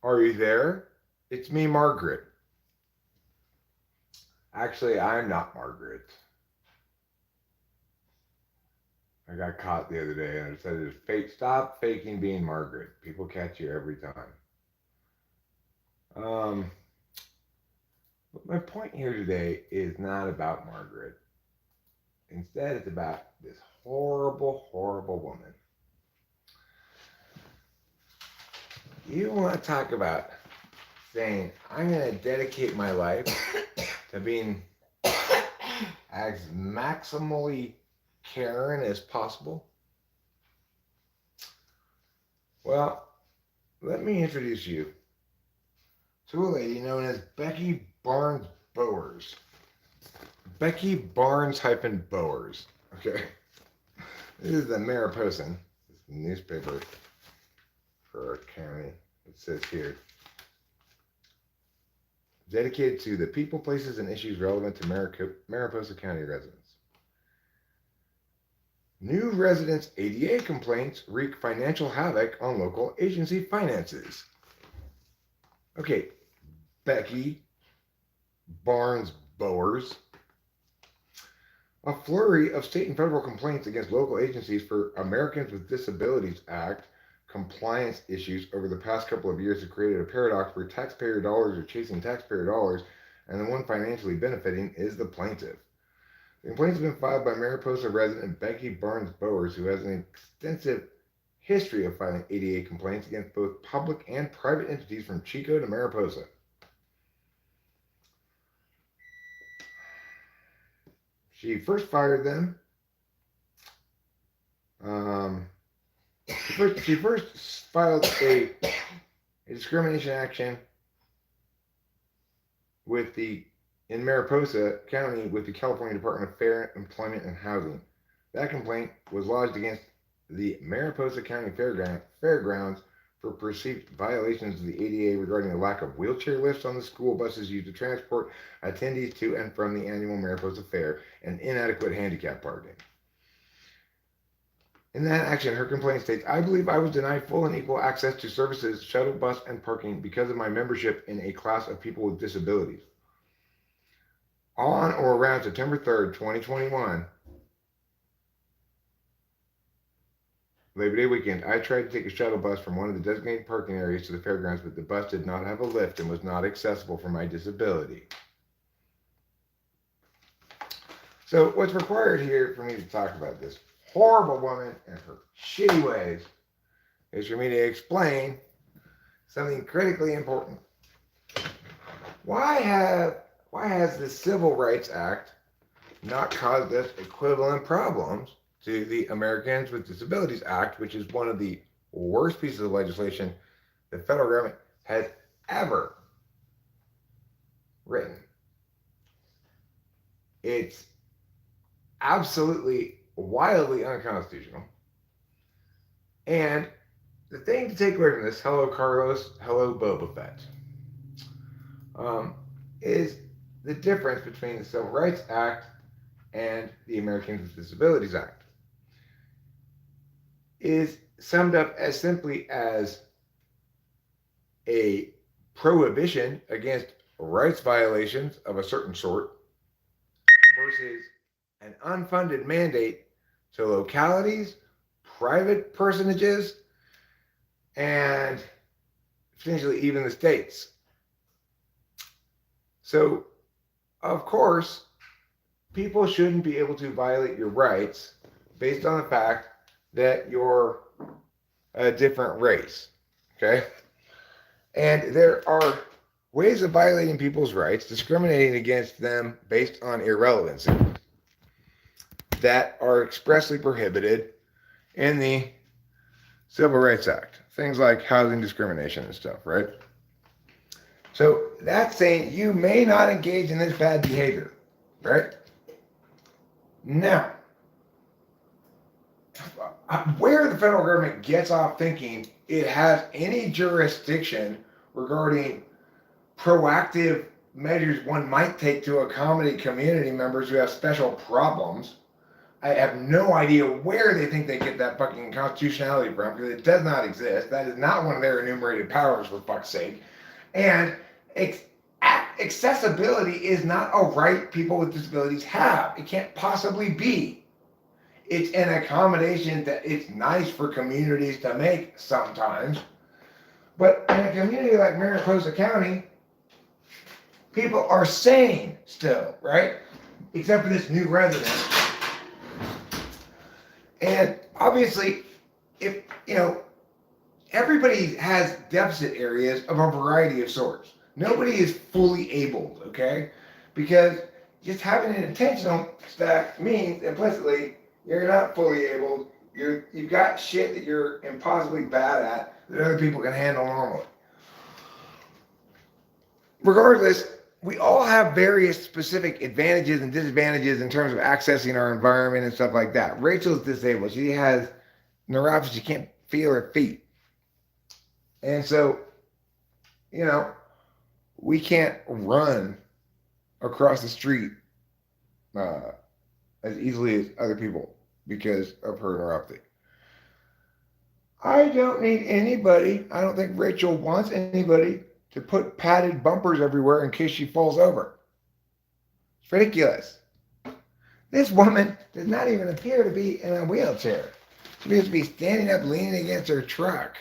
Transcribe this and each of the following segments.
Are you there? It's me, Margaret. Actually, I'm not Margaret. I got caught the other day and it said, stop faking being Margaret. People catch you every time. Um, but my point here today is not about Margaret. Instead, it's about this horrible, horrible woman. You want to talk about saying, I'm going to dedicate my life to being as maximally Karen as possible? Well, let me introduce you to a lady known as Becky Barnes Bowers. Becky Barnes hyphen Bowers. Okay. This is the Mariposa newspaper for our county. It says here, dedicated to the people, places, and issues relevant to Mariposa County residents. New residents' ADA complaints wreak financial havoc on local agency finances. Okay, Becky Barnes Bowers. A flurry of state and federal complaints against local agencies for Americans with Disabilities Act compliance issues over the past couple of years have created a paradox where taxpayer dollars are chasing taxpayer dollars, and the one financially benefiting is the plaintiff. The complaints have been filed by Mariposa resident Becky Barnes Bowers, who has an extensive history of filing ADA complaints against both public and private entities from Chico to Mariposa. She first fired them. She first filed a discrimination action in Mariposa County with the California Department of Fair Employment and Housing. That complaint was lodged against the Mariposa County Fairgrounds for perceived violations of the ADA regarding the lack of wheelchair lifts on the school buses used to transport attendees to and from the annual Mariposa Fair and inadequate handicap parking. In that action, her complaint states, I believe I was denied full and equal access to services, shuttle bus, and parking because of my membership in a class of people with disabilities. On or around September 3rd, 2021, Labor Day weekend, I tried to take a shuttle bus from one of the designated parking areas to the fairgrounds, but the bus did not have a lift and was not accessible for my disability. So what's required here for me to talk about this horrible woman and her shitty ways is for me to explain something critically important. Why has the Civil Rights Act not caused us equivalent problems to the Americans with Disabilities Act, which is one of the worst pieces of legislation the federal government has ever written? It's absolutely wildly unconstitutional. And the thing to take away from this, hello Carlos, hello Boba Fett, is the difference between the Civil Rights Act and the Americans with Disabilities Act is summed up as simply as a prohibition against rights violations of a certain sort versus an unfunded mandate to localities, private personages, and potentially even the states. So, of course, people shouldn't be able to violate your rights based on the fact that you're a different race. Okay? And there are ways of violating people's rights, discriminating against them based on irrelevancy, that are expressly prohibited in the Civil Rights Act. Things like housing discrimination and stuff, right? So that's saying you may not engage in this bad behavior, right? Now, where the federal government gets off thinking it has any jurisdiction regarding proactive measures one might take to accommodate community members who have special problems, I have no idea where they think they get that fucking constitutionality from, because it does not exist. That is not one of their enumerated powers, for fuck's sake. And accessibility is not a right people with disabilities have. It can't possibly be. It's an accommodation that it's nice for communities to make sometimes. But in a community like Mariposa County, people are sane still, right? Except for this new resident. And obviously, if, everybody has deficit areas of a variety of sorts. Nobody is fully abled, okay? Because just having an attentional stack means implicitly you're not fully abled. You've got shit that you're impossibly bad at that other people can handle normally. Regardless, we all have various specific advantages and disadvantages in terms of accessing our environment and stuff like that. Rachel's disabled. She has neuropathy. She can't feel her feet. And so, we can't run across the street as easily as other people because of her neuropathy. I don't need anybody. I don't think Rachel wants anybody to put padded bumpers everywhere in case she falls over. It's ridiculous. This woman does not even appear to be in a wheelchair. She appears to be standing up, leaning against her truck.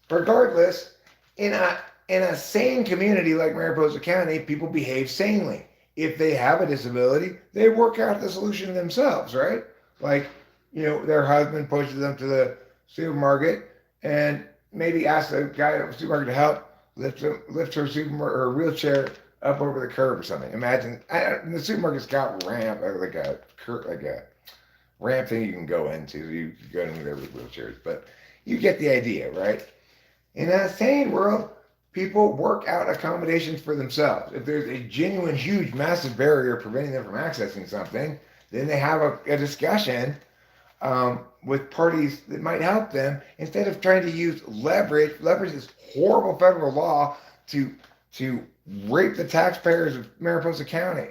Regardless, in a sane community like Mariposa County, people behave sanely. If they have a disability, they work out the solution themselves, right? Like, their husband pushes them to the supermarket and maybe asks the guy at the supermarket to help lift her wheelchair up over the curb or something. Imagine the supermarket's got ramp, like a ramp thing you can go into. So you can go into there with wheelchairs, but you get the idea, right? In a sane world, people work out accommodations for themselves. If there's a genuine, huge, massive barrier preventing them from accessing something, then they have a discussion with parties that might help them, instead of trying to use leverage this horrible federal law to rape the taxpayers of Mariposa County.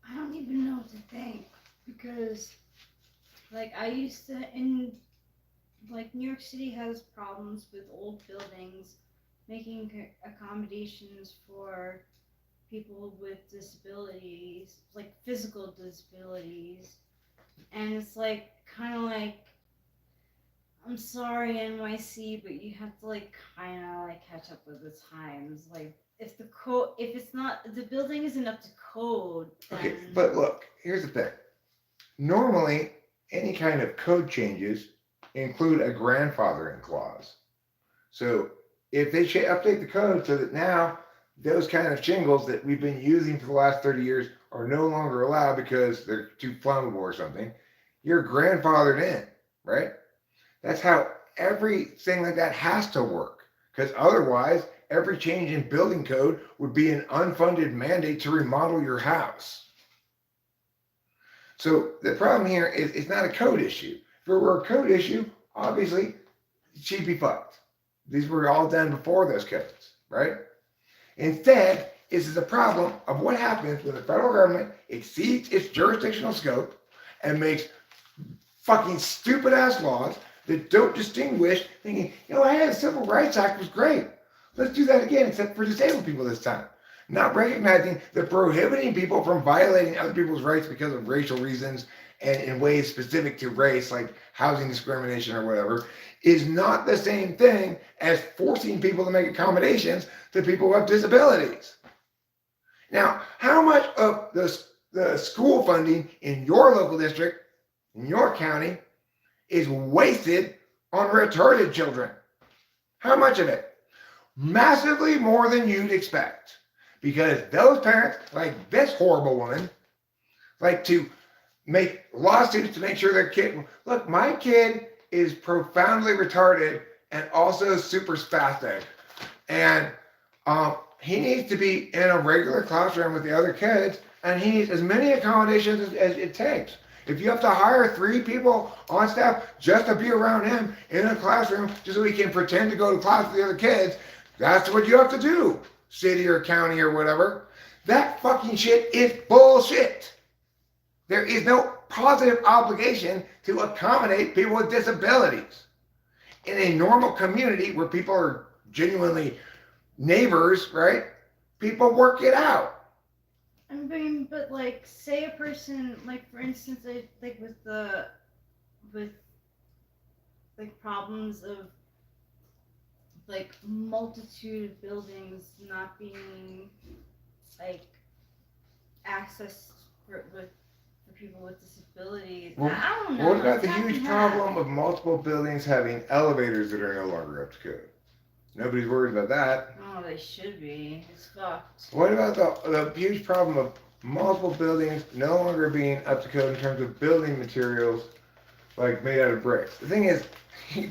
I don't even know what to think, because I used to, in New York City has problems with old buildings making accommodations for people with disabilities, physical disabilities. And it's I'm sorry, NYC, but you have to catch up with the times. If the building isn't up to code, then... Okay, but look, here's the thing. Normally, any kind of code changes include a grandfathering clause. So if they update the code so that now those kind of shingles that we've been using for the last 30 years are no longer allowed because they're too flammable or something, you're grandfathered in, right? That's how everything like that has to work, because otherwise every change in building code would be an unfunded mandate to remodel your house. So the problem here is it's not a code issue. If it were a code issue, obviously she'd be fucked. These were all done before those codes, right? Instead, this is a problem of what happens when the federal government exceeds its jurisdictional scope and makes fucking stupid ass laws that don't distinguish, thinking, hey, the Civil Rights Act was great. Let's do that again, except for disabled people this time. Not recognizing that prohibiting people from violating other people's rights because of racial reasons and in ways specific to race, like housing discrimination or whatever, is not the same thing as forcing people to make accommodations to people who have disabilities. Now, how much of the school funding in your local district, in your county, is wasted on retarded children? How much of it? Massively more than you'd expect. Because those parents, like this horrible woman, like to make lawsuits to make sure their kid, look, my kid is profoundly retarded and also super spastic. And he needs to be in a regular classroom with the other kids, and he needs as many accommodations as it takes. If you have to hire 3 people on staff just to be around him in a classroom just so he can pretend to go to class with the other kids, that's what you have to do. city or county or whatever. That fucking shit is bullshit. There is no positive obligation to accommodate people with disabilities. In a normal community where people are genuinely neighbors, right? People work it out. I mean, but like, say a person, like for instance, like with like problems of like multitude of buildings not being like access for people with disabilities. Well, I don't know. what about the it's not huge bad. problem of multiple buildings having elevators that are no longer up to code? Nobody's worried about that. Oh, they should be. It's fucked. What about the huge problem of multiple buildings no longer being up to code in terms of building materials, like made out of bricks? The thing is,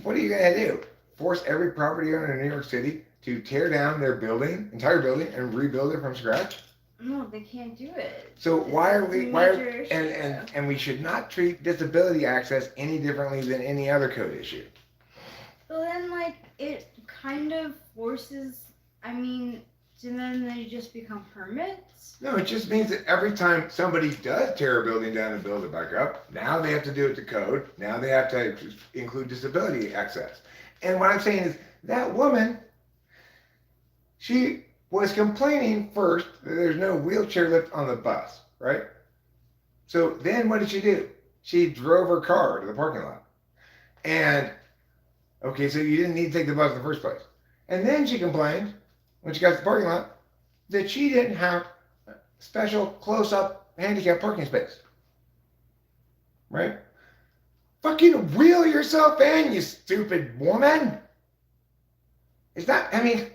what are you gonna do? Force every property owner in New York City to tear down their entire building, and rebuild it from scratch? No, they can't do it. So why are we? It's a Why? major issue, And we should not treat disability access any differently than any other code issue. But then, like, it kind of forces. I mean, and then they just become permits. No, it just means that every time somebody does tear a building down and build it back up, now they have to do it to code. Now they have to include disability access. And what I'm saying is that woman, she was complaining first that there's no wheelchair lift on the bus, right? So then what did she do? She drove her car to the parking lot. And, okay, so you didn't need to take the bus in the first place. And then she complained, when she got to the parking lot, that she didn't have a special close-up handicap parking space. Right? Fucking wheel yourself in, you stupid woman. It's not, I mean,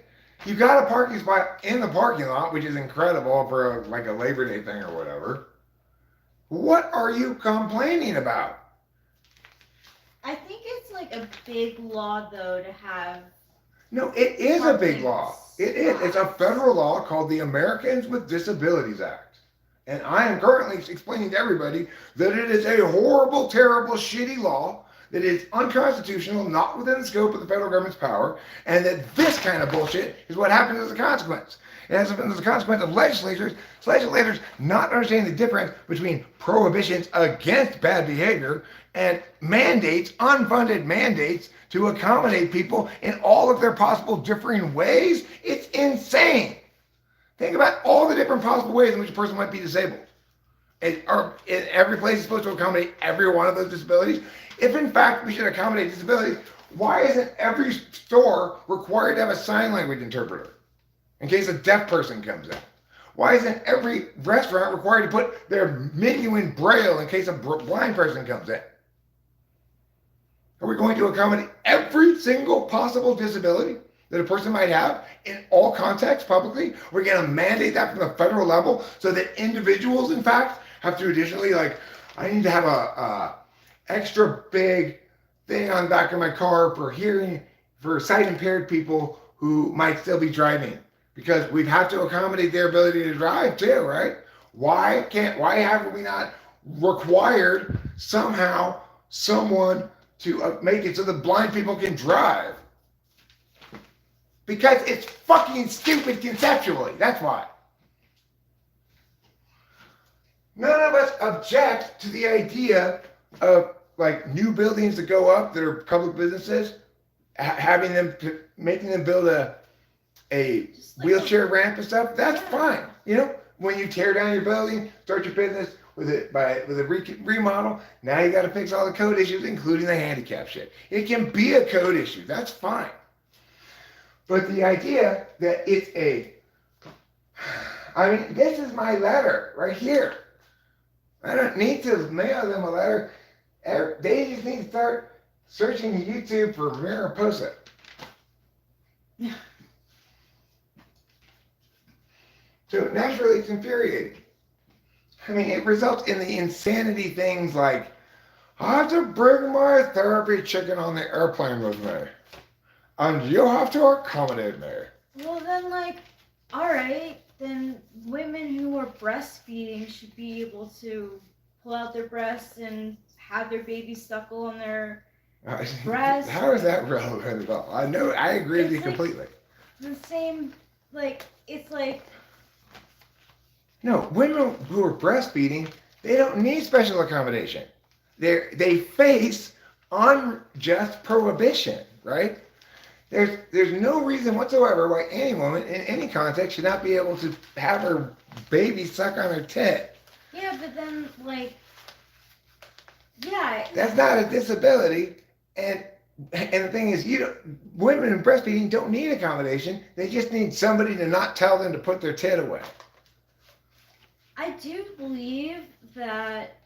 you got a parking spot in the parking lot, which is incredible for like a Labor Day thing or whatever. What are you complaining about? I think it's like a big law, though, to have. No, it is a big Parking law. It is. It's a federal law called the Americans with Disabilities Act. And I am currently explaining to everybody that it is a horrible, terrible, shitty law, that is unconstitutional, not within the scope of the federal government's power, and that this kind of bullshit is what happens as a consequence. It has been as a consequence of legislators not understanding the difference between prohibitions against bad behavior and mandates, unfunded mandates, to accommodate people in all of their possible differing ways. It's insane. Think about all the different possible ways in which a person might be disabled. Every place is supposed to accommodate every one of those disabilities. If in fact we should accommodate disabilities, why isn't every store required to have a sign language interpreter in case a deaf person comes in? Why isn't every restaurant required to put their menu in Braille in case a blind person comes in? Are we going to accommodate every single possible disability that a person might have in all contexts publicly? We're going to mandate that from the federal level so that individuals, in fact, have to additionally, like, I need to have a extra big thing on the back of my car for sight impaired people who might still be driving, because we have to accommodate their ability to drive too, right? Why have we not required somehow someone to make it so that blind people can drive? Because it's fucking stupid conceptually. That's why. None of us object to the idea of like new buildings that go up that are public businesses, making them build a wheelchair ramp and stuff. That's fine. You know, when you tear down your building, start your business with a remodel, now you got to fix all the code issues, including the handicap shit. It can be a code issue. That's fine. But the idea that I mean, this is my letter right here. I don't need to mail them a letter. They just need to start searching YouTube for Mariposa. So naturally, it's infuriating. I mean, it results in the insanity things like, I have to bring my therapy chicken on the airplane with me, and you have to accommodate me. Well, then, like, all right, then women who are breastfeeding should be able to pull out their breasts and have their baby suckle on their breast. How is that relevant at all? I know, I agree with you completely. The same like it's like No, women who are breastfeeding, they don't need special accommodation. They face unjust prohibition, right? There's no reason whatsoever why any woman in any context should not be able to have her baby suck on her tit. yeah, but then like yeah, That's not a disability, and the thing is, women in breastfeeding don't need accommodation. They just need somebody to not tell them to put their tit away. I do believe that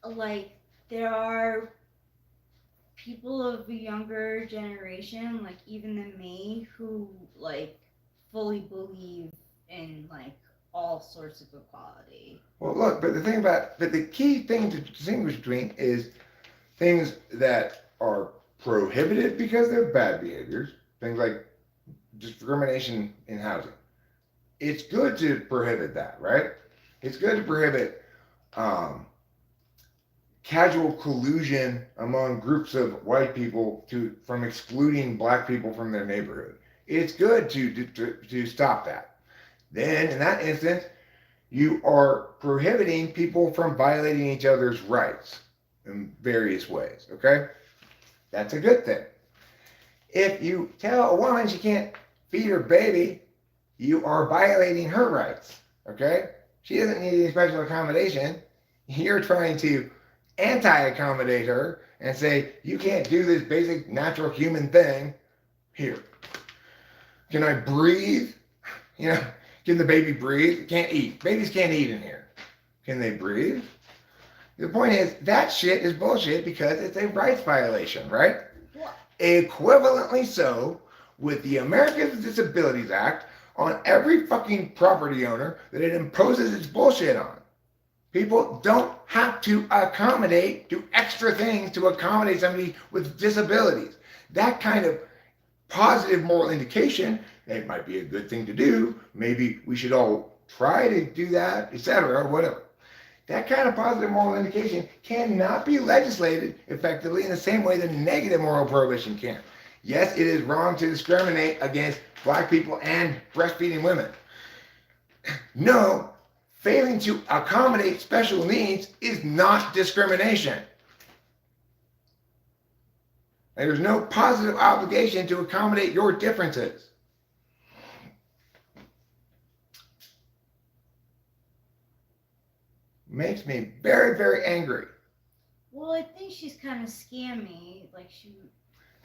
like there are people of the younger generation, like even than me, who like fully believe in like all sorts of equality. Well, look, but the key thing to distinguish between is things that are prohibited because they're bad behaviors, things like discrimination in housing. It's good to prohibit that, right? It's good to prohibit casual collusion among groups of white people from excluding black people from their neighborhood. It's good to stop that. Then, in that instance, you are prohibiting people from violating each other's rights in various ways, okay? That's a good thing. If you tell a woman she can't feed her baby, you are violating her rights, okay? She doesn't need any special accommodation. You're trying to anti-accommodate her and say, you can't do this basic natural human thing. Here, can I breathe? Can the baby breathe? Can't eat. Babies can't eat in here. Can they breathe? The point is, that shit is bullshit because it's a rights violation, right? What? Equivalently so with the Americans with Disabilities Act on every fucking property owner that it imposes its bullshit on. People don't have to do extra things to accommodate somebody with disabilities. That kind of positive moral indication, it might be a good thing to do. Maybe we should all try to do that, etc., or whatever. That kind of positive moral indication cannot be legislated effectively in the same way that negative moral prohibition can. Yes, it is wrong to discriminate against black people and breastfeeding women. No, failing to accommodate special needs is not discrimination. There's no positive obligation to accommodate your differences. Makes me very, very angry. Well, I think she's kind of scammy. Like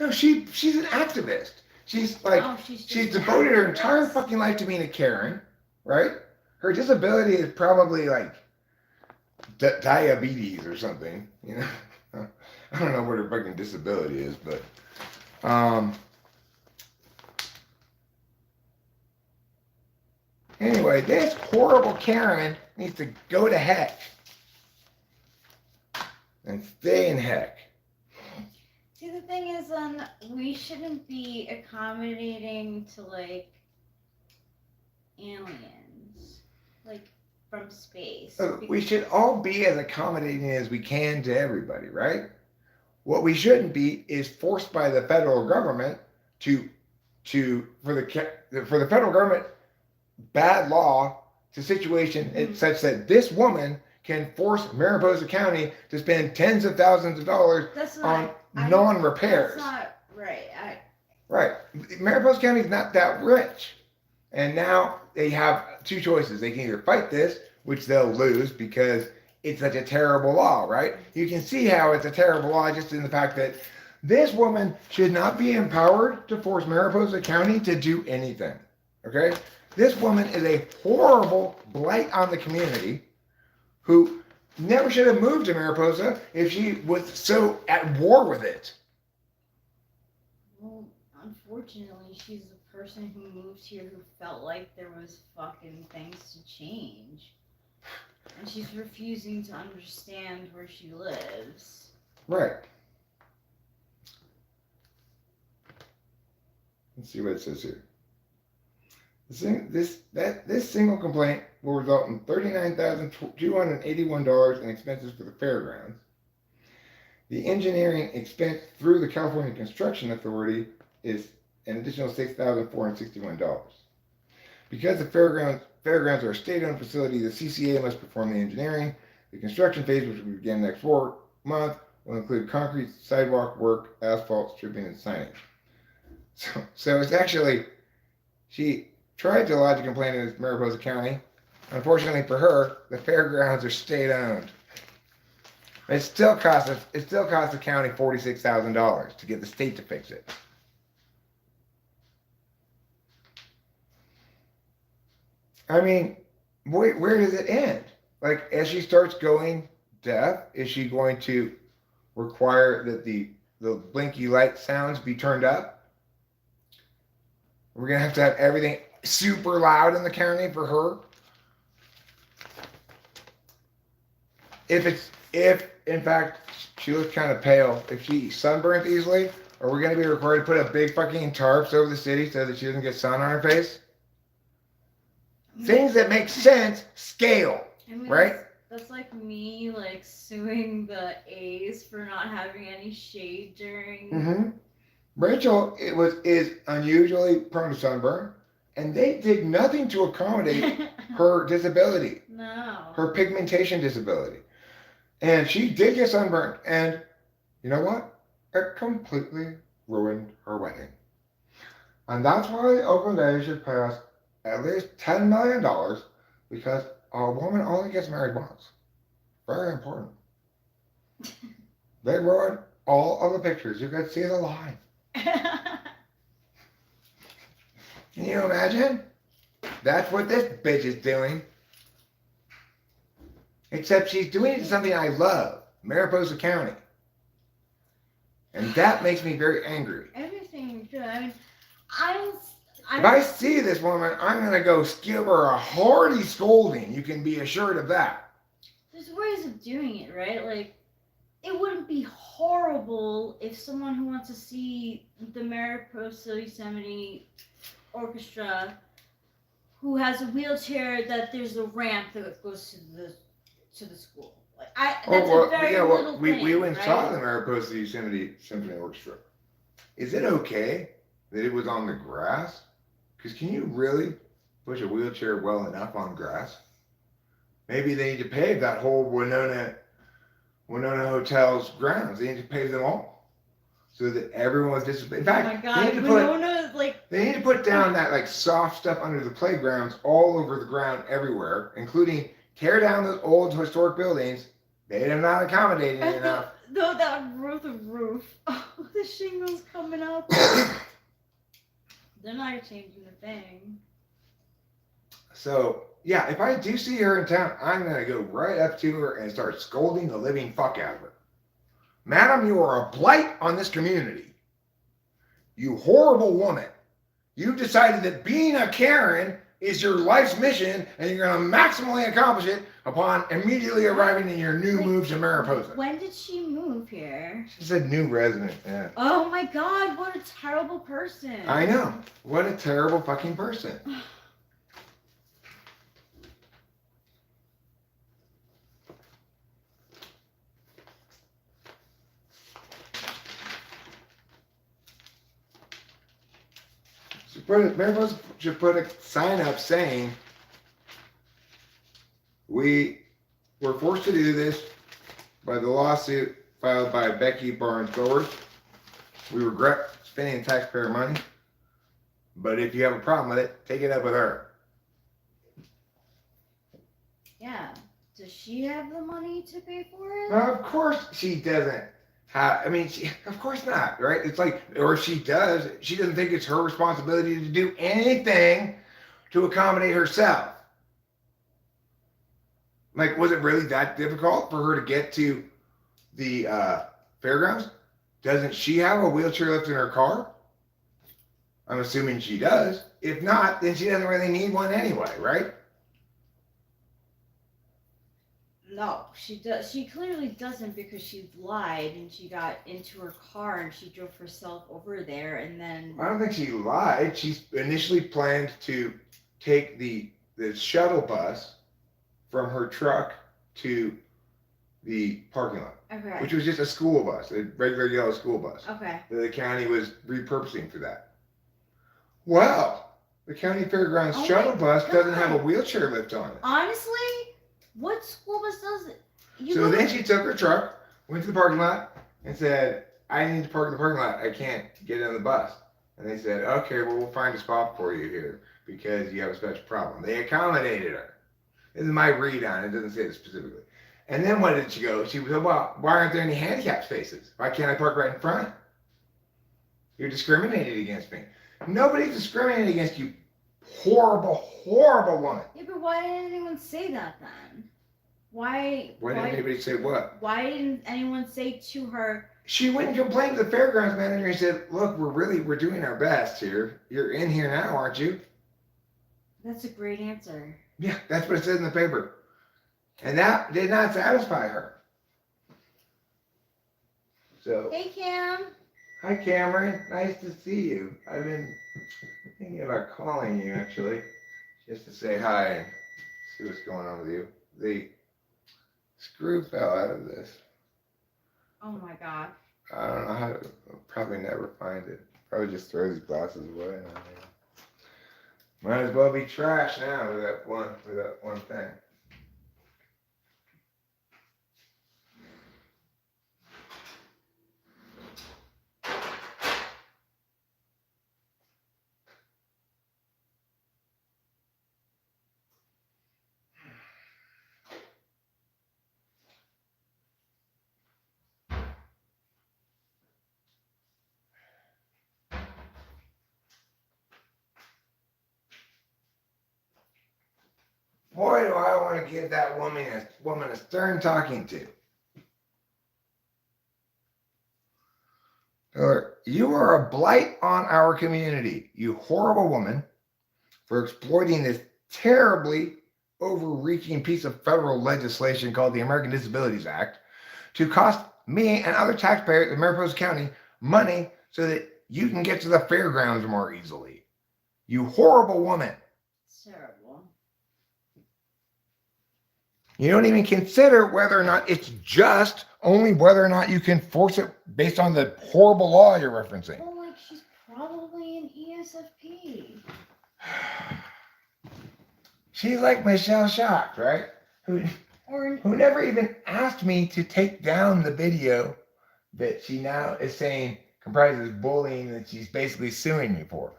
No, she's an activist. She's like, she's devoted her entire fucking life to being a Karen, right? Her disability is probably like diabetes or something, I don't know what her fucking disability is, but anyway, this horrible Karen needs to go to heck and stay in heck. See, the thing is, we shouldn't be accommodating to like aliens, like from space. We should all be as accommodating as we can to everybody, right? What we shouldn't be is forced by the federal government for the federal government bad law to situation such that this woman can force Mariposa County to spend tens of thousands of dollars on non-repairs. That's not right. Right. Mariposa County is not that rich. And now they have two choices. They can either fight this, which they'll lose because it's such a terrible law, right? You can see how it's a terrible law just in the fact that this woman should not be empowered to force Mariposa County to do anything, okay? This woman is a horrible blight on the community who never should have moved to Mariposa if she was so at war with it. Well, unfortunately, she's the person who moved here who felt like there was fucking things to change. And she's refusing to understand where she lives. Right. Let's see what it says here. This single complaint will result in $39,281 in expenses for the fairgrounds. The engineering expense through the California Construction Authority is an additional $6,461. Because the fairgrounds are a state-owned facility, the CCA must perform the engineering. The construction phase, which will begin next month, will include concrete, sidewalk work, asphalt, stripping, and signage. So it's actually, she tried to lodge a complaint in Mariposa County. Unfortunately for her, the fairgrounds are state-owned. It still costs the county $46,000 to get the state to fix it. I mean, where does it end? Like, as she starts going deaf, is she going to require that the blinky light sounds be turned up? We're gonna have to have everything super loud in the county for her. If in fact she looks kind of pale, if she sunburnt easily, are we gonna be required to put up big fucking tarps over the city so that she doesn't get sun on her face? Things that make sense scale, I mean, right? That's like me like suing the A's for not having any shade during. Mm-hmm. Rachel is unusually prone to sunburn, and they did nothing to accommodate her disability, No. her pigmentation disability, and she did get sunburned. And you know what? It completely ruined her wedding, and that's why Oakland A should pass at least $10 million because a woman only gets married once. Very important. They ruined all of the pictures. You could see the line. Can you imagine? That's what this bitch is doing. Except she's doing it to something I love, Mariposa County. And that makes me very angry. Everything good. I mean, if I see this woman, I'm going to go give her a hearty scolding. You can be assured of that. There's ways of doing it, right? Like, it wouldn't be horrible if someone who wants to see the Mariposa Yosemite Orchestra, who has a wheelchair, that there's a ramp that goes to the school. Like, that's a very little thing, we went and saw right? the Mariposa Yosemite Symphony Orchestra. Is it okay that it was on the grass? Because can you really push a wheelchair well enough on grass? Maybe they need to pave that whole Winona Hotel's grounds. They need to pave them all so that everyone was disabled. In fact, oh my God, they need to put down that like soft stuff under the playgrounds all over the ground everywhere, including tear down those old historic buildings. They have not accommodated it enough. No, that roof. Oh, the shingles coming up. They're not changing a thing. So, yeah, if I do see her in town, I'm going to go right up to her and start scolding the living fuck out of her. Madam, you are a blight on this community. You horrible woman. You've decided that being a Karen is your life's mission, and you're going to maximally accomplish it upon immediately arriving in your new move to Mariposa. When did she move here? She said new resident, yeah. Oh my God, what a terrible person. I know. What a terrible fucking person. Mariposa should put a sign up saying, we were forced to do this by the lawsuit filed by Becky Barnes Bowers. We regret spending taxpayer money, but if you have a problem with it, take it up with her. Yeah. Does she have the money to pay for it? Of course she doesn't. Of course not, right? It's like, or if she does, she doesn't think it's her responsibility to do anything to accommodate herself. Like, was it really that difficult for her to get to the fairgrounds? Doesn't she have a wheelchair lift in her car? I'm assuming she does. If not, then she doesn't really need one anyway, right? No, she does. She clearly doesn't, because she lied and she got into her car and she drove herself over there, and then. I don't think she lied. She initially planned to take the shuttle bus from her truck to the parking lot. Okay. Which was just a school bus, a regular yellow school bus. Okay. That the county was repurposing for that. Well, The county fairgrounds Oh shuttle my bus doesn't have a God. wheelchair lift on it. Honestly, what school bus does it? So then she took her truck, went to the parking lot, and said, I need to park in the parking lot. I can't get in the bus. And they said, okay, well, we'll find a spot for you here because you have a special problem. They accommodated her. This is my read on it. It doesn't say it specifically. And then what did she go? She said, well, why aren't there any handicap spaces? Why can't I park right in front? You're discriminated against me. Nobody's discriminating against you. Horrible, horrible woman. Yeah, but why didn't anyone say that then? Why didn't anybody say what? Why didn't anyone say to her? She went and complained to the fairgrounds manager and said, look, we're doing our best here. You're in here now, aren't you? That's a great answer. Yeah, that's what it said in the paper. And that did not satisfy her. So, Hey, Cam. hi Cameron, nice to see you. I've been thinking about calling you actually, just to say hi and see what's going on with you. The screw fell out of this. Oh my God. I don't know how to, I'll probably never find it. Probably just throw these glasses away. Might as well be trash now with that one thing. Boy, do I want to give that woman a stern talking to. Tell her, you are a blight on our community, you horrible woman, for exploiting this terribly overreaching piece of federal legislation called the American Disabilities Act to cost me and other taxpayers in Mariposa County money so that you can get to the fairgrounds more easily. You horrible woman. It's terrible. You don't even consider whether or not it's just, only whether or not you can force it based on the horrible law you're referencing. Well, like, she's probably an ESFP. She's like Michelle Shocked, right? Who never even asked me to take down the video that she now is saying comprises bullying that she's basically suing me for.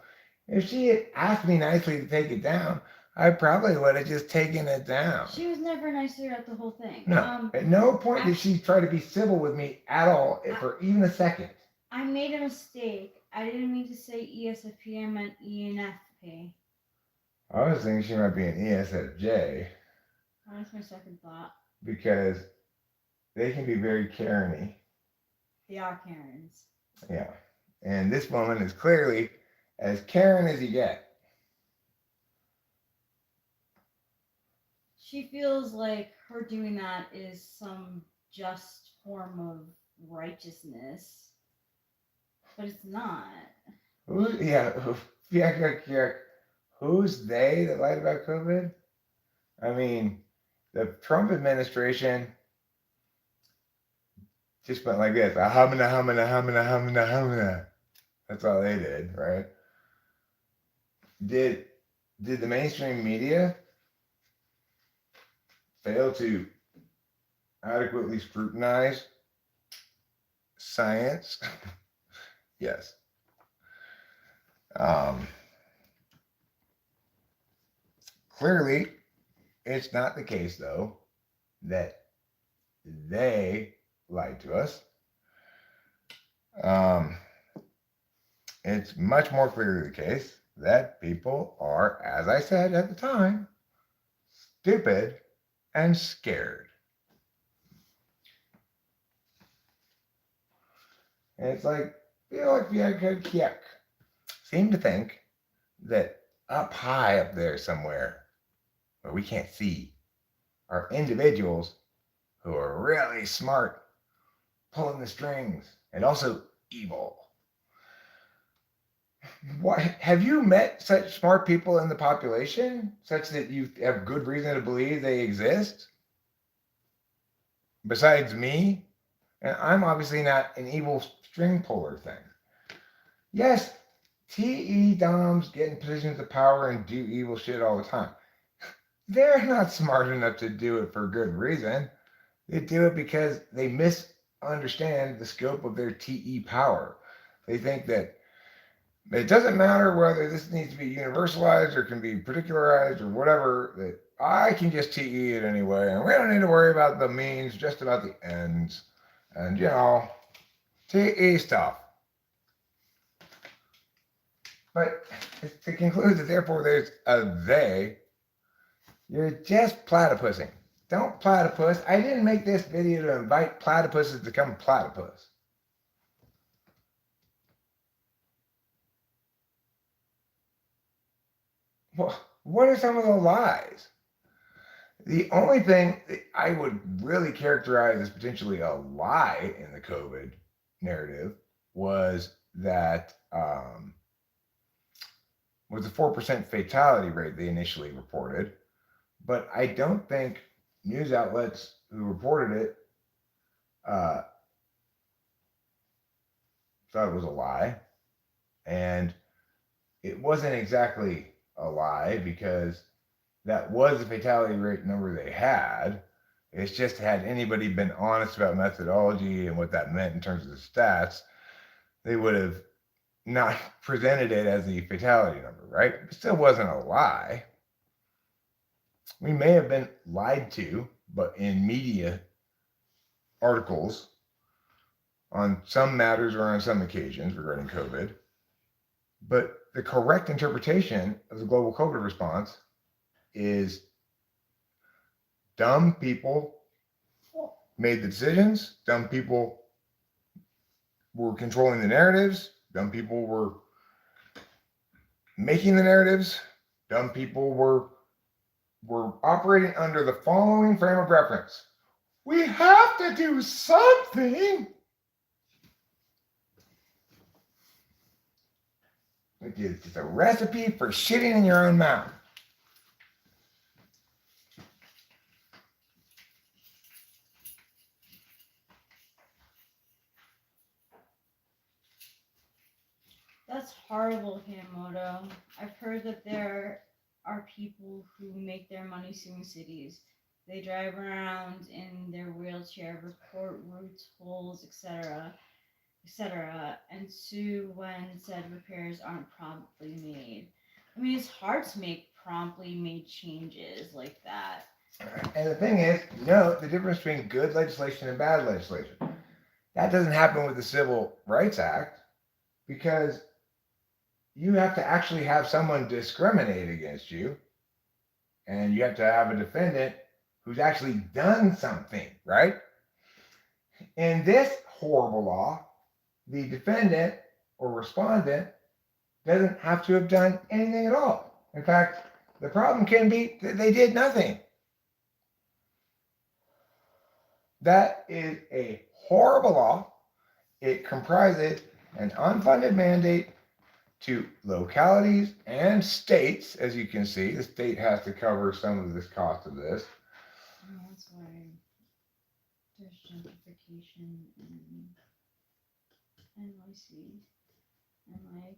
If she had asked me nicely to take it down, I probably would have just taken it down. She was never nice throughout the whole thing. No, at no point did she try to be civil with me at all for even a second. I made a mistake. I didn't mean to say ESFP. I meant ENFP. I was thinking she might be an ESFJ. That's my second thought. Because they can be very Karen-y. They are Karens. Yeah. And this woman is clearly as Karen as you get. She feels like her doing that is some just form of righteousness. But it's not. Who's they that lied about COVID? I mean, the Trump administration just went like this. Humana. That's all they did, right? Did the mainstream media fail to adequately scrutinize science? Yes. Clearly, it's not the case, though, that they lied to us. It's much more clearly the case that people are, as I said at the time, stupid and scared. And it's like, seem to think that up high up there somewhere where we can't see are individuals who are really smart, pulling the strings, and also evil. What, have you met such smart people in the population, such that you have good reason to believe they exist? Besides me? And I'm obviously not an evil string puller thing. Yes, TE Doms get in positions of power and do evil shit all the time. They're not smart enough to do it for good reason. They do it because they misunderstand the scope of their TE power. They think that it doesn't matter whether this needs to be universalized or can be particularized or whatever, that I can just TE it anyway, and we don't need to worry about the means, just about the ends. And, TE stuff. But to conclude that therefore there's a they, you're just platypusing. Don't platypus. I didn't make this video to invite platypuses to come platypus. Well, what are some of the lies? The only thing that I would really characterize as potentially a lie in the COVID narrative was that was the 4% fatality rate they initially reported. But I don't think news outlets who reported it thought it was a lie. And it wasn't exactly a lie because that was the fatality rate number they had. It's just had anybody been honest about methodology and what that meant in terms of the stats, they would have not presented it as the fatality number, right? It still wasn't a lie. We may have been lied to, but in media articles on some matters or on some occasions regarding COVID. But the correct interpretation of the global COVID response is dumb people made the decisions, dumb people were controlling the narratives, dumb people were making the narratives, dumb people were operating under the following frame of reference. We have to do something. It's a recipe for shitting in your own mouth. That's horrible, Hanamoto. I've heard that there are people who make their money suing cities. They drive around in their wheelchair, report routes, holes, etc., and sue when said repairs aren't promptly made. I mean, it's hard to make promptly made changes like that. And the thing is, the difference between good legislation and bad legislation. That doesn't happen with the Civil Rights Act because you have to actually have someone discriminate against you, and you have to have a defendant who's actually done something, right? In this horrible law, the defendant or respondent doesn't have to have done anything at all. In fact, the problem can be that they did nothing. That is a horrible law. It comprises an unfunded mandate to localities and states. As you can see, the state has to cover some of this cost of this. Oh, that's why there's gentrification in NYC. And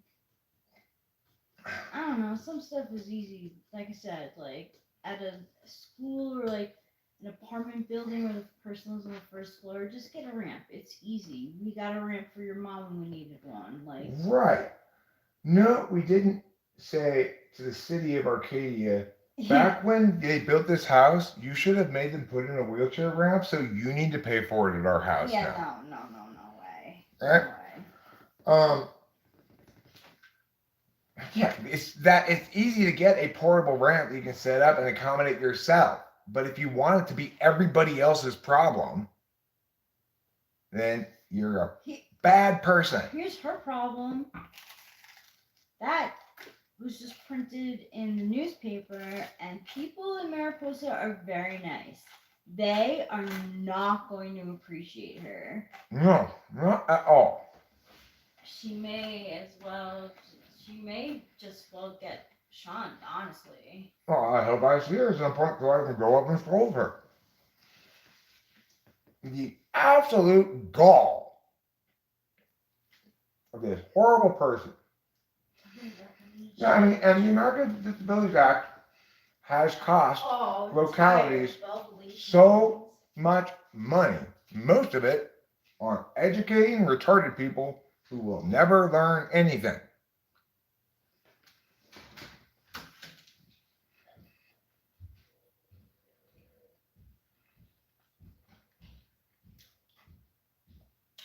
I don't know, some stuff is easy. Like I said, like at a school or like an apartment building where the person lives on the first floor, just get a ramp. It's easy. We got a ramp for your mom when we needed one. Right. No, we didn't say to the city of Arcadia, back when they built this house, you should have made them put in a wheelchair ramp, so you need to pay for it at our house now. No way. Right? No way. Yeah, it's easy to get a portable ramp that you can set up and accommodate yourself. But if you want it to be everybody else's problem, then you're a bad person. Here's her problem. That was just printed in the newspaper, and people in Mariposa are very nice. They are not going to appreciate her. No, not at all. She may just well get shunned, honestly. Well, I hope I see her at some point so I can go up and scold her. The absolute gall of this horrible person Yeah, I mean, and the American Disabilities Act has cost localities so much money, most of it on educating retarded people who will never learn anything.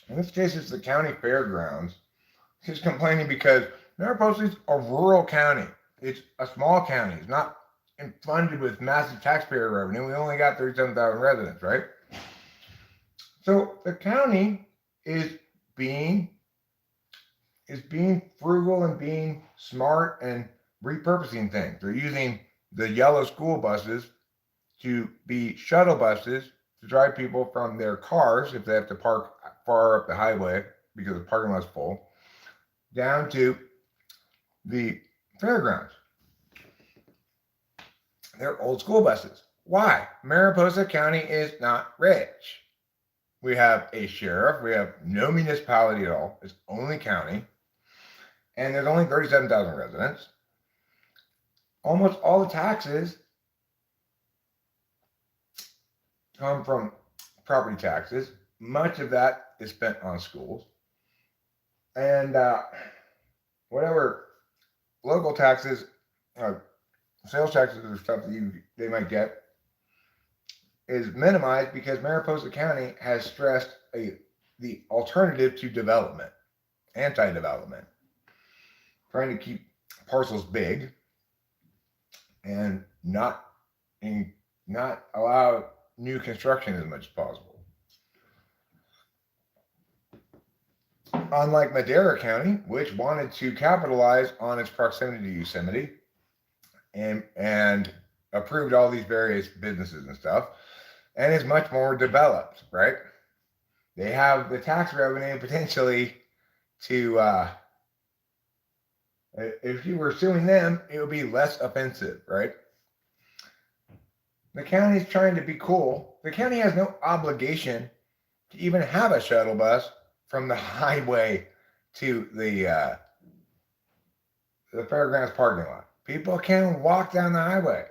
In this case, it's the county fairgrounds. He's complaining because Mariposa is a rural county. It's a small county. It's not funded with massive taxpayer revenue. We only got 37,000 residents, right? So the county is being frugal and being smart and repurposing things. They're using the yellow school buses to be shuttle buses to drive people from their cars if they have to park far up the highway because the parking lot's full, down to the fairgrounds. They're old school buses. Why? Mariposa County is not rich. We have a sheriff. We have no municipality at all. It's only county. And there's only 37,000 residents. Almost all the taxes come from property taxes. Much of that is spent on schools. And whatever local taxes, sales taxes or stuff that they might get is minimized because Mariposa County has stressed the alternative to development, anti-development, trying to keep parcels big and not allow new construction as much as possible. Unlike Madera County, which wanted to capitalize on its proximity to Yosemite and approved all these various businesses and stuff, and is much more developed, right? They have the tax revenue potentially to, if you were suing them, it would be less offensive, right? The county's trying to be cool. The county has no obligation to even have a shuttle bus from the highway to the fairgrounds parking lot. People can walk down the highway.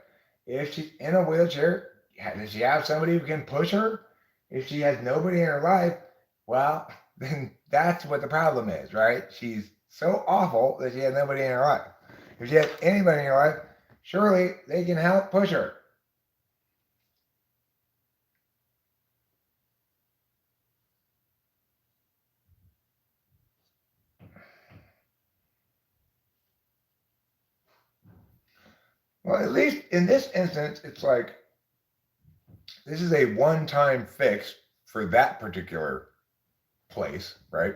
If she's in a wheelchair, does she have somebody who can push her? If she has nobody in her life, well, then that's what the problem is, right? She's so awful that she has nobody in her life. If she has anybody in her life, surely they can help push her. Well, at least in this instance, it's like this is a one-time fix for that particular place, right?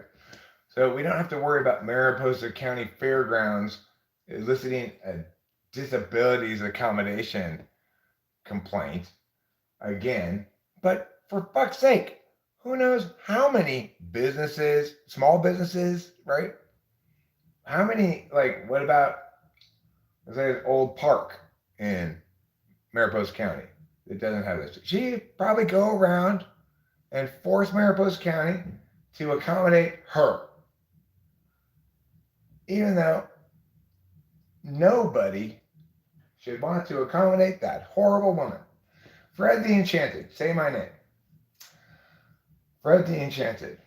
So we don't have to worry about Mariposa County Fairgrounds eliciting a disabilities accommodation complaint again. But for fuck's sake, who knows how many businesses, small businesses, right? How many, like, what about, let's say, an old park in Mariposa County that doesn't have this? She'd probably go around and force Mariposa County to accommodate her, even though nobody should want to accommodate that horrible woman. Fred the Enchanted, say my name. Fred the Enchanted,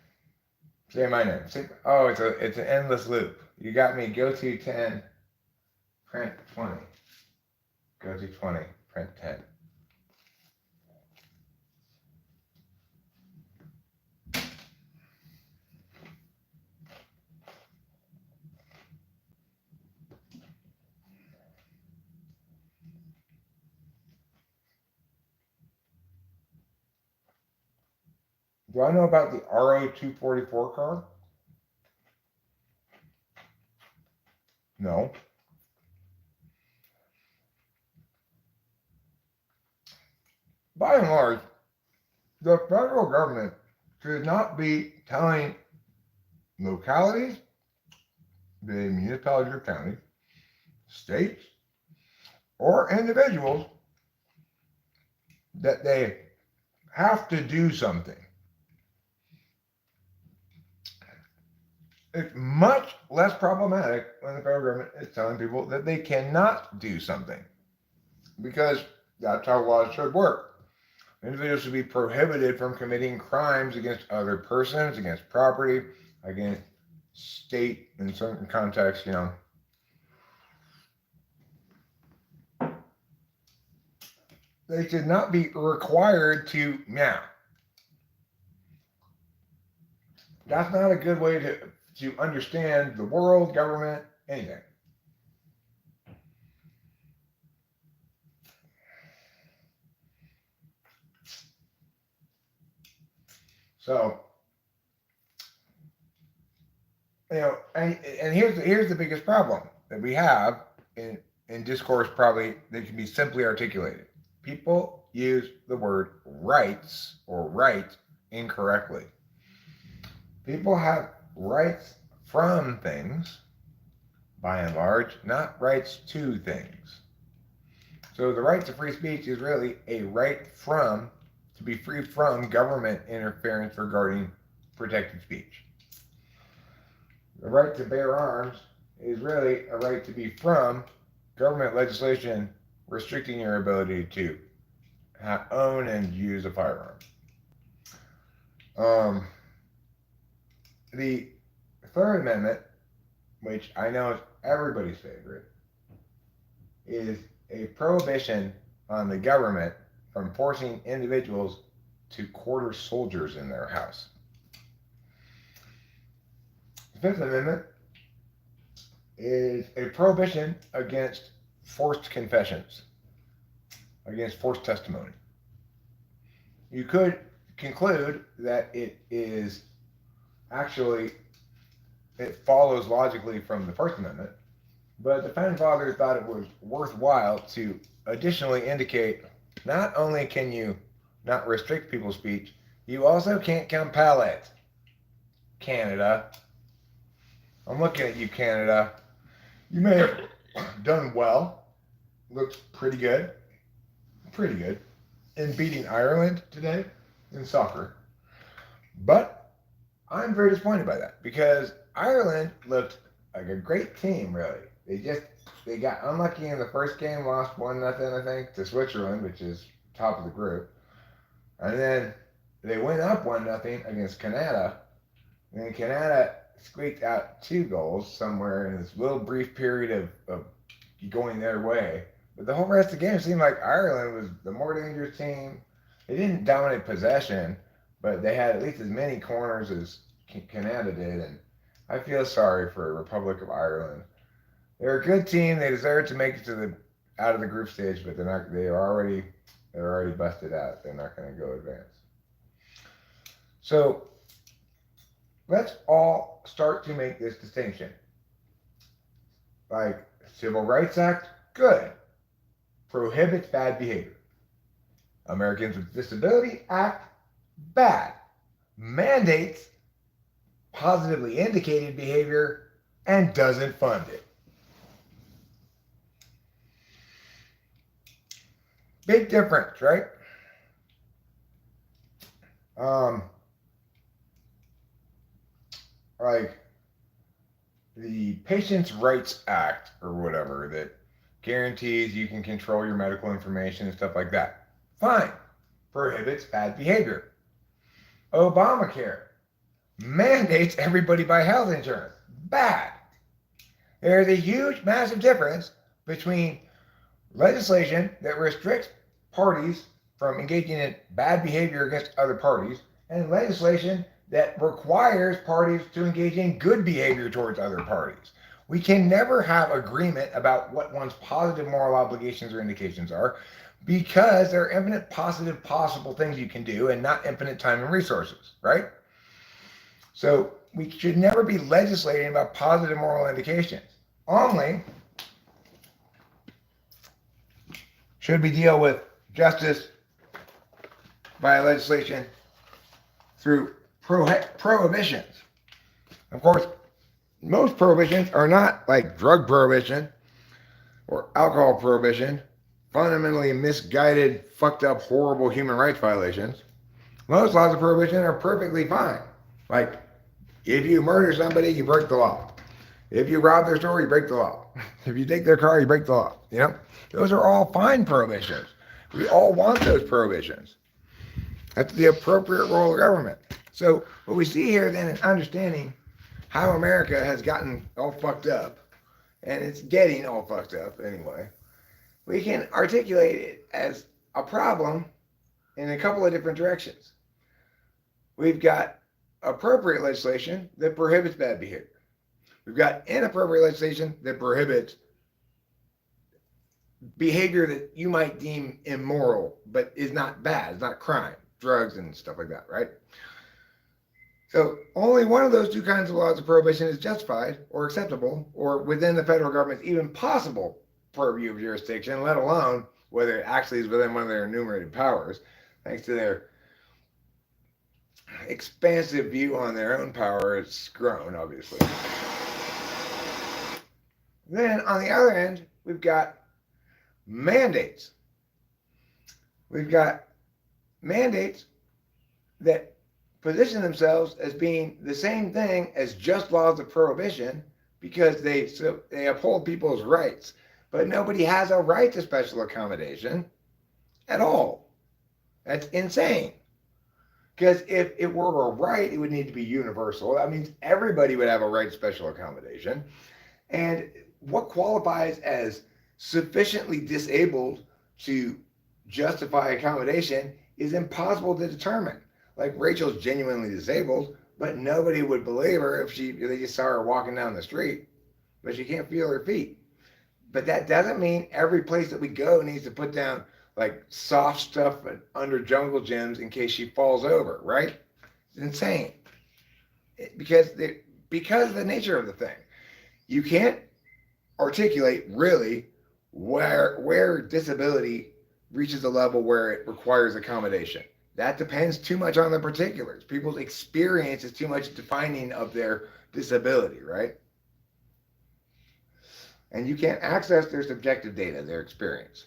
say my name. Oh, it's an endless loop. You got me. Go to 10, print 20. Go to 20, print 10. Do I know about the RO244 car? No. By and large, the federal government should not be telling localities, the municipalities or counties, states, or individuals that they have to do something. It's much less problematic when the federal government is telling people that they cannot do something, because that's how laws should work. Individuals should be prohibited from committing crimes against other persons, against property, against state in certain contexts, They should not be required to, that's not a good way to understand the world, government, anything. So, and here's the biggest problem that we have in discourse, probably, that can be simply articulated. People use the word rights or right incorrectly. People have rights from things, by and large, not rights to things. So the right to free speech is really a right to be free from government interference regarding protected speech. The right to bear arms is really a right to be from government legislation restricting your ability to own and use a firearm. The Third Amendment, which I know is everybody's favorite, is a prohibition on the government from forcing individuals to quarter soldiers in their house. The Fifth Amendment is a prohibition against forced confessions, against forced testimony. You could conclude that it follows logically from the First Amendment, but the Founding Fathers thought it was worthwhile to additionally indicate not only can you not restrict people's speech, you also can't compel it. Canada. I'm looking at you, Canada. You may have done well. Looks pretty good. Pretty good. In beating Ireland today in soccer. But I'm very disappointed by that, because Ireland looked like a great team, really. They got unlucky in the first game, lost 1-0, I think, to Switzerland, which is top of the group. And then they went up 1-0 against Canada. And then Canada squeaked out 2 goals somewhere in this little brief period of going their way. But the whole rest of the game seemed like Ireland was the more dangerous team. They didn't dominate possession, but they had at least as many corners as Canada did. And I feel sorry for the Republic of Ireland. They're a good team. They deserve to make it out of the group stage, but they're not. They're already busted out. They're not going to go advance. So let's all start to make this distinction. Like, Civil Rights Act, good. Prohibits bad behavior. Americans with Disability Act, bad. Mandates positively indicated behavior and doesn't fund it. Big difference, right? Like the Patients' Rights Act or whatever that guarantees you can control your medical information and stuff like that. Fine. Prohibits bad behavior. Obamacare mandates everybody buy health insurance. Bad. There's a huge, massive difference between legislation that restricts parties from engaging in bad behavior against other parties and legislation that requires parties to engage in good behavior towards other parties. We can never have agreement about what one's positive moral obligations or indications are, because there are infinite positive possible things you can do and not infinite time and resources, right? So we should never be legislating about positive moral indications. Only should we deal with justice by legislation through prohibitions. Of course, most prohibitions are not like drug prohibition or alcohol prohibition, fundamentally misguided, fucked up, horrible human rights violations. Most laws of prohibition are perfectly fine. Like If you murder somebody, you break the law. If you rob their store, you break the law. If you take their car, you break the law. You know, those are all fine prohibitions. We all want those prohibitions. That's the appropriate role of government. So what we see here then is understanding how America has gotten all fucked up, and it's getting all fucked up anyway. We can articulate it as a problem in a couple of different directions. We've got appropriate legislation that prohibits bad behavior. We've got inappropriate legislation that prohibits behavior that you might deem immoral, but is not bad, it's not crime, drugs and stuff like that, right? So only one of those two kinds of laws of prohibition is justified or acceptable or within the federal government's even possible purview of jurisdiction, let alone whether it actually is within one of their enumerated powers, thanks to their expansive view on their own power. It's grown, obviously. Then on the other end, we've got mandates. We've got mandates that position themselves as being the same thing as just laws of prohibition because they uphold people's rights. But nobody has a right to special accommodation at all. That's insane. Because if it were a right, it would need to be universal. That means everybody would have a right to special accommodation. And what qualifies as sufficiently disabled to justify accommodation is impossible to determine. Like Rachel's genuinely disabled, but nobody would believe her if they just saw her walking down the street, but she can't feel her feet. But that doesn't mean every place that we go needs to put down like soft stuff under jungle gyms in case she falls over, right? It's insane. Because of the nature of the thing. You can't articulate really where disability reaches a level where it requires accommodation. That depends too much on the particulars. People's experience is too much defining of their disability, right? And you can't access their subjective data, their experience.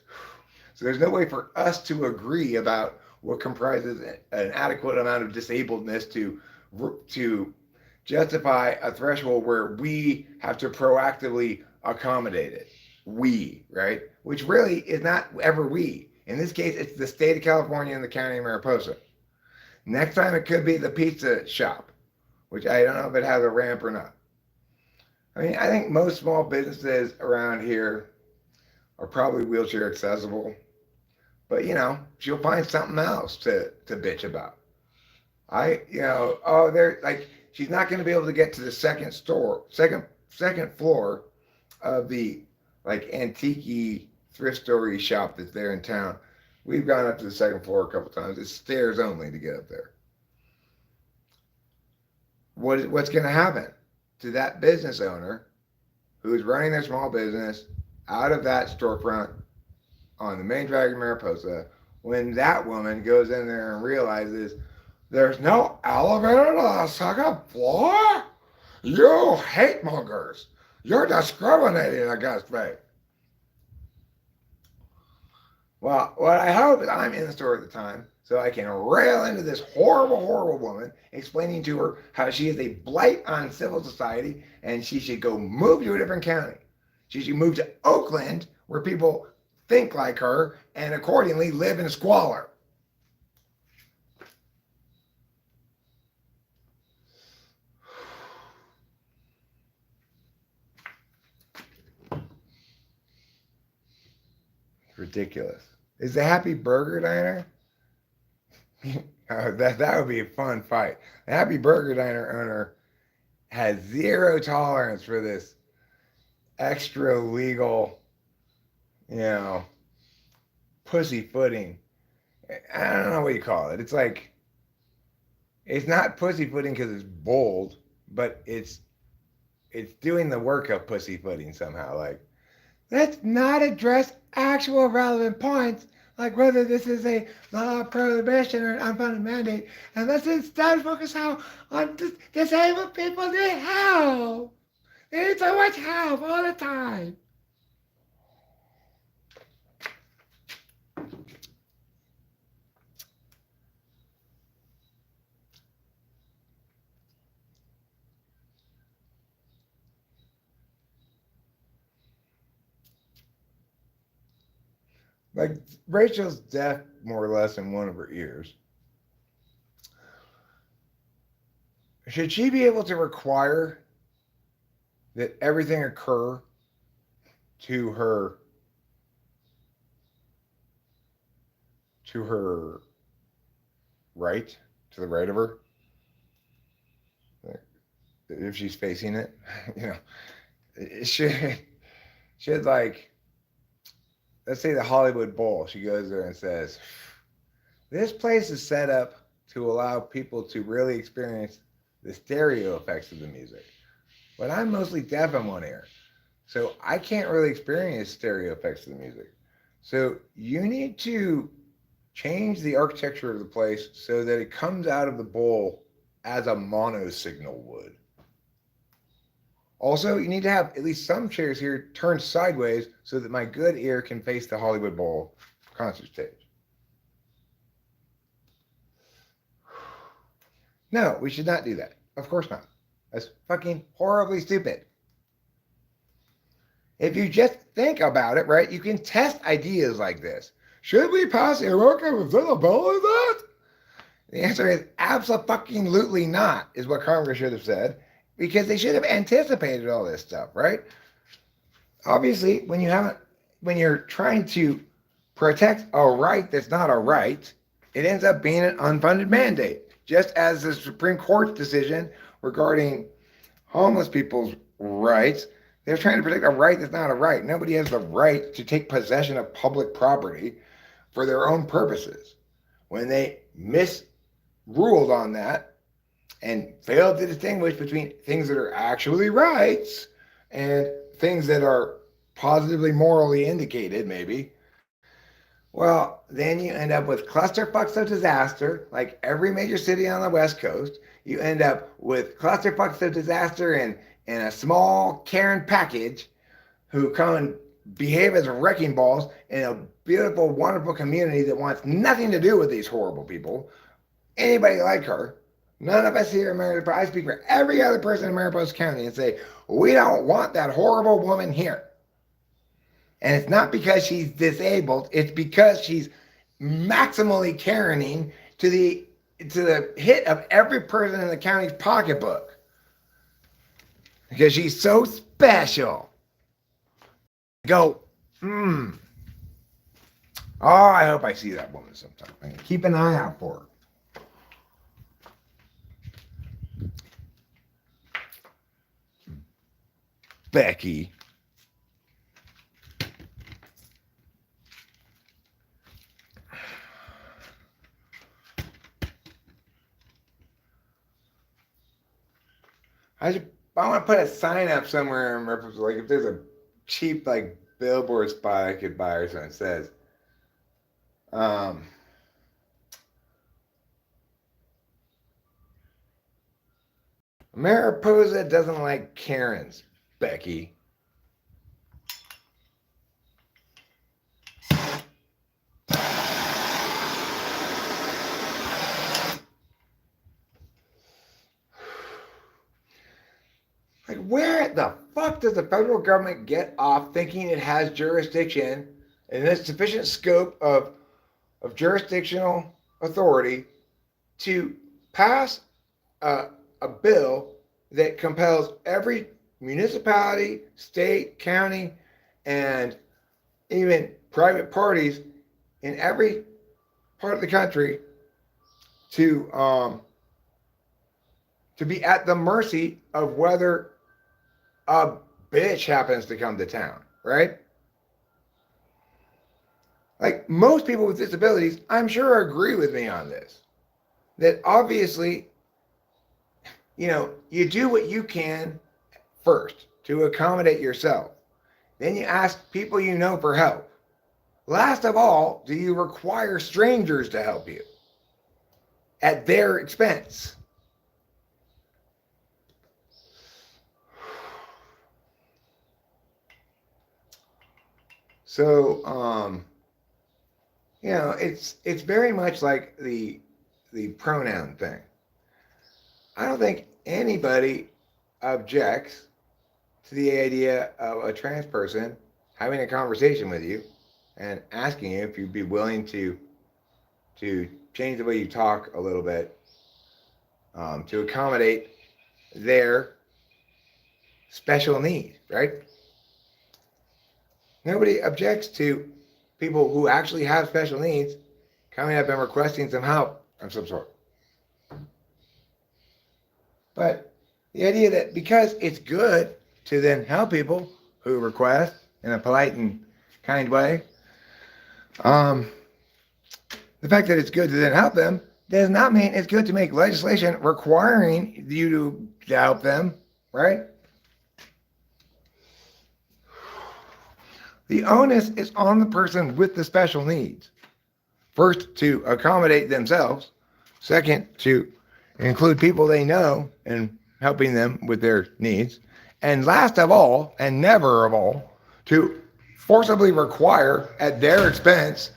So there's no way for us to agree about what comprises an adequate amount of disabledness to justify a threshold where we have to proactively accommodate it. We, right? Which really is not ever we. In this case, it's the state of California and the county of Mariposa. Next time it could be the pizza shop, which I don't know if it has a ramp or not. I mean, I think most small businesses around here are probably wheelchair accessible. But, she'll find something else to bitch about. She's not going to be able to get to the second floor of the, antique thrift store shop that's there in town. We've gone up to the second floor a couple times. It's stairs only to get up there. What's going to happen to that business owner who's running their small business out of that storefront on the main drag of Mariposa when that woman goes in there and realizes there's no elevator to the second floor? You hate mongers. You're discriminating against me. Well, what I hope is I'm in the store at the time so I can rail into this horrible, horrible woman, explaining to her how she is a blight on civil society and she should go move to a different county. She should move to Oakland where people think like her and accordingly live in squalor. Ridiculous. Is the Happy Burger Diner? that would be a fun fight. The Happy Burger Diner owner has zero tolerance for this extra legal, pussyfooting. I don't know what you call it. It's like, it's not pussyfooting because it's bold, but it's doing the work of pussyfooting somehow. Like, let's not address actual relevant points, like whether this is a law of prohibition or an unfunded mandate, and let's instead focus on disabled people need help. They need so much help all the time. Like Rachel's deaf more or less in one of her ears. Should she be able to require that everything occur to her right, to the right of her, if she's facing it? You know, it should like, let's say the Hollywood Bowl. She goes there and says, "This place is set up to allow people to really experience the stereo effects of the music, but I'm mostly deaf in one ear, so I can't really experience stereo effects of the music. So you need to change the architecture of the place so that it comes out of the bowl as a mono signal would. Also, you need to have at least some chairs here turned sideways so that my good ear can face the Hollywood Bowl concert stage." No, we should not do that. Of course not. That's fucking horribly stupid. If you just think about it, right, you can test ideas like this. Should we pass Iroka within a bill like that? The answer is absolutely not, is what Congress should have said, because they should have anticipated all this stuff, right? Obviously, when you're trying to protect a right that's not a right, it ends up being an unfunded mandate. Just as the Supreme Court's decision regarding homeless people's rights, they're trying to protect a right that's not a right. Nobody has the right to take possession of public property for their own purposes. When they misruled on that and failed to distinguish between things that are actually rights and things that are positively morally indicated, maybe, well, then you end up with clusterfucks of disaster, like every major city on the West Coast. You end up with clusterfucks of disaster in a small Karen package who come and behave as wrecking balls in a beautiful, wonderful community that wants nothing to do with these horrible people. Anybody like her. None of us here in Mariposa, I speak for every other person in Mariposa County and say, we don't want that horrible woman here. And it's not because she's disabled, it's because she's maximally Karening to the hit of every person in the county's pocketbook. Because she's so special. Go, Oh, I hope I see that woman sometime. I can keep an eye out for her. Becky. I want to put a sign up somewhere in reference, like if there's a cheap like billboard spot I could buy or something that says, Mariposa doesn't like Karens, Becky. Like, where the fuck does the federal government get off thinking it has jurisdiction and a sufficient scope of jurisdictional authority to pass a bill that compels every municipality, state, county, and even private parties in every part of the country to be at the mercy of whether a bitch happens to come to town, right? Like most people with disabilities, I'm sure agree with me on this. That obviously, you do what you can first to accommodate yourself. Then you ask people you know for help. Last of all, do you require strangers to help you at their expense? So, it's very much like the pronoun thing. I don't think anybody objects to the idea of a trans person having a conversation with you and asking you if you'd be willing to change the way you talk a little bit to accommodate their special needs, right? Nobody objects to people who actually have special needs coming up and requesting some help of some sort. But the idea that because it's good to then help people who request in a polite and kind way, the fact that it's good to then help them does not mean it's good to make legislation requiring you to help them, right? The onus is on the person with the special needs. First, to accommodate themselves. Second, to include people they know in helping them with their needs. And last of all, and never of all, to forcibly require at their expense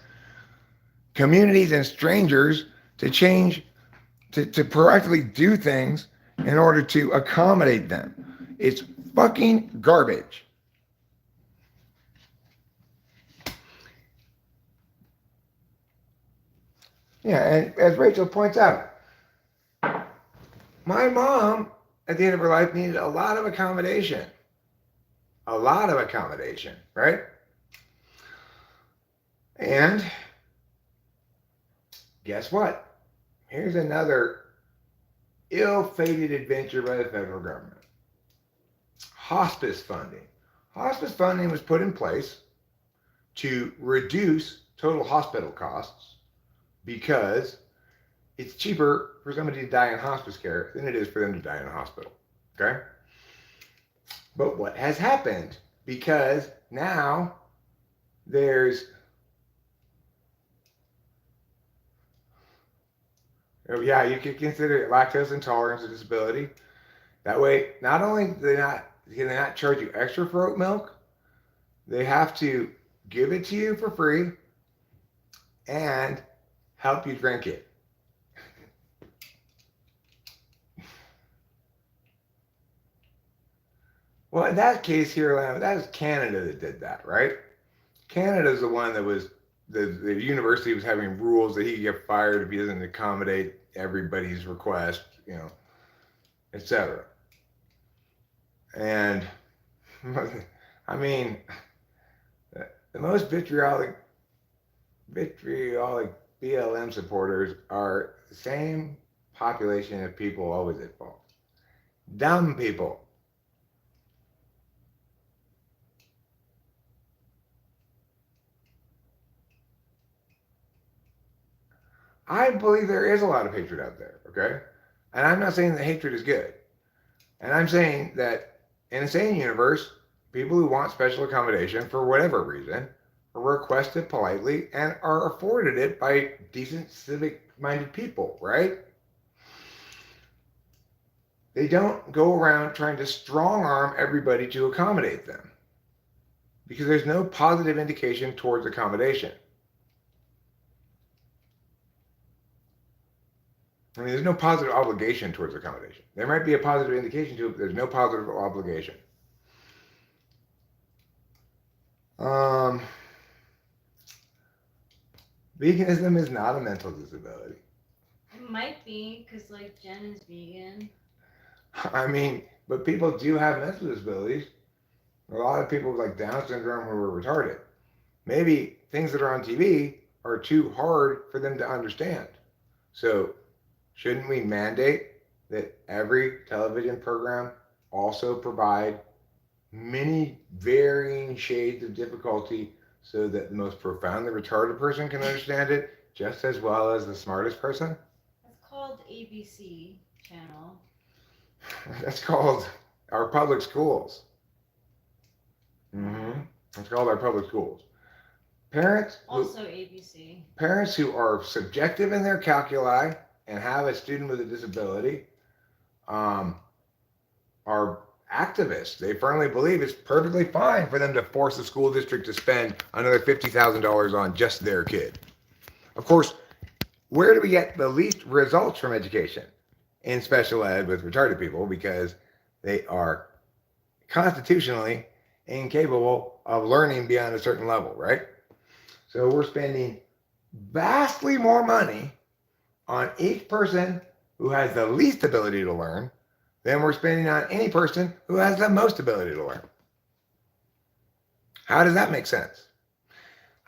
communities and strangers to change, to proactively do things in order to accommodate them. It's fucking garbage. Yeah, and as Rachel points out, my mom at the end of her life needed a lot of accommodation. A lot of accommodation, right? And guess what? Here's another ill-fated adventure by the federal government. Hospice funding. Hospice funding was put in place to reduce total hospital costs because it's cheaper for somebody to die in hospice care than it is for them to die in a hospital. Okay? But what has happened? Because now there's you could consider lactose intolerance a disability. That way, not only can they not charge you extra for oat milk, they have to give it to you for free and help you drink it. Well, in that case here, that is Canada that did that, right? Canada's the one that was, the university was having rules that he could get fired if he doesn't accommodate everybody's request, etc. And I mean, the most vitriolic BLM supporters are the same population of people always at fault. Dumb people. I believe there is a lot of hatred out there, okay? And I'm not saying that hatred is good. And I'm saying that in a sane universe, people who want special accommodation for whatever reason are requested politely and are afforded it by decent civic-minded people, right? They don't go around trying to strong-arm everybody to accommodate them because there's no positive indication towards accommodation. I mean, there's no positive obligation towards accommodation. There might be a positive indication to it, but there's no positive obligation. Veganism is not a mental disability. It might be, because, Jen is vegan. I mean, but people do have mental disabilities. A lot of people with Down syndrome who are retarded. Maybe things that are on TV are too hard for them to understand. So shouldn't we mandate that every television program also provide many varying shades of difficulty so that the most profoundly retarded person can understand it just as well as the smartest person? That's called ABC channel. That's called our public schools. That's called our public schools. Parents also ABC. Parents who are subjective in their calculi and have a student with a disability are activists. They firmly believe it's perfectly fine for them to force the school district to spend another $50,000 on just their kid. Of course, where do we get the least results from education? In special ed with retarded people, because they are constitutionally incapable of learning beyond a certain level, right? So we're spending vastly more money on each person who has the least ability to learn than we're spending on any person who has the most ability to learn. How does that make sense?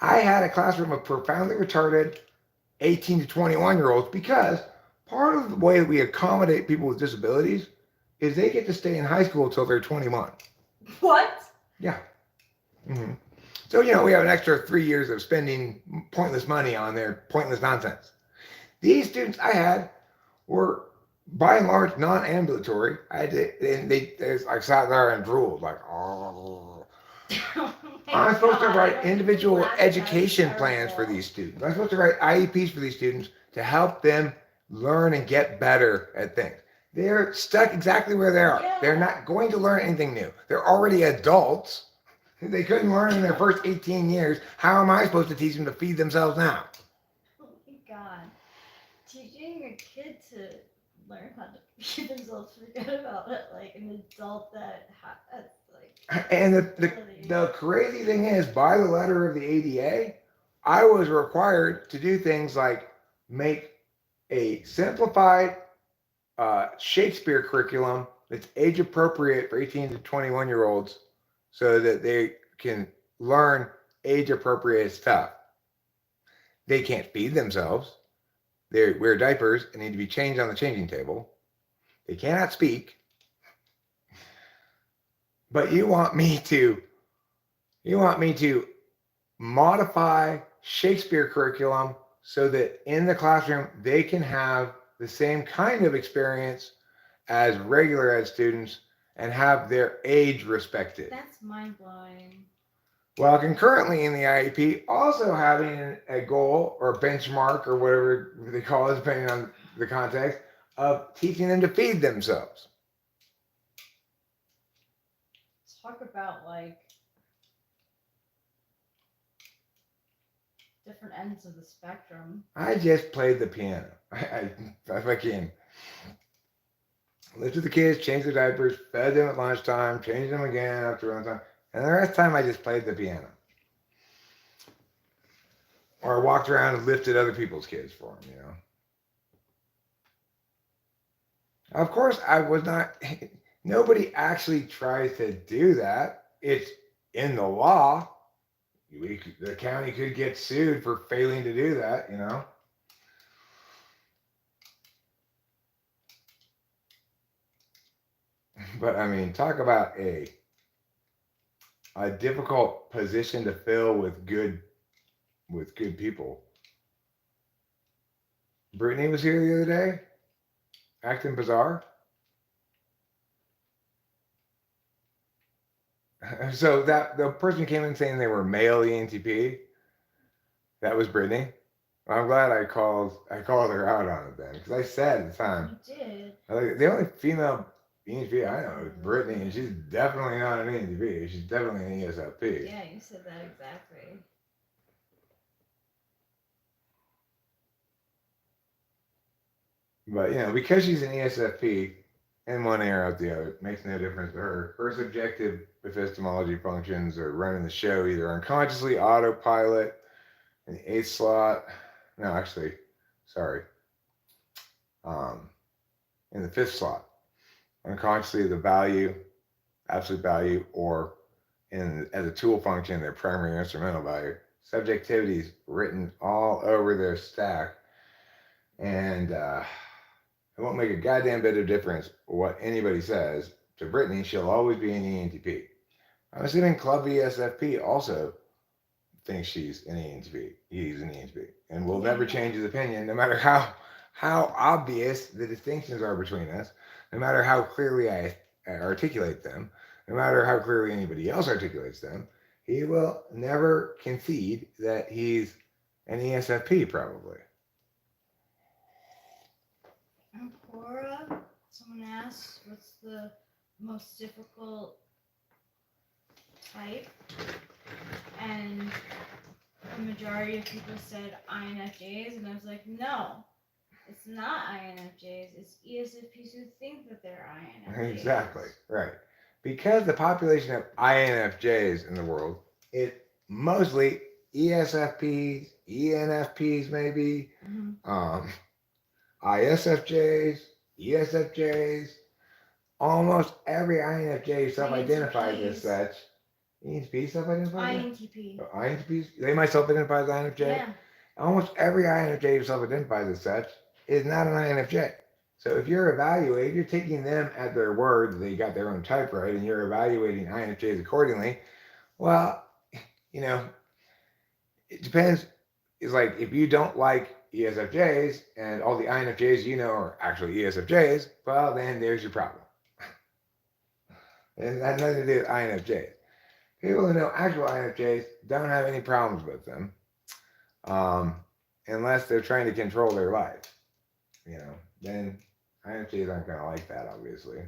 I had a classroom of profoundly retarded 18 to 21-year-olds because part of the way that we accommodate people with disabilities is they get to stay in high school until they're 21. What? Yeah. Mm-hmm. So, you know, we have an extra 3 years of spending pointless money on their pointless nonsense. These students I had were, by and large, non-ambulatory. I sat there and drooled, like, oh. Oh my I'm supposed to God, write I individual laughed. education That's plans for terrible. these students. I'm supposed to write IEPs for these students to help them learn and get better at things. They're stuck exactly where they are. Yeah. They're not going to learn anything new. They're already adults. They couldn't learn in their first 18 years. How am I supposed to teach them to feed themselves now? Oh my God. Teaching a kid to learn how to feed themselves, forget about it, like an adult that's like. And the crazy thing is, by the letter of the ADA, I was required to do things like make a simplified Shakespeare curriculum that's age appropriate for 18 to 21-year-olds so that they can learn age appropriate stuff. They can't feed themselves. They wear diapers and need to be changed on the changing table. They cannot speak. But you want me to modify Shakespeare curriculum so that in the classroom they can have the same kind of experience as regular ed students and have their age respected. That's mind blowing. While concurrently in the IEP, also having a goal or benchmark or whatever they call it, depending on the context, of teaching them to feed themselves. Talk about like different ends of the spectrum. I just played the piano. I fucking lifted the kids, changed their diapers, fed them at lunchtime, changed them again after lunchtime, and the rest of the time I just played the piano. Or I walked around and lifted other people's kids for them, you know. Of course, I was not, nobody actually tries to do that. It's in the law. The county could get sued for failing to do that, you know. But I mean, talk about a difficult position to fill with good people. Brittany was here the other day, acting bizarre. So that the person came in saying they were male ENTP. That was Brittany. Well, I'm glad I called her out on it then, because I said at the time. You did. Like, the only female ENTP I know is Brittany, and she's definitely not an ENTP. She's definitely an ESFP. Yeah, you said that exactly. But, you know, because she's an ESFP, in one ear out the other, makes no difference to her. Her subjective epistemology functions are running the show either unconsciously, autopilot, in the 8th slot. No, actually, sorry. In the 5th slot. Unconsciously, the value, absolute value, or as a tool function, their primary instrumental value. Subjectivity is written all over their stack. And it won't make a goddamn bit of difference what anybody says. To Brittany, she'll always be an ENTP. I'm assuming Club ESFP also thinks she's an ENTP. He's an ENTP. And will never change his opinion, no matter how obvious the distinctions are between us, no matter how clearly I articulate them, no matter how clearly anybody else articulates them. He will never concede that he's an ESFP, probably. Ampora, someone asked, what's the most difficult type? And the majority of people said INFJs, and I was like, no, it's not INFJs, it's ESFPs who think that they're INFJs. Exactly, right. Because the population of INFJs in the world is mostly ESFPs, ENFPs maybe, Mm-hmm. ISFJs, ESFJs. Almost every INFJ self-identifies as INTPs. such. ENTP self-identifies as? INTP. INTPs? They might self-identify as INFJ? Yeah. Almost every INFJ who self-identifies as such is not an INFJ. So if you're evaluating, you're taking them at their word, they got their own type right, and you're evaluating INFJs accordingly. Well, you know, it depends. It's like if you don't like ESFJs and all the INFJs you know are actually ESFJs, well, then there's your problem. It has nothing to do with INFJs. People who know actual INFJs don't have any problems with them, um, unless they're trying to control their life. You know, then INFJs aren't going to like that, obviously.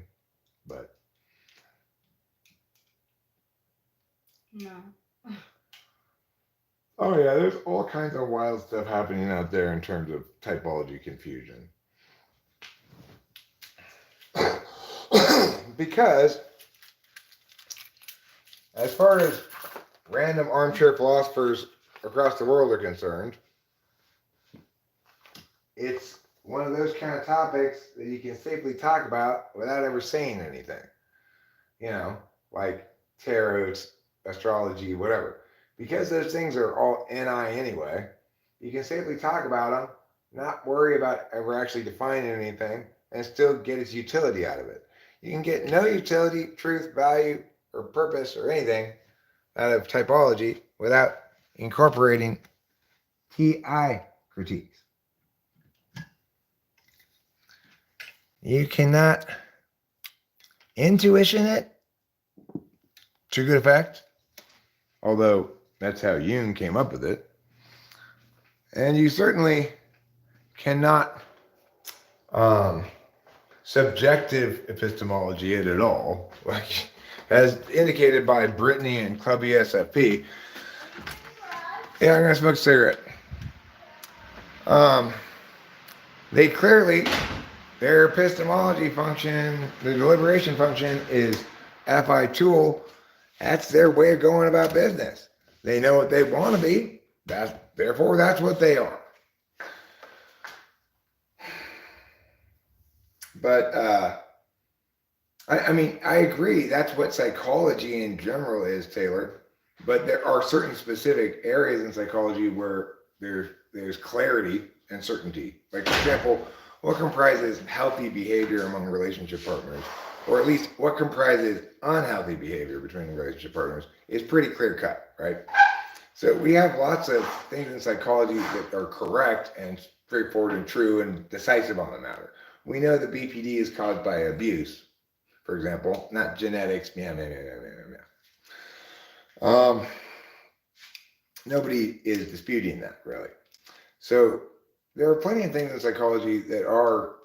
But No. oh yeah, there's all kinds of wild stuff happening out there in terms of typology confusion. Because as far as random armchair philosophers across the world are concerned, it's one of those kind of topics that you can safely talk about without ever saying anything. You know, like tarot, astrology, whatever. Because those things are all NI anyway, you can safely talk about them, not worry about ever actually defining anything, and still get its utility out of it. You can get no utility, truth, value, or purpose, or anything out of typology without incorporating TI critiques. You cannot intuition it to good effect, although that's how Jung came up with it. And you certainly cannot subjective epistemology it at all, like as indicated by Brittany and Club ESFP. Yeah, I'm gonna smoke a cigarette. They clearly, their epistemology function, the deliberation function is FI tool. That's their way of going about business. They know what they want to be. Therefore, that's what they are. But I mean, I agree. That's what psychology in general is, Taylor. But there are certain specific areas in psychology where there's clarity and certainty. Like, for example, what comprises healthy behavior among relationship partners, or at least what comprises unhealthy behavior between relationship partners, is pretty clear cut, right? So we have lots of things in psychology that are correct and straightforward and true and decisive on the matter. We know that BPD is caused by abuse, for example, not genetics. Nobody is disputing that, really. So there are plenty of things in psychology that are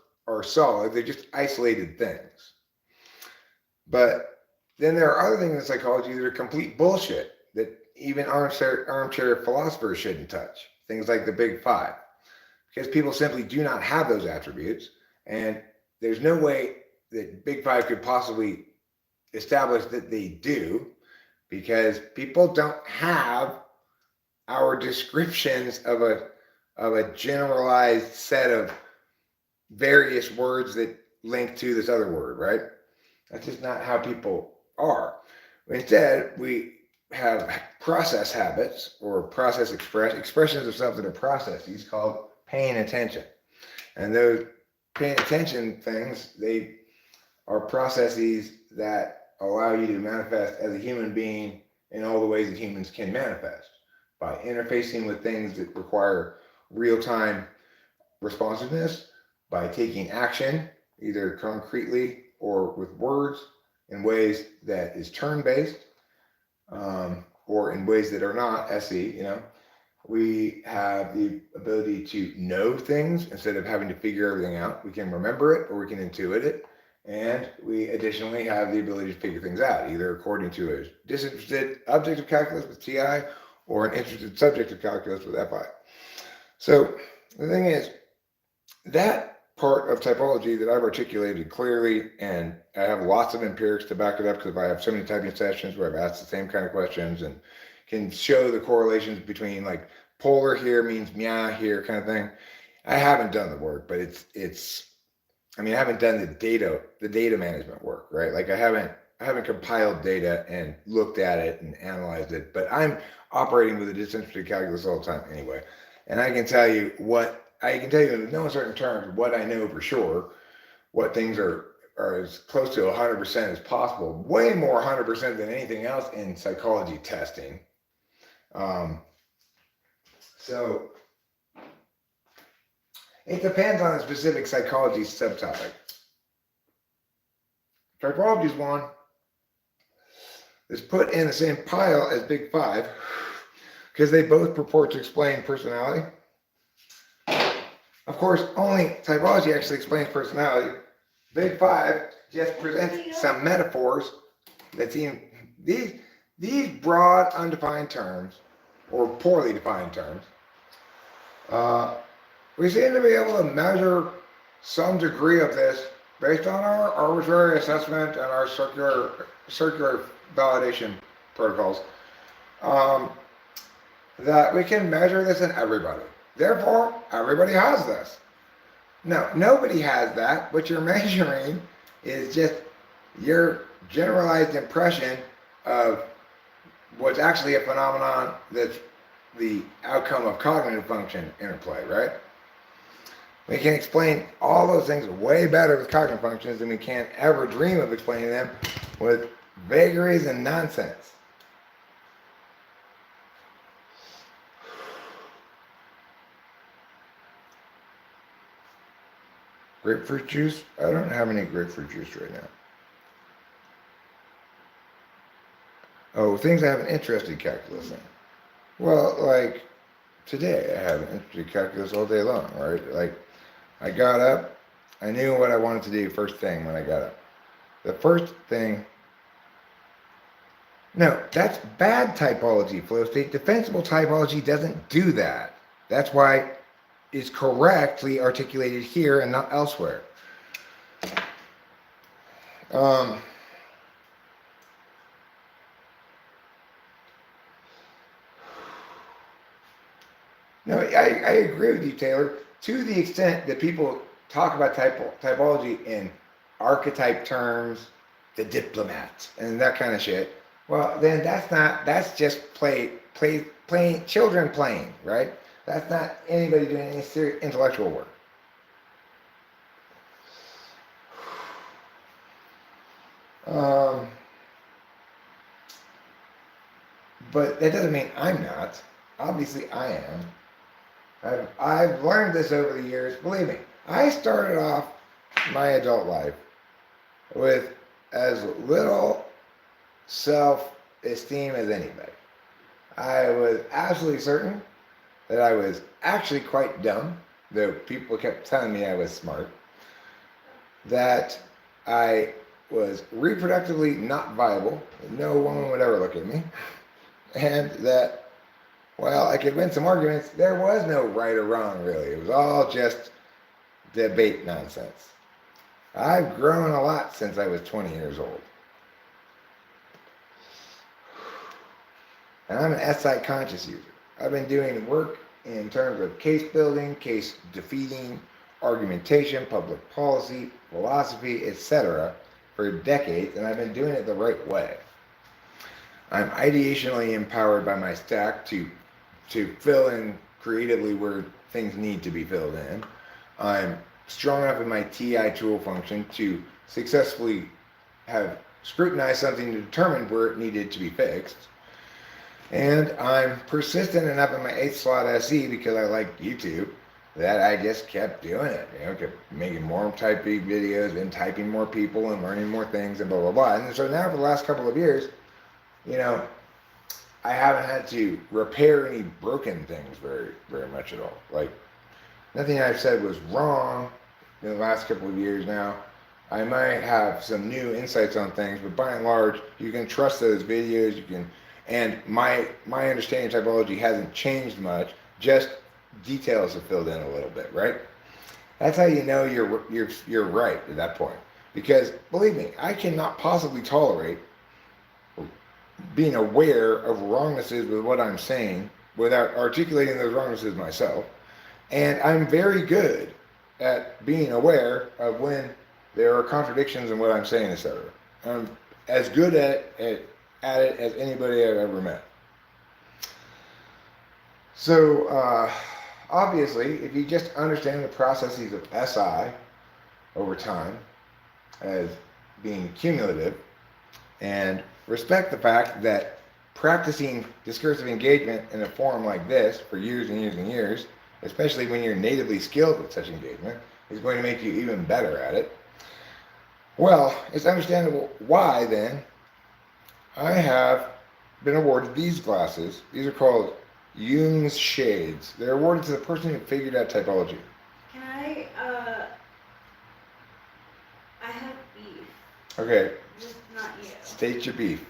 solid. They're just isolated things. But then there are other things in psychology that are complete bullshit that even armchair philosophers shouldn't touch. Things like the Big Five, because people simply do not have those attributes, and there's no way that Big Five could possibly establish that they do, because people don't have our descriptions of a generalized set of various words that link to this other word, right? That's just not how people are. Instead, we have process habits or process expressions of self that are processes called paying attention. And those paying attention things, they are processes that allow you to manifest as a human being in all the ways that humans can manifest, by interfacing with things that require real-time responsiveness, by taking action, either concretely or with words, in ways that is turn-based, or in ways that are not SE, you know. We have the ability to know things instead of having to figure everything out. We can remember it or we can intuit it. And we additionally have the ability to figure things out, either according to a disinterested object of calculus with TI or an interested subject of calculus with FI. So the thing is, that part of typology that I've articulated clearly, and I have lots of empirics to back it up because I have so many typing sessions where I've asked the same kind of questions, and can show the correlations between like polar here means meow here kind of thing. I haven't done the work, but I mean, I haven't done the data management work, right? Like I haven't compiled data and looked at it and analyzed it, but I'm operating with a disinterested calculus all the time anyway. And I can tell you in no uncertain terms what I know for sure, what things are as close to 100% as possible, way more 100% than anything else in psychology testing. Um, so it depends on a specific psychology subtopic. Typology is one that's put in the same pile as Big Five because they both purport to explain personality. Of course, only typology actually explains personality. Big Five just presents some metaphors that seem these broad, undefined terms, or poorly defined terms. We seem to be able to measure some degree of this based on our arbitrary assessment and our circular validation protocols. That we can measure this in everybody. Therefore, everybody has this. No, nobody has that. What you're measuring is just your generalized impression of what's actually a phenomenon that's the outcome of cognitive function interplay, right? We can explain all those things way better with cognitive functions than we can ever dream of explaining them with vagaries and nonsense. Grapefruit juice? I don't have any grapefruit juice right now. Oh, things I have an interested calculus in. Well, like today I have an interested calculus all day long, right? Like I got up, I knew what I wanted to do first thing when I got up. The first thing, no, that's bad typology, flow state. Defensible typology doesn't do that. That's why it's correctly articulated here and not elsewhere. No, I agree with you, Taylor. To the extent that people talk about typology in archetype terms, the diplomat, and that kind of shit, well, then that's just playing, children playing, right? That's not anybody doing any serious intellectual work. But that doesn't mean I'm not. Obviously, I am. I've learned this over the years. Believe me, I started off my adult life with as little self-esteem as anybody. I was absolutely certain that I was actually quite dumb, though people kept telling me I was smart. That I was reproductively not viable. No woman would ever look at me. And that, well, I could win some arguments. There was no right or wrong, really. It was all just debate nonsense. I've grown a lot since I was 20 years old. And I'm an SI conscious user. I've been doing work in terms of case building, case defeating, argumentation, public policy, philosophy, etc. for decades, and I've been doing it the right way. I'm ideationally empowered by my stack to fill in creatively where things need to be filled in. I'm strong enough in my TI tool function to successfully have scrutinized something to determine where it needed to be fixed. And I'm persistent enough in my 8th slot SE because I like YouTube that I just kept doing it. Kept making more typing videos and typing more people and learning more things and blah, blah, blah. And so now for the last couple of years, I haven't had to repair any broken things very, very much at all. Like, nothing I've said was wrong in the last couple of years now. I might have some new insights on things, but by and large, you can trust those videos. And my understanding of typology hasn't changed much. Just details have filled in a little bit, right? That's how you know you're right at that point. Because believe me, I cannot possibly tolerate being aware of wrongnesses with what I'm saying without articulating those wrongnesses myself. And I'm very good at being aware of when there are contradictions in what I'm saying, etc. I'm as good at it as anybody I've ever met. So, obviously, if you just understand the processes of SI over time as being cumulative, and respect the fact that practicing discursive engagement in a forum like this for years and years and years, especially when you're natively skilled with such engagement, is going to make you even better at it. Well, it's understandable why then I have been awarded these glasses. These are called Jung's Shades. They're awarded to the person who figured out typology. Can I have beef. Okay, Just not you. state your beef.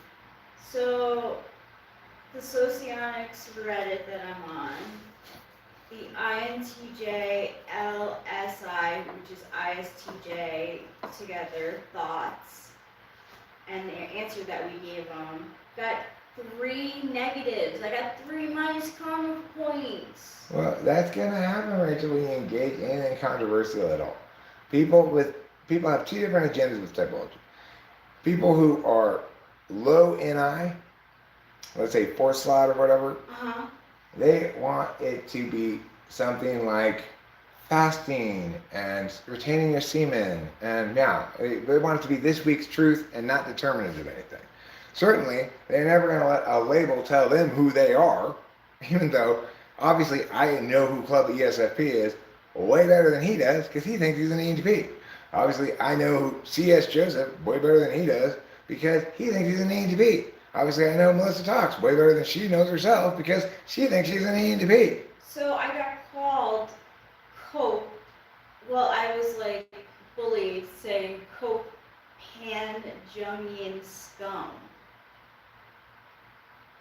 So, the Socionics Reddit that I'm on, the INTJ LSI, which is ISTJ together, thoughts, and the answer that we gave them, got 3 negatives. I got 3 minus comma points. Well, that's gonna happen, Rachel, when you engage in anything controversial at all. People have 2 different agendas with typology. People who are low NI, let's say 4 slot or whatever, they want it to be something like fasting and retaining your semen, and they want it to be this week's truth and not determinative of anything. Certainly, they're never going to let a label tell them who they are, even though obviously I know who Club ESFP is way better than he does because he thinks he's an ENTP. Obviously, I know who CS Joseph way better than he does because he thinks he's an ENTP. Obviously, I know Melissa Talks way better than she knows herself because she thinks she's an ENTP. So I got called Cope. Well, I was like bullied saying Cope Pan Jungian scum.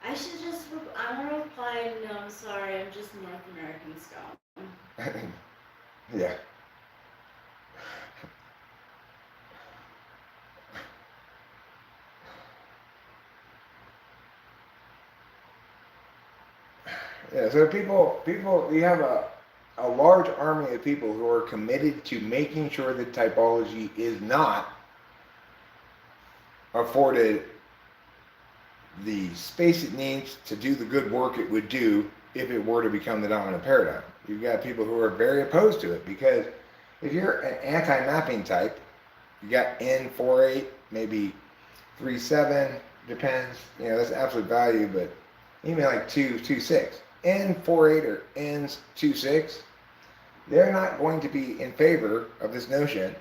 I should just, I want to reply, no, I'm sorry, I'm just North American scum. Yeah. Yeah, so people, you have a large army of people who are committed to making sure that typology is not afforded the space it needs to do the good work it would do if it were to become the dominant paradigm. You've got people who are very opposed to it because if you're an anti-mapping type, you got N48, maybe 37, depends, that's absolute value, but even like 226. N48 or N26, they're not going to be in favor of this notion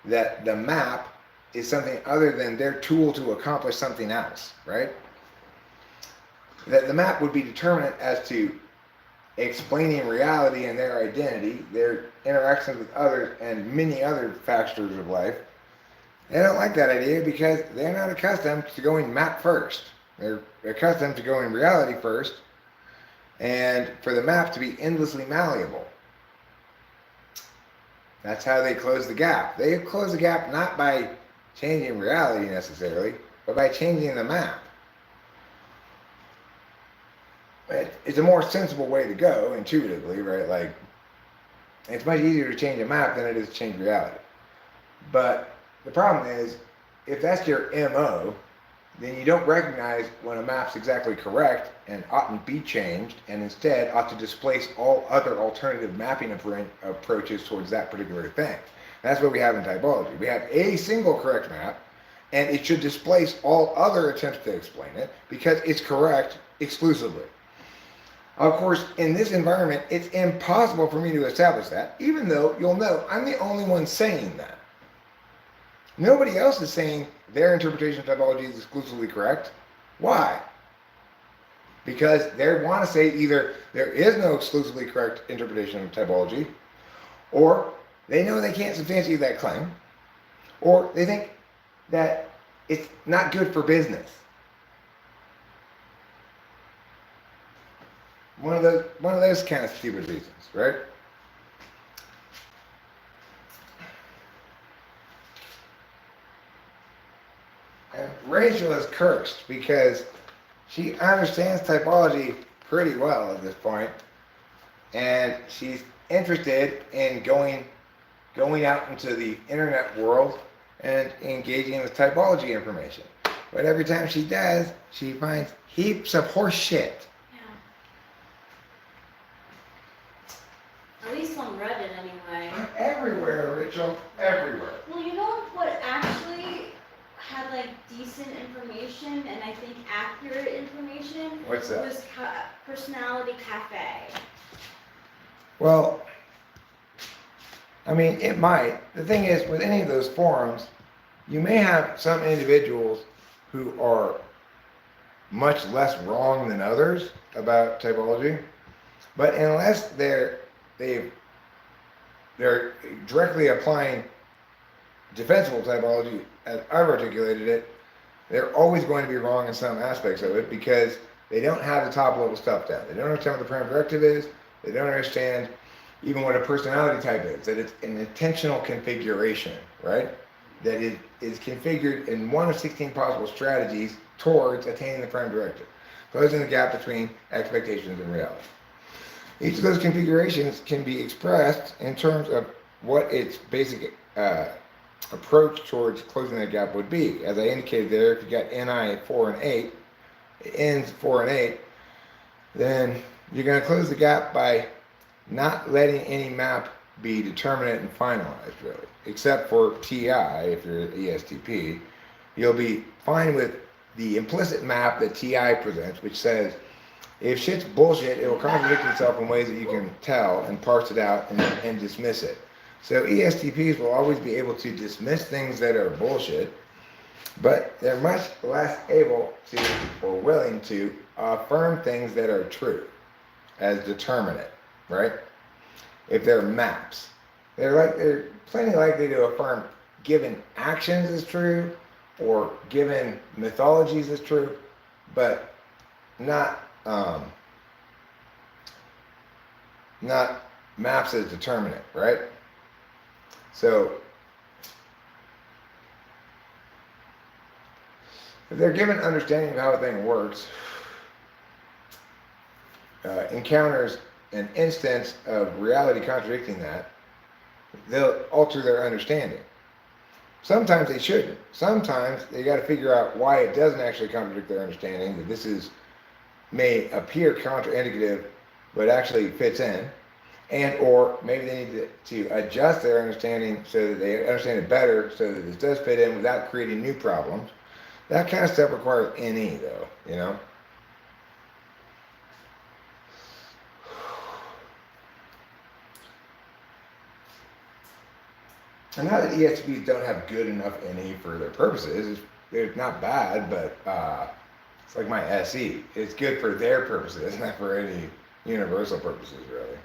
that the map is something other than their tool to accomplish something else, right? That the map would be determinate as to explaining reality and their identity, their interactions with others, and many other factors of life. They don't like that idea because they're not accustomed to going map first. They're accustomed to going reality first, and for the map to be endlessly malleable. That's how they close the gap. They close the gap not by changing reality necessarily, but by changing the map. It's a more sensible way to go intuitively, right? Like, it's much easier to change a map than it is to change reality. But the problem is, if that's your MO, then you don't recognize when a map's exactly correct and oughtn't be changed, and instead ought to displace all other alternative mapping approaches towards that particular thing. That's what we have in typology. We have a single correct map, and it should displace all other attempts to explain it because it's correct exclusively. Of course, in this environment, it's impossible for me to establish that, even though you'll know I'm the only one saying that. Nobody else is saying their interpretation of typology is exclusively correct. Why? Because they want to say either there is no exclusively correct interpretation of typology, or they know they can't substantiate that claim, or they think that it's not good for business. One of those kind of stupid reasons, right? And Rachel is cursed because she understands typology pretty well at this point, and she's interested in going out into the internet world and engaging with typology information. But every time she does, she finds heaps of horse shit. Yeah. At least on Reddit, anyway. Everywhere, Rachel. Everywhere. Well, you know what actually had like decent information and I think accurate information? What's that? Was Personality Cafe. Well, I mean, it might. The thing is, with any of those forums, you may have some individuals who are much less wrong than others about typology, but unless they're directly applying defensible typology as I've articulated it, they're always going to be wrong in some aspects of it because they don't have the top level stuff down. They don't understand what the prime directive is. They don't understand even what a personality type is, that it's an intentional configuration, right? That it is configured in one of 16 possible strategies towards attaining the prime directive, closing the gap between expectations and reality. Each of those configurations can be expressed in terms of what its basic approach towards closing that gap would be. As I indicated there, if you got NI 4 and 8, ends 4 and 8, then you're going to close the gap by not letting any map be determinate and finalized, really, except for TI. If you're an ESTP, you'll be fine with the implicit map that TI presents, which says if shit's bullshit, it will contradict itself in ways that you can tell and parse it out and dismiss it. So ESTPs will always be able to dismiss things that are bullshit, but they're much less able to or willing to affirm things that are true as determinate, right? If they're maps, they're plenty likely to affirm given actions as true or given mythologies as true, but not maps as determinate, right? So if they're given understanding of how a thing works, encounters an instance of reality contradicting that, they'll alter their understanding. Sometimes they shouldn't. Sometimes they got to figure out why it doesn't actually contradict their understanding, that this may appear contraindicative, but actually fits in. And or maybe they need to adjust their understanding so that they understand it better so that this does fit in without creating new problems. That kind of stuff requires NE though, you know? And not that ESPs don't have good enough NE for their purposes. It's not bad, but it's like my SE. It's good for their purposes, not for any universal purposes, really.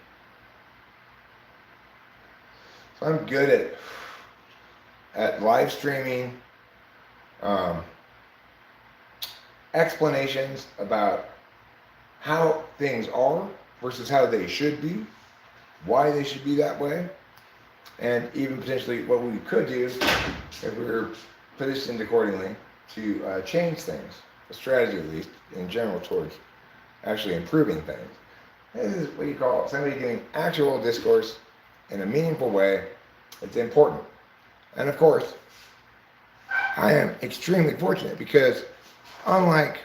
So I'm good at live streaming explanations about how things are versus how they should be, why they should be that way, and even potentially what we could do if we were positioned accordingly to change things, a strategy at least in general towards actually improving things. This is what you call somebody giving actual discourse in a meaningful way. It's important. And of course, I am extremely fortunate because unlike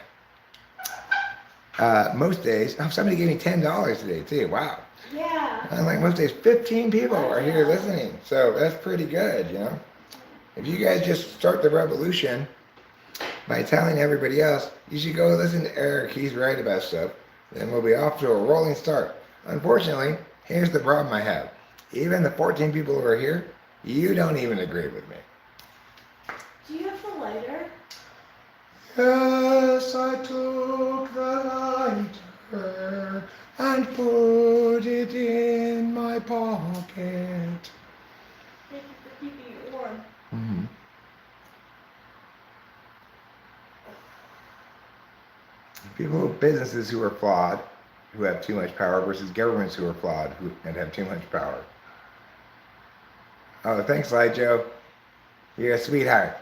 most days, somebody gave me $10 today too, wow. Yeah. Unlike most days, 15 people are here listening, so that's pretty good, you know. If you guys just start the revolution by telling everybody else, you should go listen to Eric, he's right about stuff, then we'll be off to a rolling start. Unfortunately, here's the problem I have. Even the 14 people who are here, you don't even agree with me. Do you have the lighter? Yes, I took the lighter and put it in my pocket. Thank you for keeping it warm. Mm-hmm. People, businesses who are flawed, who have too much power, versus governments who are flawed and have too much power. Oh, thanks, Light Joe. You're a sweetheart.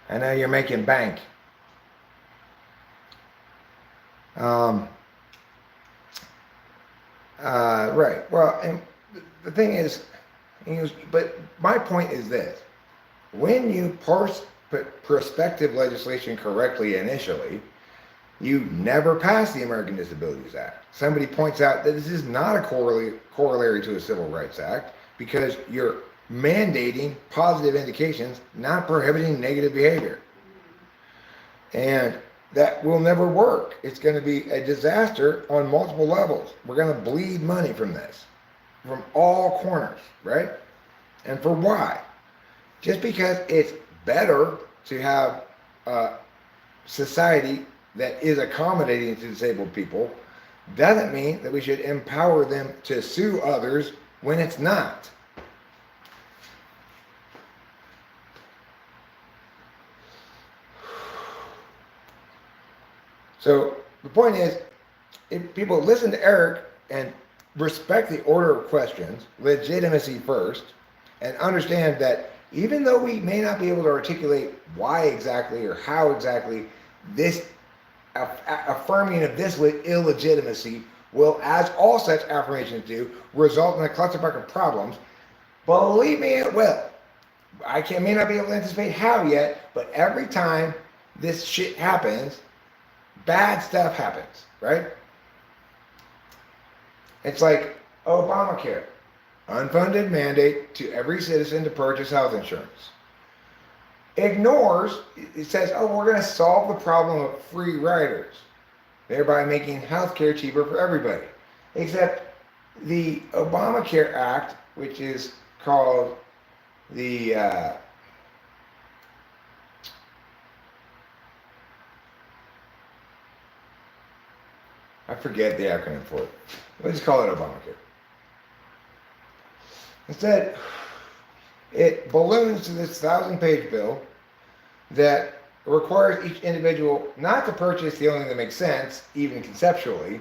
I know you're making bank. Um, right. Well, and the thing is, but my point is this: when you parse prospective legislation correctly initially, you never pass the American Disabilities Act. Somebody points out that this is not a corollary to a Civil Rights Act because you're mandating positive indications, not prohibiting negative behavior. And that will never work. It's going to be a disaster on multiple levels. We're going to bleed money from this, from all corners, right? And for why? Just because it's better to have a society that is accommodating to disabled people doesn't mean that we should empower them to sue others when it's not. So the point is, if people listen to Eric and respect the order of questions, legitimacy first, and understand that even though we may not be able to articulate why exactly or how exactly this affirming of this illegitimacy will, as all such affirmations do, result in a clusterfuck of problems, believe me, it will. May not be able to anticipate how yet, but every time this shit happens, bad stuff happens, right? It's like Obamacare, unfunded mandate to every citizen to purchase health insurance. Ignores, it says, oh, we're going to solve the problem of free riders, thereby making healthcare cheaper for everybody. Except the Obamacare Act, which is called the I forget the acronym for it. Let's call it Obamacare. Instead, it balloons to this 1,000-page bill that requires each individual not to purchase the only thing that makes sense, even conceptually,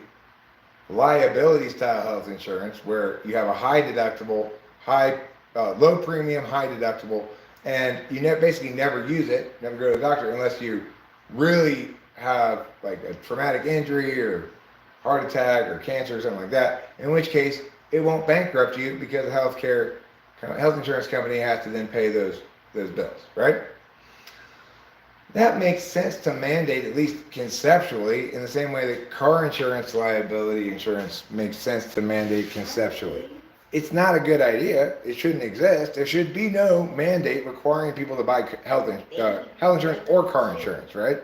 liability-style health insurance, where you have a high deductible, low premium, high deductible, and you basically never use it, never go to the doctor unless you really have like a traumatic injury or heart attack or cancer or something like that, in which case it won't bankrupt you because the health insurance company has to then pay those bills, right? That makes sense to mandate, at least conceptually, in the same way that car insurance liability insurance makes sense to mandate conceptually. It's not a good idea. It shouldn't exist. There should be no mandate requiring people to buy health insurance or car insurance, right?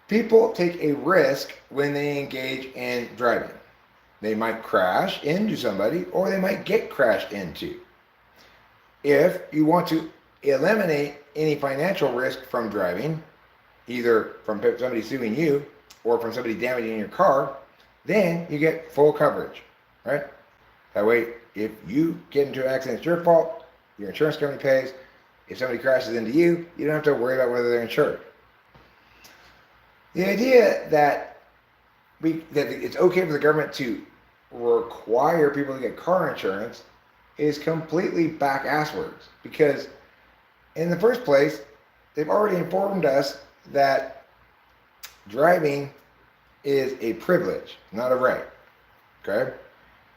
People take a risk when they engage in driving. They might crash into somebody or they might get crashed into. If you want to eliminate any financial risk from driving, either from somebody suing you or from somebody damaging your car, then you get full coverage, right? That way, if you get into an accident, it's your fault, your insurance company pays. If somebody crashes into you, you don't have to worry about whether they're insured. The idea that it's okay for the government to require people to get car insurance is completely back-asswards, because in the first place, they've already informed us that driving is a privilege, not a right, okay?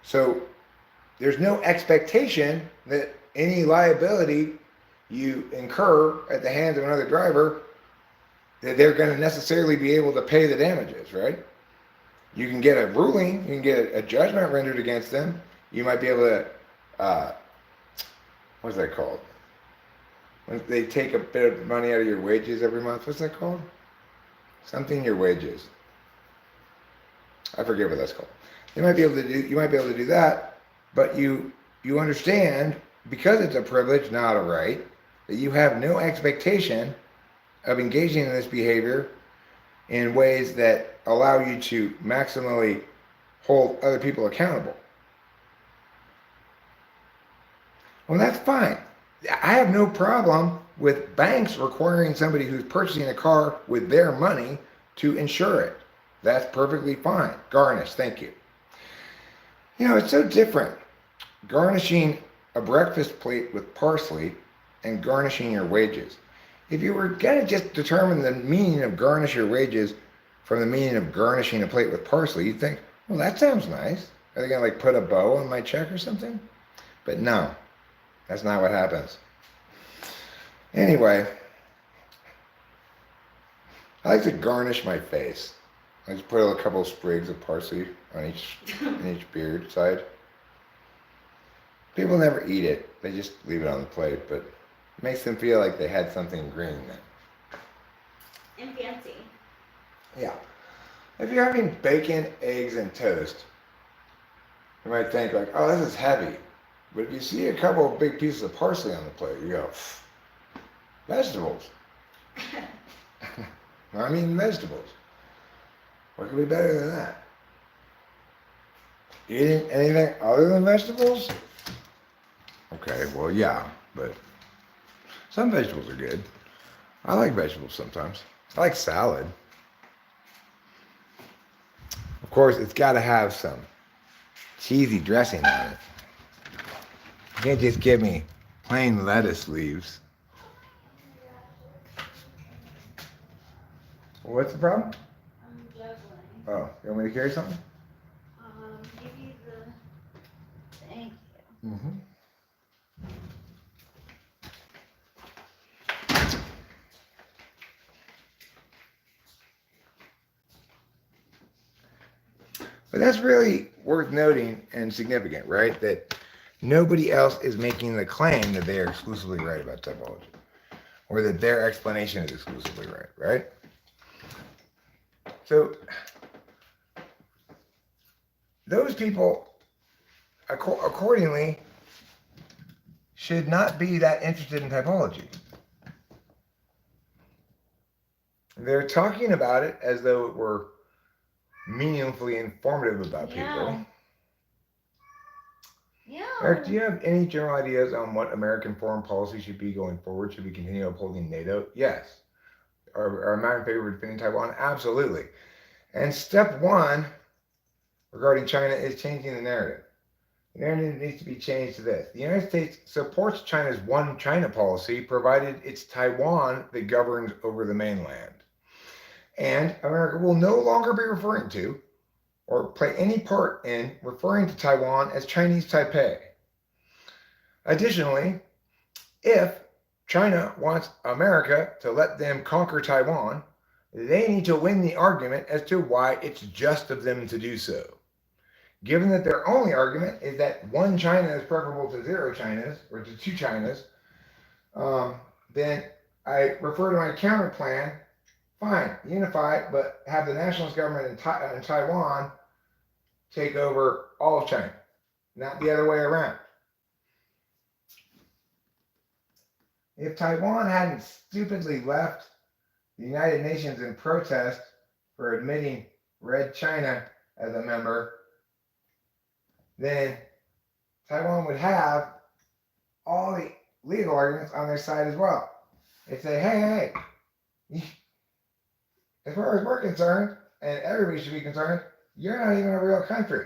So there's no expectation that any liability you incur at the hands of another driver, that they're going to necessarily be able to pay the damages, right? You can get a ruling, you can get a judgment rendered against them. You might be able to, what's that called? When they take a bit of money out of your wages every month, what's that called? Something in your wages. I forget what that's called. You might be able to do that, but you understand, because it's a privilege, not a right, that you have no expectation of engaging in this behavior in ways that allow you to maximally hold other people accountable. Well, that's fine. I have no problem with banks requiring somebody who's purchasing a car with their money to insure it. That's perfectly fine. Garnish, thank you. You know, it's so different garnishing a breakfast plate with parsley and garnishing your wages. If you were going to just determine the meaning of garnish your wages from the meaning of garnishing a plate with parsley, you'd think, well, that sounds nice. Are they going to like put a bow on my check or something? But no, that's not what happens. Anyway, I like to garnish my face. I just put a couple of sprigs of parsley on each beard side. People never eat it. They just leave it on the plate, but it makes them feel like they had something green then. And fancy. Yeah. If you're having bacon, eggs, and toast, you might think like, oh, this is heavy. But if you see a couple of big pieces of parsley on the plate, you go, vegetables. I mean vegetables. What could be better than that? Eating anything other than vegetables? Okay, well, yeah, but some vegetables are good. I like vegetables sometimes. I like salad. Of course, it's got to have some cheesy dressing on it. You can't just give me plain lettuce leaves. What's the problem? I'm juggling. Oh, you want me to carry something? Give you the. Thank you. Mm-hmm. But that's really worth noting and significant, right? That nobody else is making the claim that they are exclusively right about typology, or that their explanation is exclusively right, right? So those people, accordingly, should not be that interested in typology. They're talking about it as though it were meaningfully informative about people. Yeah. Eric, do you have any general ideas on what American foreign policy should be going forward? Should we continue upholding NATO? Yes. Are American in favor of defending Taiwan? Absolutely. And step one regarding China is changing the narrative. The narrative needs to be changed to this. The United States supports China's one China policy, provided it's Taiwan that governs over the mainland. And America will no longer be referring to or play any part in referring to Taiwan as Chinese Taipei. Additionally, if China wants America to let them conquer Taiwan, they need to win the argument as to why it's just of them to do so. Given that their only argument is that one China is preferable to zero Chinas, or to two Chinas, then I refer to my counter plan. Fine, unify, but have the nationalist government in Taiwan take over all of China, not the other way around. If Taiwan hadn't stupidly left the United Nations in protest for admitting Red China as a member, then Taiwan would have all the legal arguments on their side as well. They'd say, hey, as far as we're concerned, and everybody should be concerned, you're not even a real country.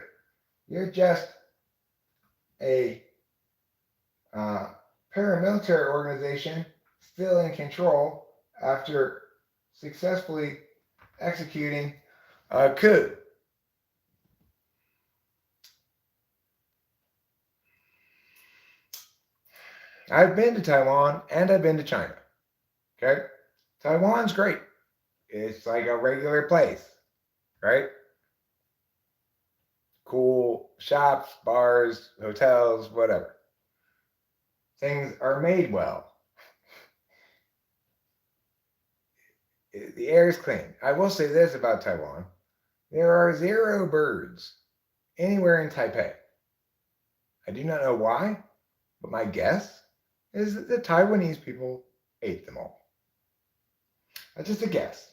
You're just a paramilitary organization still in control after successfully executing a coup. I've been to Taiwan and I've been to China. Okay? Taiwan's great. It's like a regular place, right? Cool shops, bars, hotels, whatever. Things are made well. The air is clean. I will say this about Taiwan. There are 0 birds anywhere in Taipei. I do not know why, but my guess is that the Taiwanese people ate them all. That's just a guess.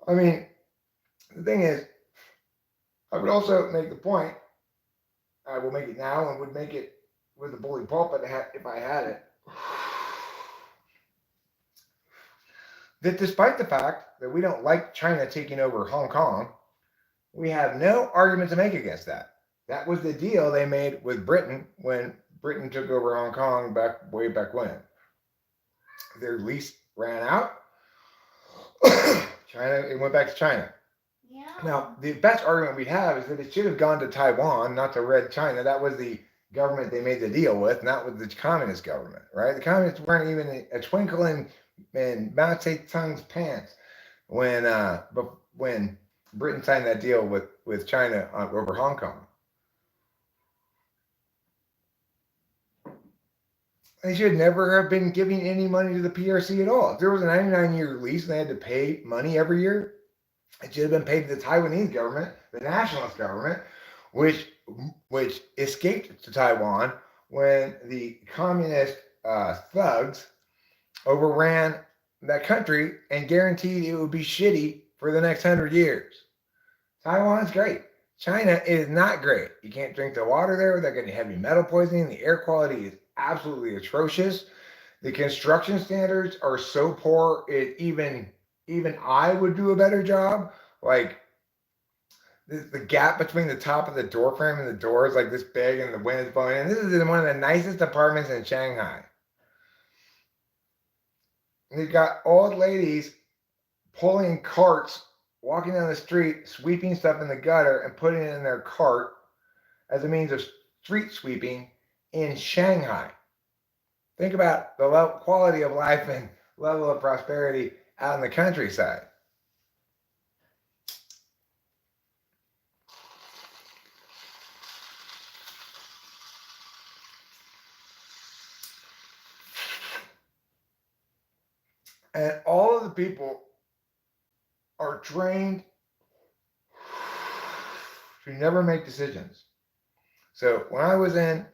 I mean, the thing is, I would also make the point, I will make it now and would make it with the bully pulpit if I had it, that despite the fact that we don't like China taking over Hong Kong, we have no argument to make against that. That was the deal they made with Britain when Britain took over Hong Kong way back when. Their lease ran out. It went back to China. Yeah. Now, the best argument we have is that it should have gone to Taiwan, not to Red China. That was the government they made the deal with, not with the communist government, right? The communists weren't even a twinkle in Mao Zedong's pants when Britain signed that deal with China over Hong Kong. They should never have been giving any money to the PRC at all. If there was a 99-year lease and they had to pay money every year, it should have been paid to the Taiwanese government, the nationalist government, which escaped to Taiwan when the communist thugs overran that country and guaranteed it would be shitty for the next 100 years. Taiwan's great. China is not great. You can't drink the water there without getting heavy metal poisoning. The air quality is absolutely atrocious. The construction standards are so poor, even I would do a better job. Like the gap between the top of the door frame and the door is like this big and the wind is blowing in. This is in one of the nicest apartments in Shanghai. They've got old ladies pulling carts, walking down the street, sweeping stuff in the gutter and putting it in their cart as a means of street sweeping in Shanghai. Think about the quality of life and level of prosperity out in the countryside. And all of the people are trained to never make decisions. So when I was in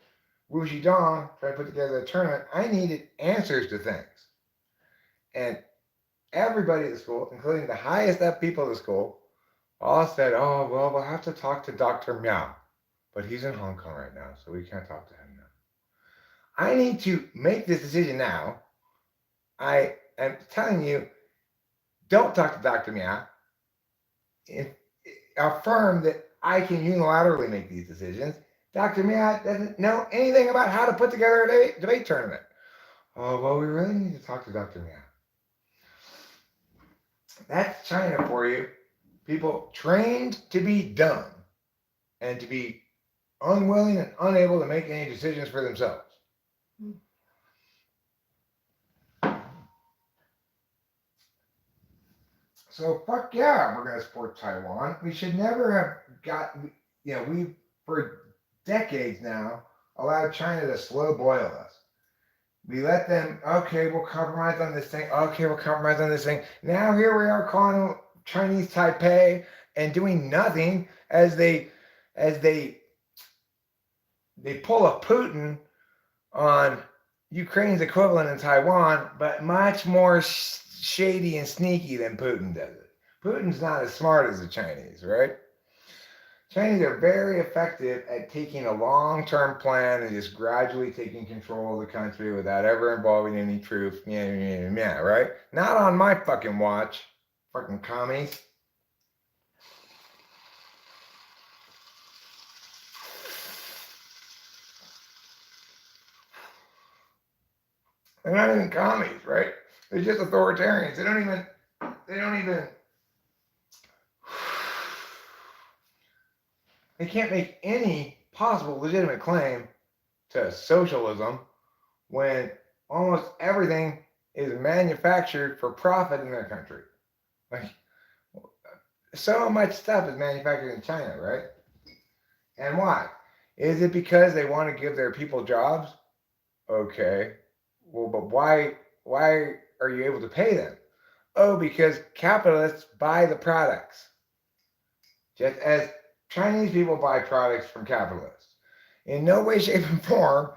Wuxidong trying to put together a tournament, I needed answers to things. And everybody at the school, including the highest up people at the school, all said, oh, well, we'll have to talk to Dr. Miao. But he's in Hong Kong right now, so we can't talk to him now. I need to make this decision now. I am telling you, don't talk to Dr. Miao. Affirm that I can unilaterally make these decisions. Dr. Miao doesn't know anything about how to put together a debate tournament. Oh, well, we really need to talk to Dr. Miao. That's China for you. People trained to be dumb and to be unwilling and unable to make any decisions for themselves. So fuck yeah, we're gonna support Taiwan. We should never have gotten, we for decades now allowed China to slow boil us. We let them, okay, we'll compromise on this thing. Okay, we'll compromise on this thing. Now here we are calling them Chinese Taipei and doing nothing as they pull a Putin on Ukraine's equivalent in Taiwan, but much more shady and sneaky than Putin does it. Putin's not as smart as the Chinese, right? Chinese are very effective at taking a long-term plan and just gradually taking control of the country without ever involving any troops, right? Not on my fucking watch, fucking commies. They're not even commies, right? They're just authoritarians. They don't even they can't make any possible legitimate claim to socialism when almost everything is manufactured for profit in their country. Like, so much stuff is manufactured in China, right? And why? Is it because they want to give their people jobs? Okay. Well, but why are you able to pay them? Oh, because capitalists buy the products. Just as Chinese people buy products from capitalists. In no way, shape, and form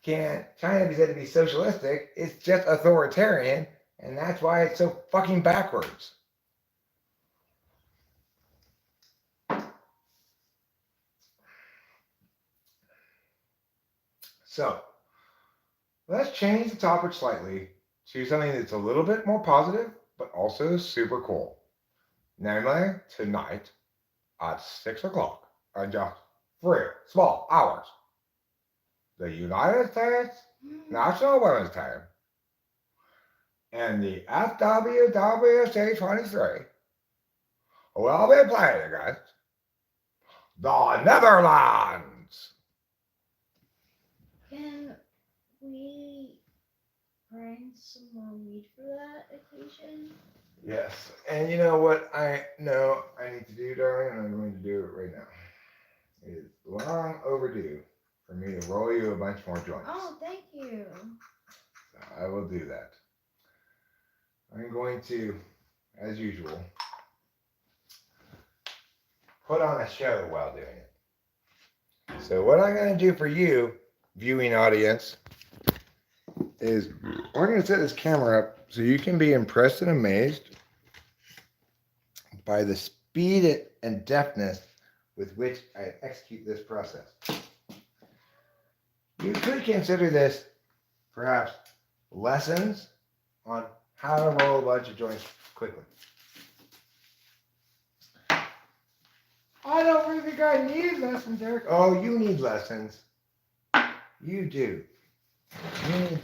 can China be said to be socialistic. It's just authoritarian, and that's why it's so fucking backwards. So, let's change the topic slightly to something that's a little bit more positive, but also super cool. Namely, tonight at 6 o'clock, just 3 small hours, the United States National Women's Team and the FWWC 23 will be playing against the Netherlands. Can we grind some more weed for that occasion? Yes, and you know what I know I need to do, darling, and I'm going to do it right now. It is long overdue for me to roll you a bunch more joints. Oh, thank you. So I will do that. I'm going to, as usual, put on a show while doing it. So what I'm going to do for you, viewing audience, is we're going to set this camera up so you can be impressed and amazed by the speed and deftness with which I execute this process. You could consider this perhaps lessons on how to roll a bunch of joints quickly. I don't really think I need lessons, Eric. Oh, you need lessons. You do. You need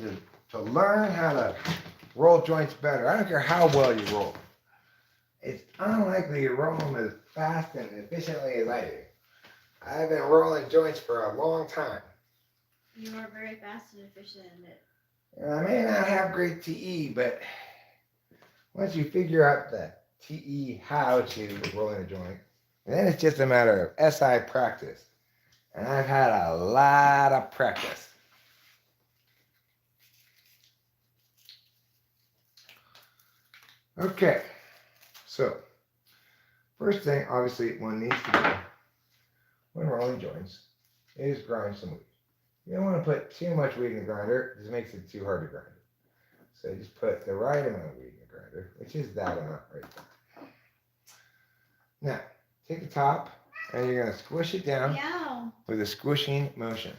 to learn how to roll joints better. I don't care how well you roll. It's unlikely you roll them as fast and efficiently as I do. I've been rolling joints for a long time. You are very fast and efficient in it. And I may not have great TE, but once you figure out the TE how to rolling a joint, then it's just a matter of SI practice. And I've had a lot of practice. Okay, so first thing obviously one needs to do when rolling joints is grind some wheat. You don't want to put too much wheat in the grinder because it makes it too hard to grind. So just put the right amount of wheat in the grinder, which is that amount right there. Now, take the top and you're going to squish it down with a squishing motion.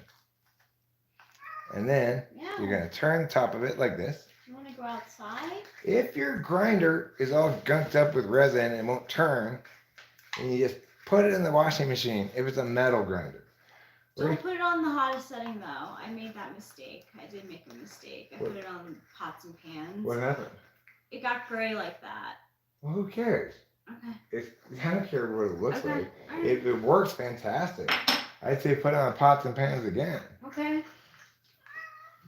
And then you're going to turn the top of it like this. You want to go outside? If your grinder is all gunked up with resin and won't turn, then you just put it in the washing machine if it's a metal grinder. Don't put it on the hottest setting though. I made that mistake. I did make a mistake. I put it on pots and pans. What happened? It got gray like that. Well, who cares? Okay. I don't care what it looks like. Right. It works fantastic. I'd say put it on pots and pans again. Okay.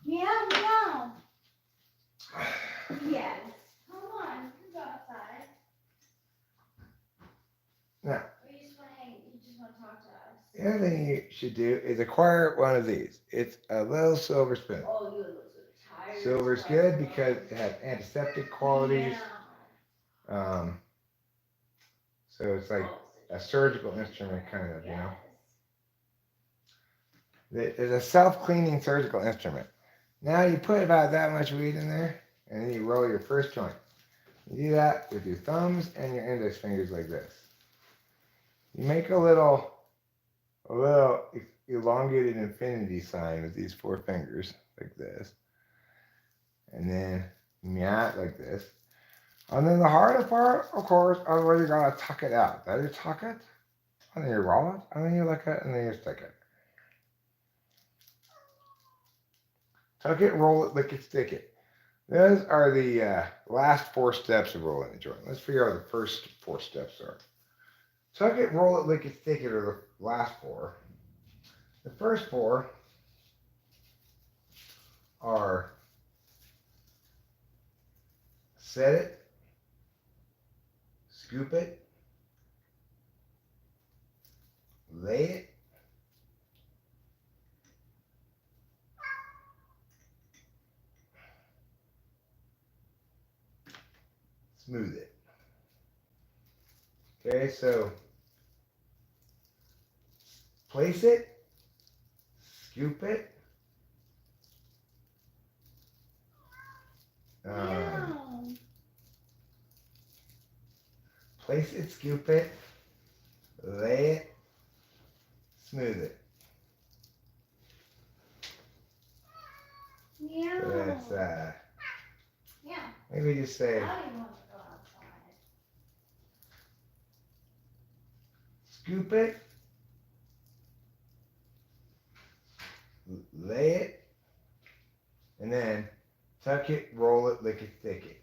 Meow, meow. Yes. Come on, you go outside. Now, Or you just want to hang, you just want to talk to us. the other thing you should do is acquire one of these. It's a little silver spoon. Oh, you look so tired. Silver's good because it has antiseptic qualities. So it's like a surgical instrument, kind of, you know. It's a self-cleaning surgical instrument. Now you put about that much weed in there, and then you roll your first joint. You do that with your thumbs and your index fingers like this. You make a little elongated infinity sign with these 4 fingers, like this. And then meow like this. And then the hardest part, of course, is where you're going to tuck it out. Then you tuck it, and then you roll it, and then you lick it, and then you stick it. Tuck it, roll it, lick it, stick it. Those are the last 4 steps of rolling a joint. Let's figure out what the first 4 steps are. Tuck it, roll it, lick it, stick it are the last 4. The first 4 are set it, scoop it, lay it, smooth it. Okay, so place it, scoop it, place it, scoop it, lay it, smooth it. Meow. So that's Yeah. maybe just say I don't even want to go outside. scoop it, lay it, and then tuck it, roll it, lick it, stick it.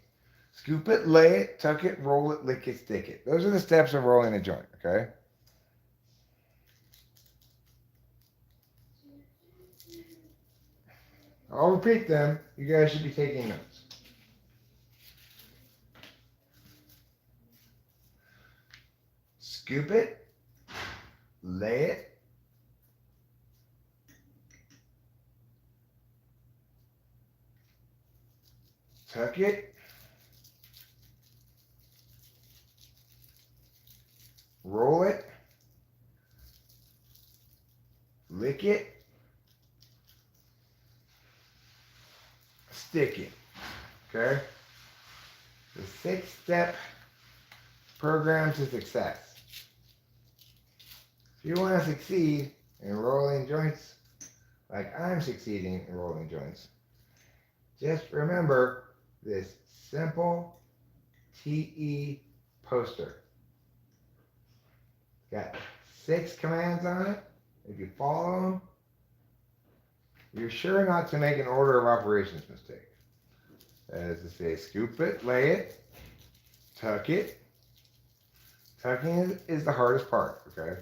Scoop it, lay it, tuck it, roll it, lick it, stick it. Those are the steps of rolling a joint, okay? I'll repeat them. You guys should be taking notes. Scoop it, lay it, tuck it, roll it, lick it, stick it. Okay? The 6-step program to success. If you want to succeed in rolling joints, like I'm succeeding in rolling joints, just remember this simple TE poster. It's got 6 commands on it. If you follow them, you're sure not to make an order of operations mistake. That is to say, scoop it, lay it, tuck it. Tucking is the hardest part, okay?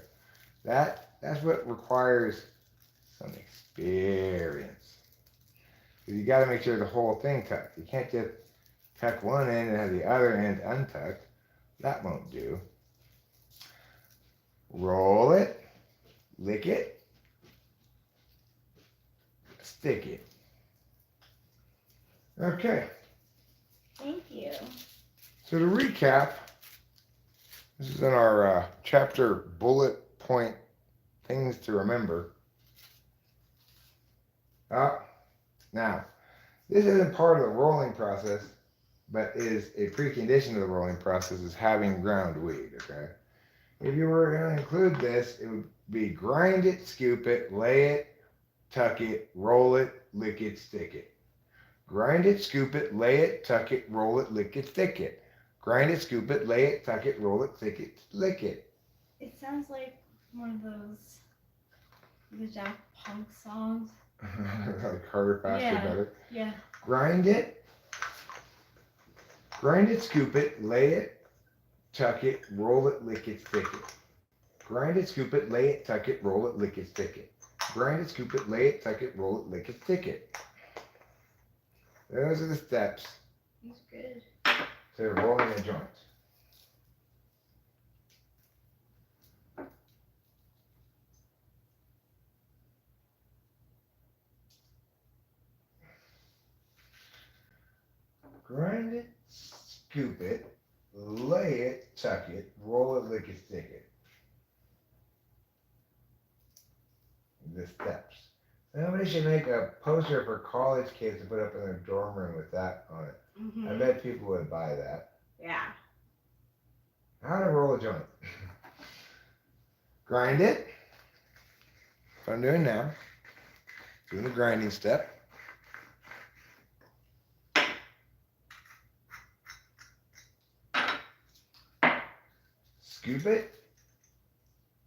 That's what requires some experience. You got to make sure the whole thing tucked. You can't just tuck one end and have the other end untucked. That won't do. Roll it, lick it, stick it. Okay. Thank you. So to recap, this is in our chapter bullet point things to remember. Now, this isn't part of the rolling process, but is a precondition of the rolling process is having ground weed, okay? If you were going to include this, it would be grind it, scoop it, lay it, tuck it, roll it, lick it, stick it. Grind it, scoop it, lay it, tuck it, roll it, lick it, stick it. Grind it, scoop it, lay it, tuck it, roll it, stick it, lick it. It sounds like one of those the Daft Punk songs. Like harder, faster, better. Yeah. Grind it, scoop it, lay it, tuck it, roll it, lick it, stick it. Grind it, scoop it, lay it, tuck it, roll it, lick it, stick it. Grind it, scoop it, lay it, tuck it, roll it, lick it, stick it. Those are the steps He's good. to rolling a joint. Grind it, scoop it, lay it, tuck it, roll it, lick it, stick it. The steps. Somebody should make a poster for college kids to put up in their dorm room with that on it. Mm-hmm. I bet people would buy that. Yeah. How to roll a joint. Grind it. What I'm doing now. Doing the grinding step. Scoop it.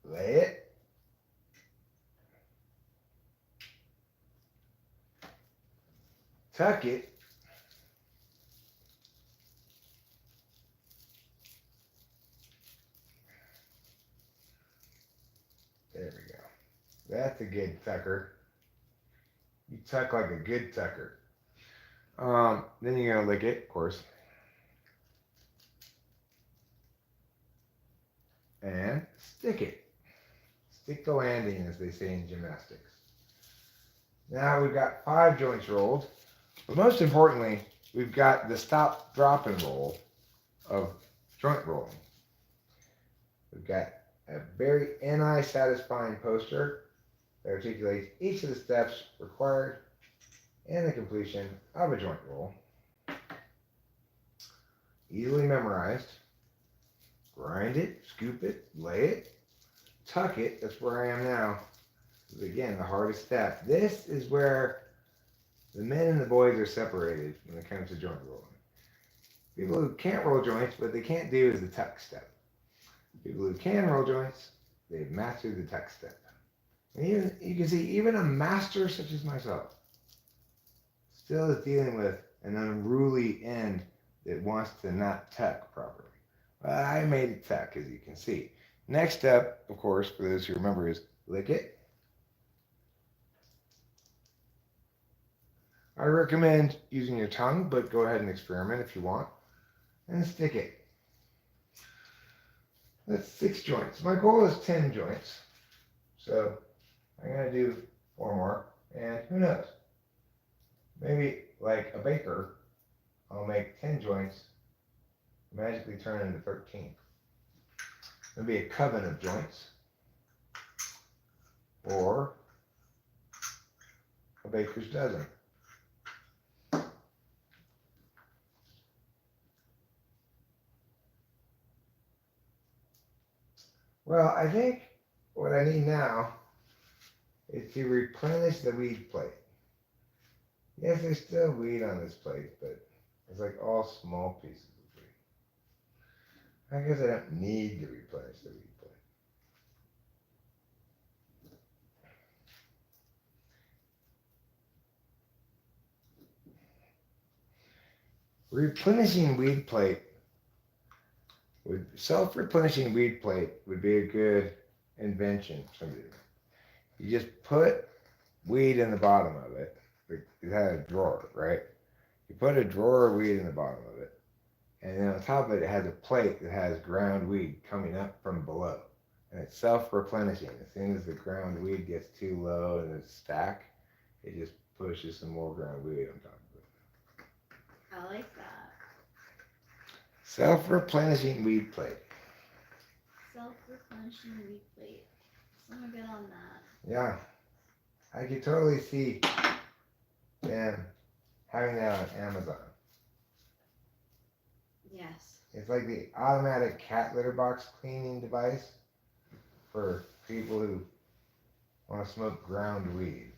Lay it. Tuck it. There we go. That's a good tucker. You tuck like a good tucker. Then you're gonna lick it, of course. And stick it. Stick the landing, as they say in gymnastics. Now we've got 5 joints rolled. But most importantly, we've got the stop, drop, and roll of joint rolling. We've got a very NI satisfying poster that articulates each of the steps required and the completion of a joint roll. Easily memorized. Grind it, scoop it, lay it, tuck it. That's where I am now. This is, again, the hardest step. This is where the men and the boys are separated when it comes to joint rolling. People who can't roll joints, what they can't do is the tuck step. People who can roll joints, they've mastered the tuck step. And even you can see even a master such as myself still is dealing with an unruly end that wants to not tuck properly. But I made it tuck, as you can see. Next step, of course, for those who remember, is lick it. I recommend using your tongue, but go ahead and experiment if you want. And stick it. That's 6 joints. My goal is 10 joints. So I'm going to do 4 more. And who knows? Maybe like a baker, I'll make 10 joints, magically turn into 13. It'll be a coven of joints. Or a baker's dozen. Well, I think what I need now is to replenish the weed plate. Yes, there's still weed on this plate, but it's like all small pieces of weed. I guess I don't need to replenish the weed plate. Self-replenishing weed plate would be a good invention. Somebody, you just put weed in the bottom of it. It had a drawer, right? You put a drawer of weed in the bottom of it, and then on top of it, it has a plate that has ground weed coming up from below, and it's self-replenishing. As soon as the ground weed gets too low in its stack, it just pushes some more ground weed on top of it. I like that. Self-replenishing weed plate. Self-replenishing weed plate. Someone get on that. Yeah, I could totally see them having that on Amazon. Yes. It's like the automatic cat litter box cleaning device for people who want to smoke ground weed.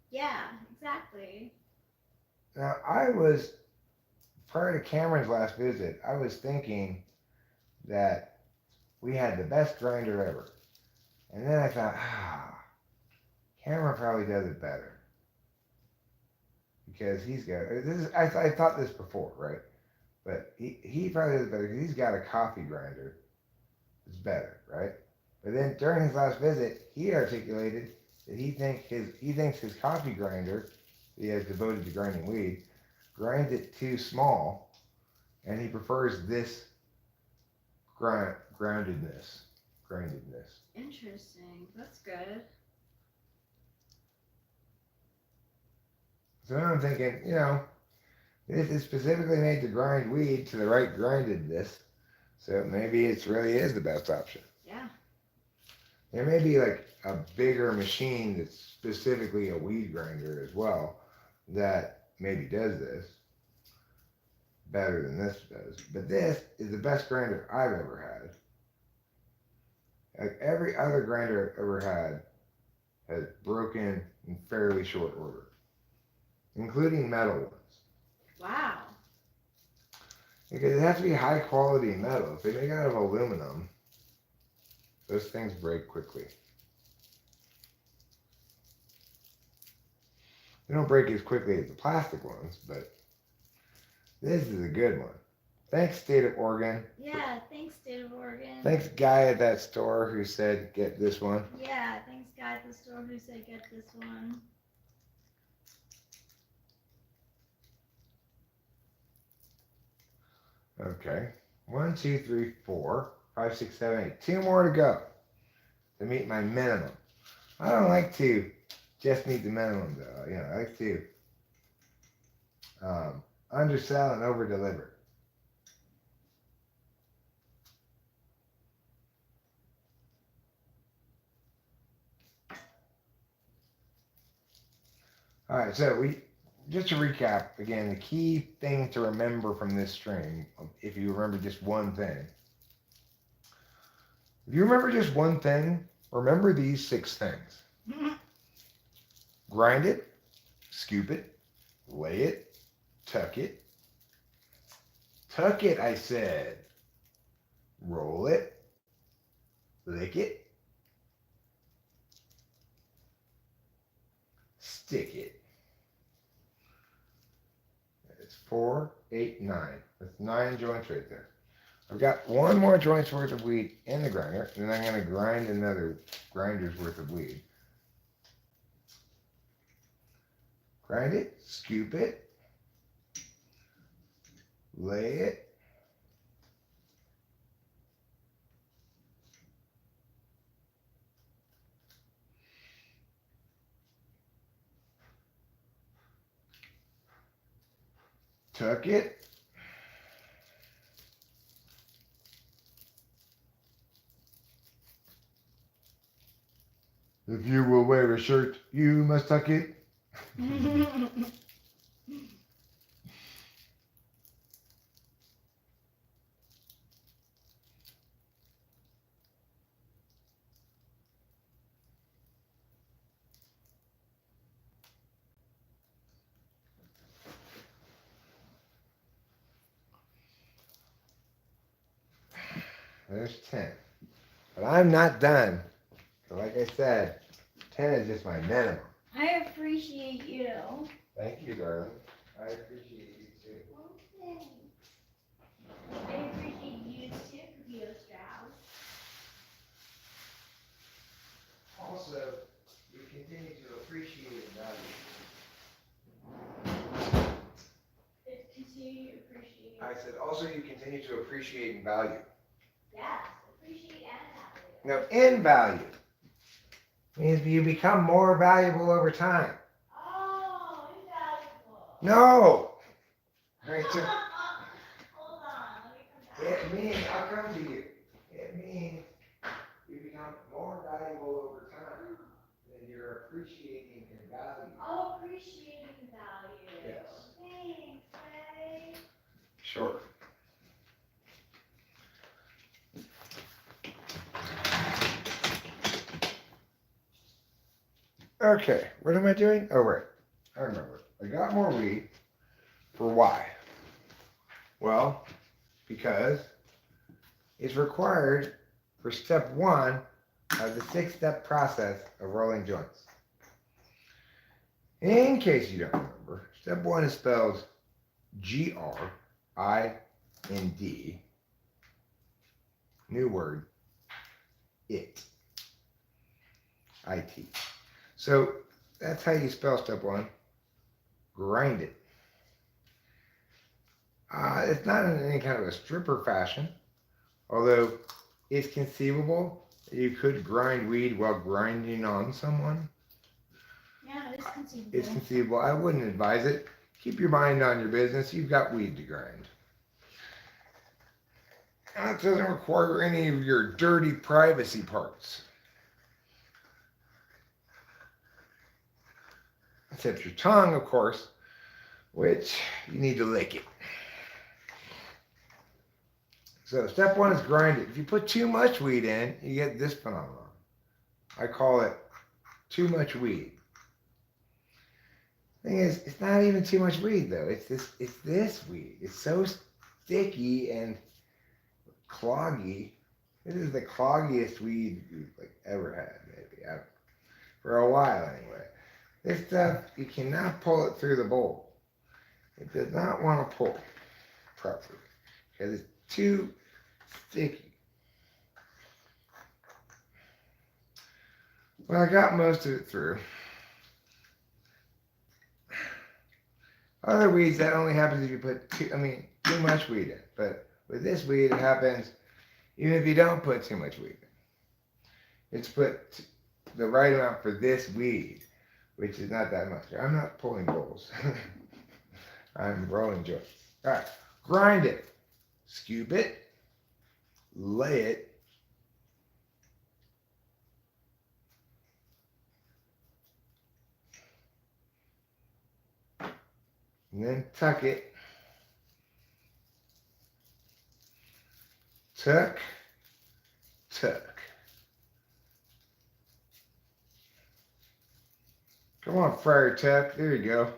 Yeah, exactly. Now, prior to Cameron's last visit, I was thinking that we had the best grinder ever. And then I thought, Cameron probably does it better. Because he's got, I thought this before, right? But he probably does it better because he's got a coffee grinder. It's better, right? But then during his last visit, he articulated that he thinks his coffee grinder that he has devoted to grinding weed grinds it too small, and he prefers this grindedness. Interesting. That's good. So now I'm thinking, this is specifically made to grind weed to the right grindedness, so maybe it really is the best option. Yeah. There may be like a bigger machine that's specifically a weed grinder as well that maybe does this better than this does. But this is the best grinder I've ever had. Like every other grinder I've ever had has broken in fairly short order, including metal ones. Wow. Because it has to be high quality metal. If they make it out of aluminum, those things break quickly. They don't break as quickly as the plastic ones, but this is a good one. Thanks, State of Oregon. Yeah, thanks, State of Oregon. Thanks, guy at that store who said, get this one. Yeah, thanks, guy at the store who said get this one. Okay. 1, 2, 3, 4, 5, 6, 7, 8. 2 more to go to meet my minimum. I don't like to just meet the minimum, though. I like to undersell and over deliver. All right, so just to recap again, the key thing to remember from this stream, if you remember just one thing. If you remember just one thing, remember these 6 things. Grind it, scoop it, lay it, tuck it. Tuck it, I said. Roll it, lick it, stick it. It's 4, 8, 9. That's 9 joints right there. I've got one more joint's worth of weed in the grinder, and then I'm going to grind another grinder's worth of weed. Grind it, scoop it, lay it, tuck it, if you will wear a shirt, you must tuck it. There's 10. But I'm not done. Like I said, 10 is just my minimum. I appreciate you. Thank you, darling. I appreciate you too. I appreciate you too, Computer Strauss. Also, you continue to appreciate and value. Continue to appreciate. I said, also you continue to appreciate and value. Yes, appreciate and value. Now, in value means you become more valuable over time. Oh, invaluable. No! Right, so Hold on, let me come back. it means, I'll come to you. It means you become more valuable over time than you're appreciating and value. Oh, appreciating value. Yes. Thanks, Ray. Sure. Okay, what am I doing? Oh, right. I remember. I got more weed. For why? Well, because it's required for step 1 of the 6-step process of rolling joints. In case you don't remember, step 1 is spelled G-R-I-N-D. New word, it. I-T. So that's how you spell step 1. Grind it. It's not in any kind of a stripper fashion, although it's conceivable that you could grind weed while grinding on someone. Yeah, it's conceivable. It's conceivable. I wouldn't advise it. Keep your mind on your business. You've got weed to grind. And it doesn't require any of your dirty privacy parts. Except your tongue, of course, which you need to lick it. So step 1 is grind it. If you put too much weed in, you get this phenomenon. I call it too much weed. Thing is, it's not even too much weed though. It's this weed. It's so sticky and cloggy. This is the cloggiest weed you've ever had, maybe. For a while anyway. This stuff, you cannot pull it through the bowl. It does not want to pull properly because it's too sticky. Well, I got most of it through. Other weeds, that only happens if you put too much weed in. But with this weed, it happens even if you don't put too much weed in. It's put the right amount for this weed, which is not that much. I'm not pulling bowls. I'm rolling joints. All right, grind it, scoop it, lay it, and then tuck it. Tuck, tuck. Come on, Friar Tuck. There you go.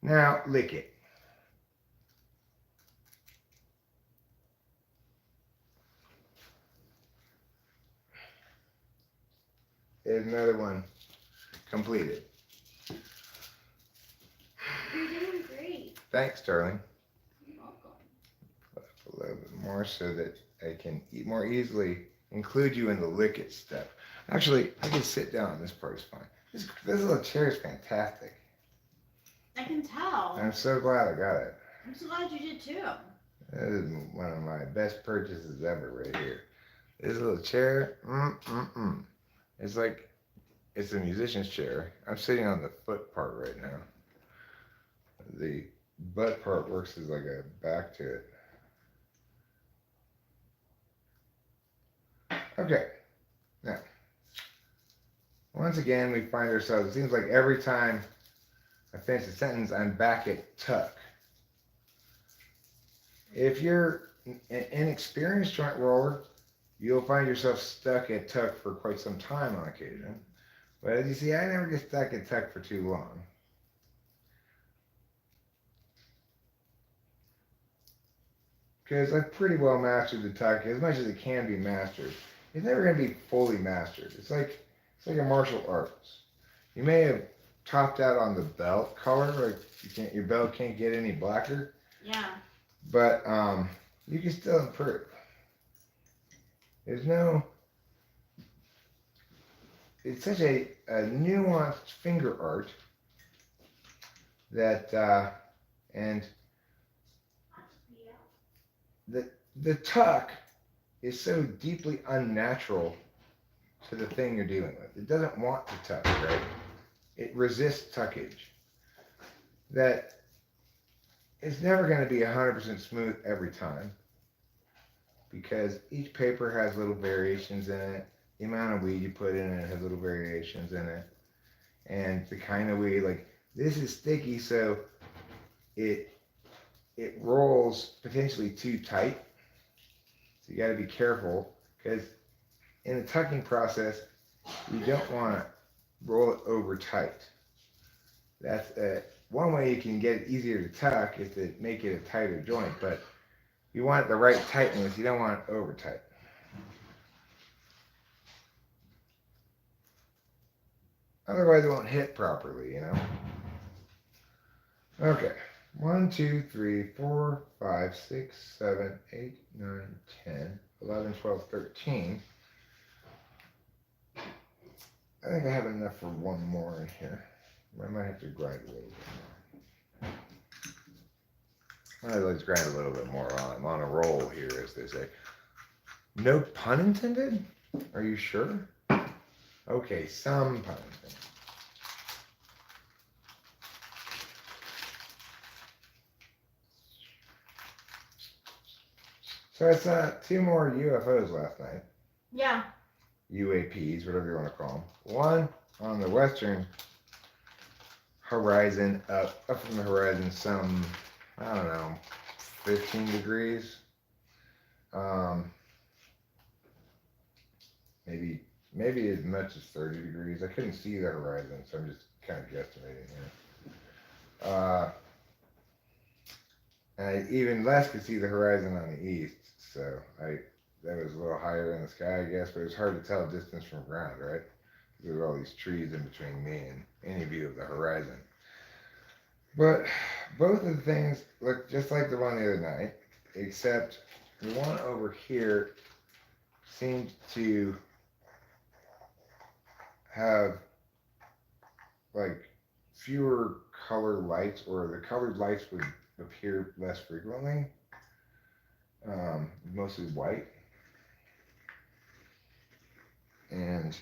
Now lick it. there's another one completed. You're doing great. Thanks, darling. You're welcome. A little bit more so that I can more easily include you in the lick it step. Actually, I can sit down. This part is fine. This little chair is fantastic. I can tell. I'm so glad I got it. I'm so glad you did too. That is one of my best purchases ever right here. This little chair, it's like, it's a musician's chair. I'm sitting on the foot part right now. The butt part works as like a back to it. Okay, now, once again, we find ourselves, it seems like every time I finish a sentence, I'm back at tuck. If you're an inexperienced joint roller, you'll find yourself stuck at tuck for quite some time on occasion. But as you see, I never get stuck at tuck for too long. Because I've pretty well mastered the tuck as much as it can be mastered. It's never going to be fully mastered. It's like a martial arts. You may have topped out on the belt color, like your belt can't get any blacker. Yeah. But you can still improve. It's such a nuanced finger art that, and the tuck is so deeply unnatural to the thing you're dealing with. It doesn't want to tuck, right? It resists tuckage. That it's never going to be 100% smooth every time because each paper has little variations in it. The amount of weed you put in it has little variations in it. And the kind of weed, like this is sticky, so it rolls potentially too tight. So you got to be careful because in the tucking process, you don't want to roll it over tight. That's one way you can get it easier to tuck is to make it a tighter joint, but you want the right tightness. You don't want it over tight. Otherwise, it won't hit properly, you know. Okay. 1, 2, 3, 4, 5, 6, 7, 8, 9, 10, 11, 12, 13. I think I have enough for one more in here. I might have to grind a little bit more. Let's grind a little bit more on. I'm on a roll here, as they say. No pun intended? Are you sure? Okay, some pun intended. So I saw 2 more UFOs last night. Yeah. UAPs, whatever you want to call them. One on the western horizon, up from the horizon, some, I don't know, 15 degrees. Maybe as much as 30 degrees. I couldn't see the horizon, so I'm just kind of guesstimating here. And I even less could see the horizon on the east, so that was a little higher in the sky, I guess, but it was hard to tell distance from ground, right? There were all these trees in between me and any view of the horizon. But both of the things look just like the one the other night, except the one over here seemed to have like fewer color lights, or the colored lights would appear less frequently, mostly white. And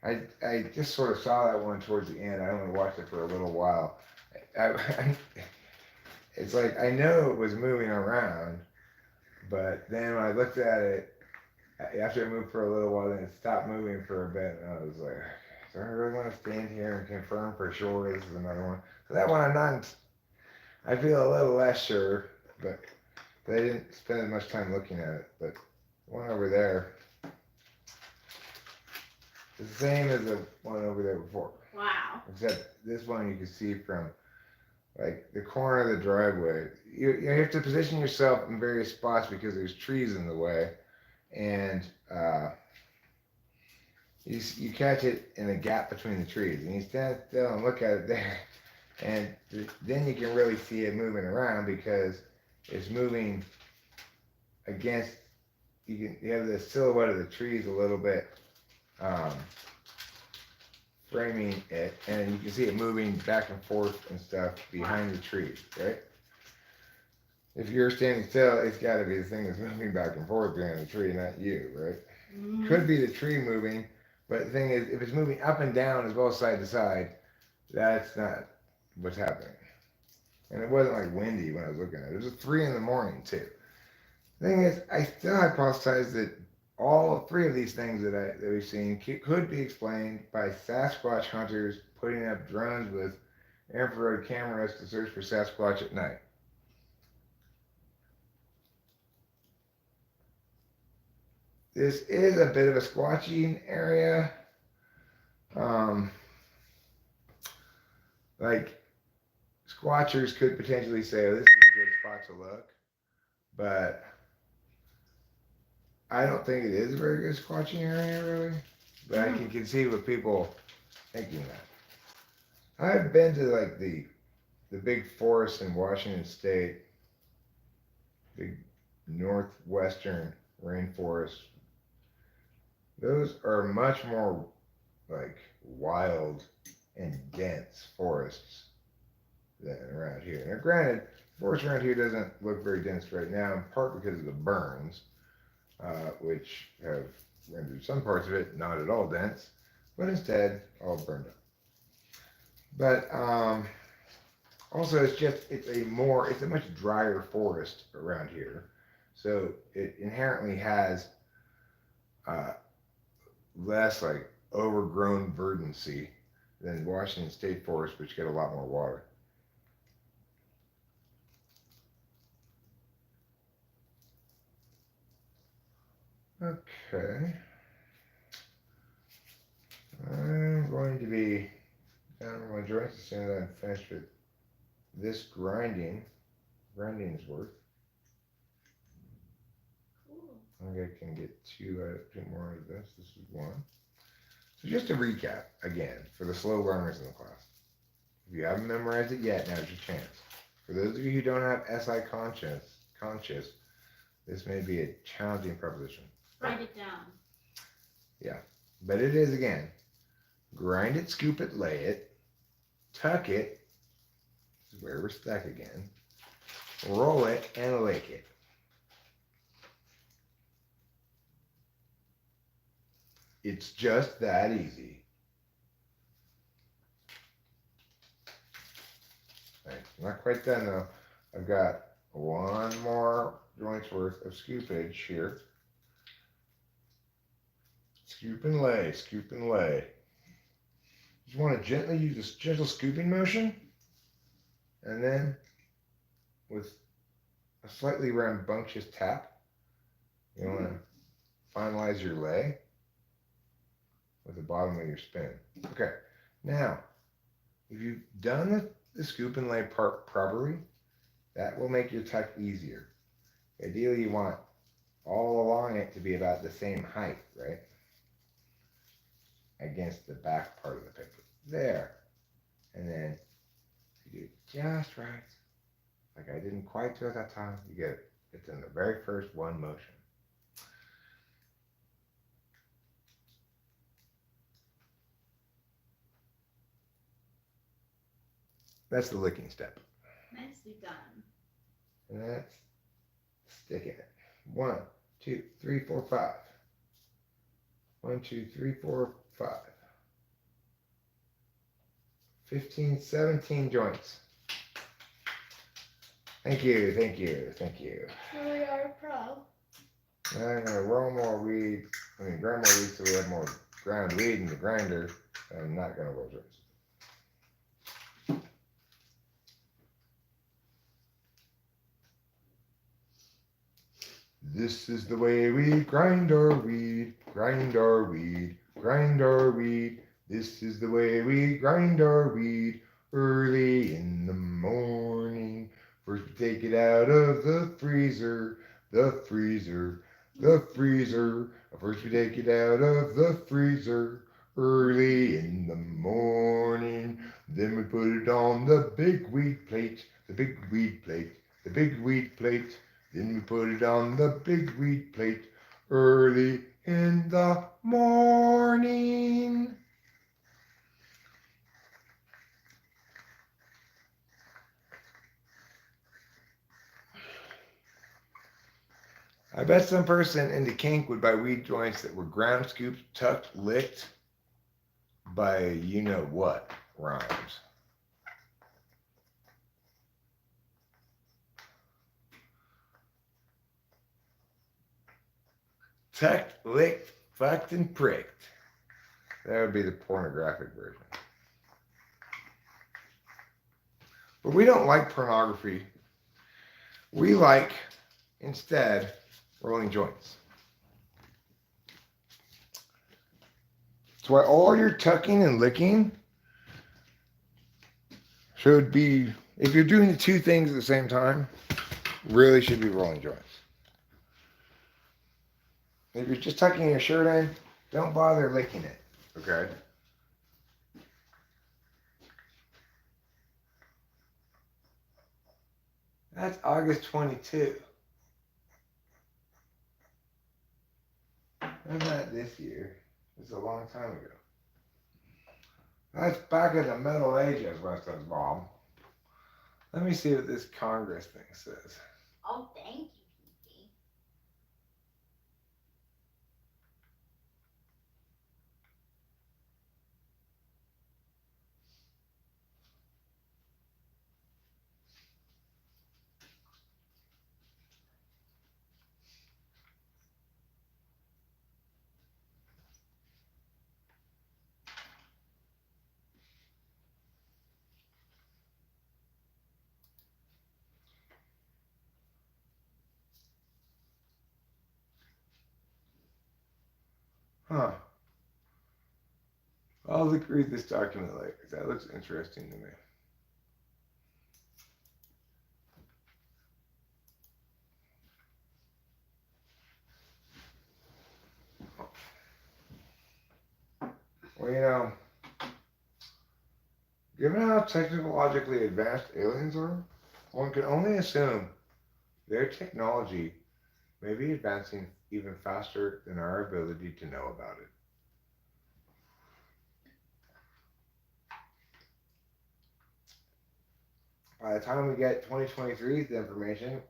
I just sort of saw that one towards the end. I only watched it for a little while. It's like I know it was moving around, but then when I looked at it, after it moved for a little while, then it stopped moving for a bit, and I was like, do I really want to stand here and confirm for sure this is another one? So that one I feel a little less sure, but I didn't spend as much time looking at it. But the one over there is the same as the one over there before. Wow. Except this one you can see from like the corner of the driveway. You have to position yourself in various spots because there's trees in the way. And you catch it in a gap between the trees, and you stand still and look at it there, and then you can really see it moving around because it's moving against. You have the silhouette of the trees a little bit um, framing it, and you can see it moving back and forth and stuff behind the trees, right? If you're standing still, it's got to be the thing that's moving back and forth behind the tree, not you, right? Mm. Could be the tree moving, but the thing is, if it's moving up and down as well as side to side, that's not what's happening. And it wasn't like windy when I was looking at it. It was 3 in the morning too. The thing is, I still hypothesize that all 3 of these things that we've seen could be explained by Sasquatch hunters putting up drones with infrared cameras to search for Sasquatch at night. This is a bit of a squatching area. Like squatchers could potentially say, oh, this is a good spot to look, but I don't think it is a very good squatching area, really. But I can conceive of people thinking that. I've been to like the big forests in Washington State, big northwestern rainforest. Those are much more like wild and dense forests than around here. Now, granted, the forest around here doesn't look very dense right now, in part because of the burns, which have rendered some parts of it not at all dense, but instead all burned up. But also, it's a much drier forest around here, so it inherently has less like overgrown verdancy than Washington State forests, which get a lot more water. Okay. I'm going to be down on my joints as soon as I'm finished with this grinding's worth. Cool. I think I can get 2 more out of this. This is 1. So just to recap again for the slow learners in the class. If you haven't memorized it yet, now's your chance. For those of you who don't have SI conscious, this may be a challenging proposition. Write it down. Yeah, but it is again. Grind it, scoop it, lay it, tuck it. This is where we're stuck again. Roll it and lake it. It's just that easy. Right, not quite done though. I've got 1 more joint's worth of scoopage here. Scoop and lay, scoop and lay. You want to gently use this gentle scooping motion, and then with a slightly rambunctious tap, you want to finalize your lay with the bottom of your spin. Okay, now if you've done the scoop and lay part properly, that will make your tuck easier. Ideally, you want all along it to be about the same height, right? Against the back part of the paper. There. And then you do it just right. Like I didn't quite do it that time. You get it. It's in the very first 1 motion. That's the licking step. Nicely done. And that's sticking it. 1, 2, 3, 4, 5. 1, 2, 3, 4, 5. 15, 17 joints. Thank you, thank you, thank you. We are pro. I'm gonna roll more weed. Grind more weed so we have more ground weed in the grinder. I'm not gonna roll joints. This is the way we grind our weed, grind our weed, grind our weed. This is the way we grind our weed early in the morning. First we take it out of the freezer, the freezer, the freezer. First we take it out of the freezer early in the morning. Then we put it on the big wheat plate, the big wheat plate, the big wheat plate. Then we put it on the big wheat plate early in the morning. I bet some person into kink would buy weed joints that were ground scooped, tucked, licked by you know what rhymes. Tucked, licked, fucked, and pricked. That would be the pornographic version. But we don't like pornography. We like, instead, rolling joints. That's why all your tucking and licking should be, if you're doing the two things at the same time, really should be rolling joints. If you're just tucking your shirt in, don't bother licking it, okay? That's August 22. That's not this year. It's a long time ago. That's back in the Middle Ages, Weston's mom. Let me see what this Congress thing says. Oh, thank you, Pinky. Huh. I'll read this document later. That looks interesting to me. Well, you know, given how technologically advanced aliens are, one can only assume their technology may be advancing even faster than our ability to know about it. By the time we get 2023's information,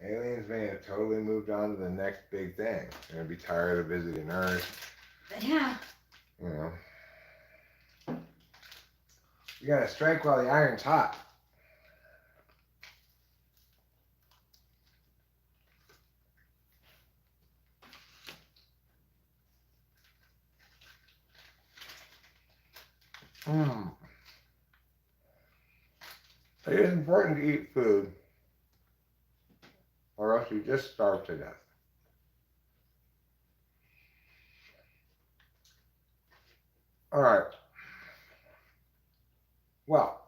aliens may have totally moved on to the next big thing. They're going to be tired of visiting Earth. Yeah. You know. You got to strike while the iron's hot. It is important to eat food, or else you just starve to death. All right. Well,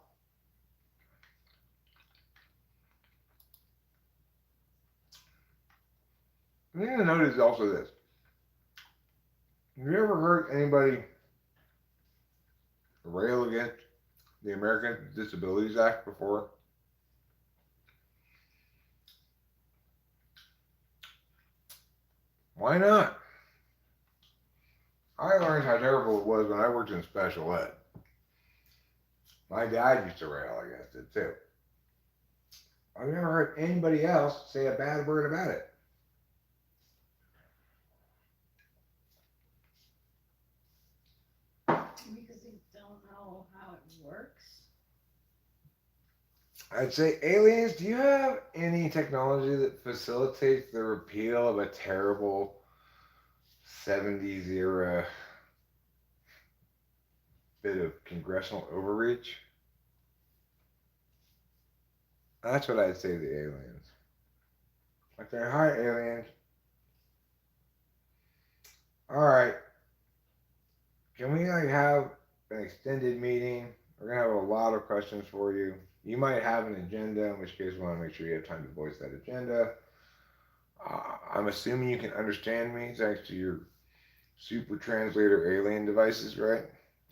the thing to note is also this. Have you ever heard anybody rail against the American Disabilities Act before? Why not? I learned how terrible it was when I worked in special ed. My dad used to rail against it too. I've never heard anybody else say a bad word about it. Because they don't know how it works. I'd say, aliens, do you have any technology that facilitates the repeal of a terrible 70s era bit of congressional overreach? That's what I'd say to the aliens. Like, they're, hi, aliens. All right. Can we like have an extended meeting? We're gonna have a lot of questions for you. You might have an agenda, in which case we want to make sure you have time to voice that agenda. I'm assuming you can understand me thanks to your super translator alien devices, right?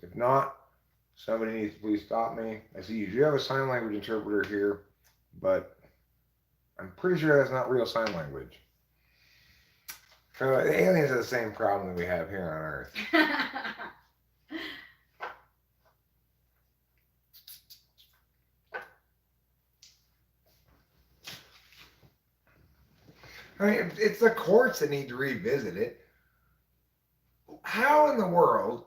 If not, somebody needs to please stop me. I see you do have a sign language interpreter here, but I'm pretty sure that's not real sign language. So the aliens have the same problem that we have here on Earth. I mean, it's the courts that need to revisit it. How in the world,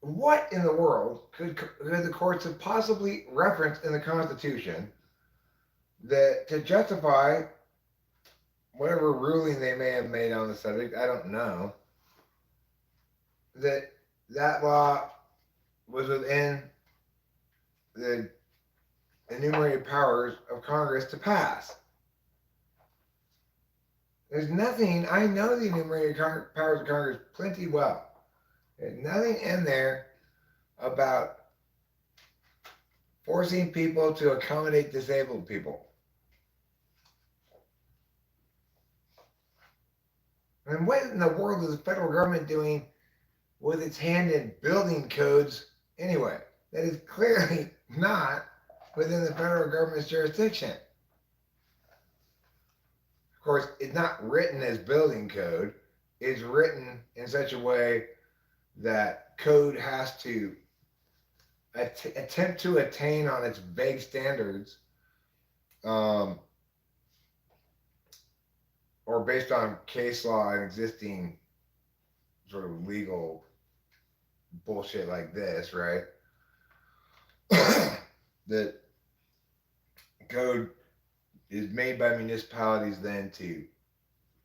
what in the world could the courts have possibly referenced in the Constitution that to justify whatever ruling they may have made on the subject? I don't know. That law was within the enumerated powers of Congress to pass. There's nothing, I know the enumerated powers of Congress plenty well. There's nothing in there about forcing people to accommodate disabled people. And what in the world is the federal government doing with its hand in building codes anyway? That is clearly not within the federal government's jurisdiction. Of course, it's not written as building code. It's written in such a way that code has to attempt to attain on its vague standards, or based on case law and existing sort of legal bullshit like this, right? That code is made by municipalities then to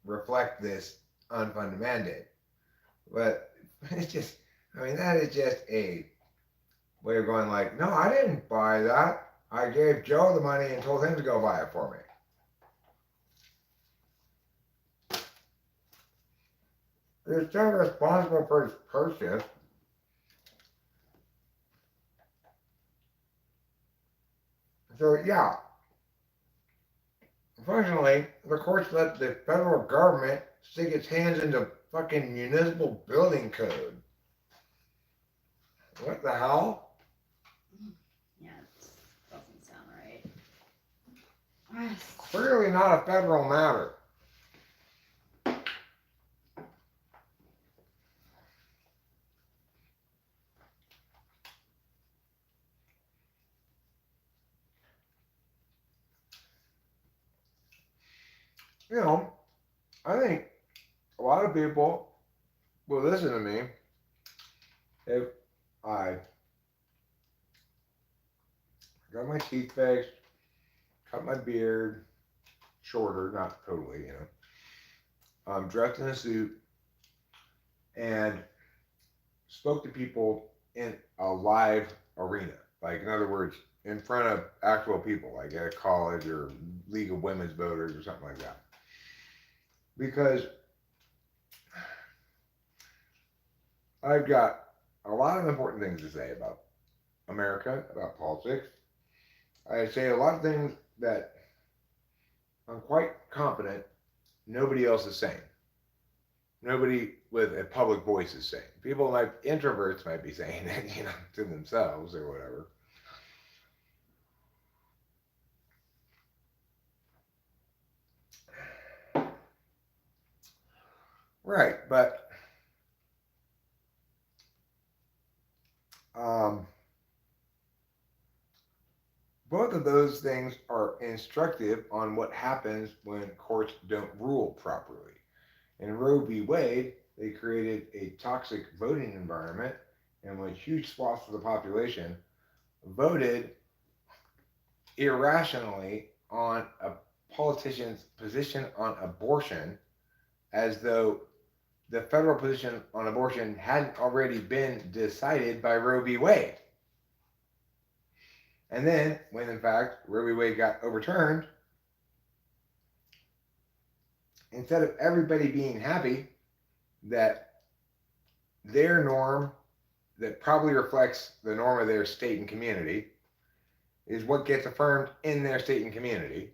reflect this unfunded mandate. But it's just, I mean, that is just a way of going like, no, I didn't buy that. I gave Joe the money and told him to go buy it for me. You're still responsible for his purchase. So yeah, unfortunately, the courts let the federal government stick its hands into fucking municipal building code. What the hell? Yeah, it doesn't sound right. Clearly not a federal matter. You know, I think a lot of people will listen to me if I got my teeth fixed, cut my beard shorter, not totally, you know, dressed in a suit, and spoke to people in a live arena. Like, in other words, in front of actual people, like at a college or League of Women's Voters or something like that. Because I've got a lot of important things to say about America, about politics. I say a lot of things that I'm quite confident nobody else is saying. Nobody with a public voice is saying. People like introverts might be saying it, you know, to themselves or whatever. Right, but both of those things are instructive on what happens when courts don't rule properly. In Roe v. Wade, they created a toxic voting environment in which huge swaths of the population voted irrationally on a politician's position on abortion, as though the federal position on abortion hadn't already been decided by Roe v. Wade. And then, when in fact Roe v. Wade got overturned, instead of everybody being happy that their norm, that probably reflects the norm of their state and community, is what gets affirmed in their state and community,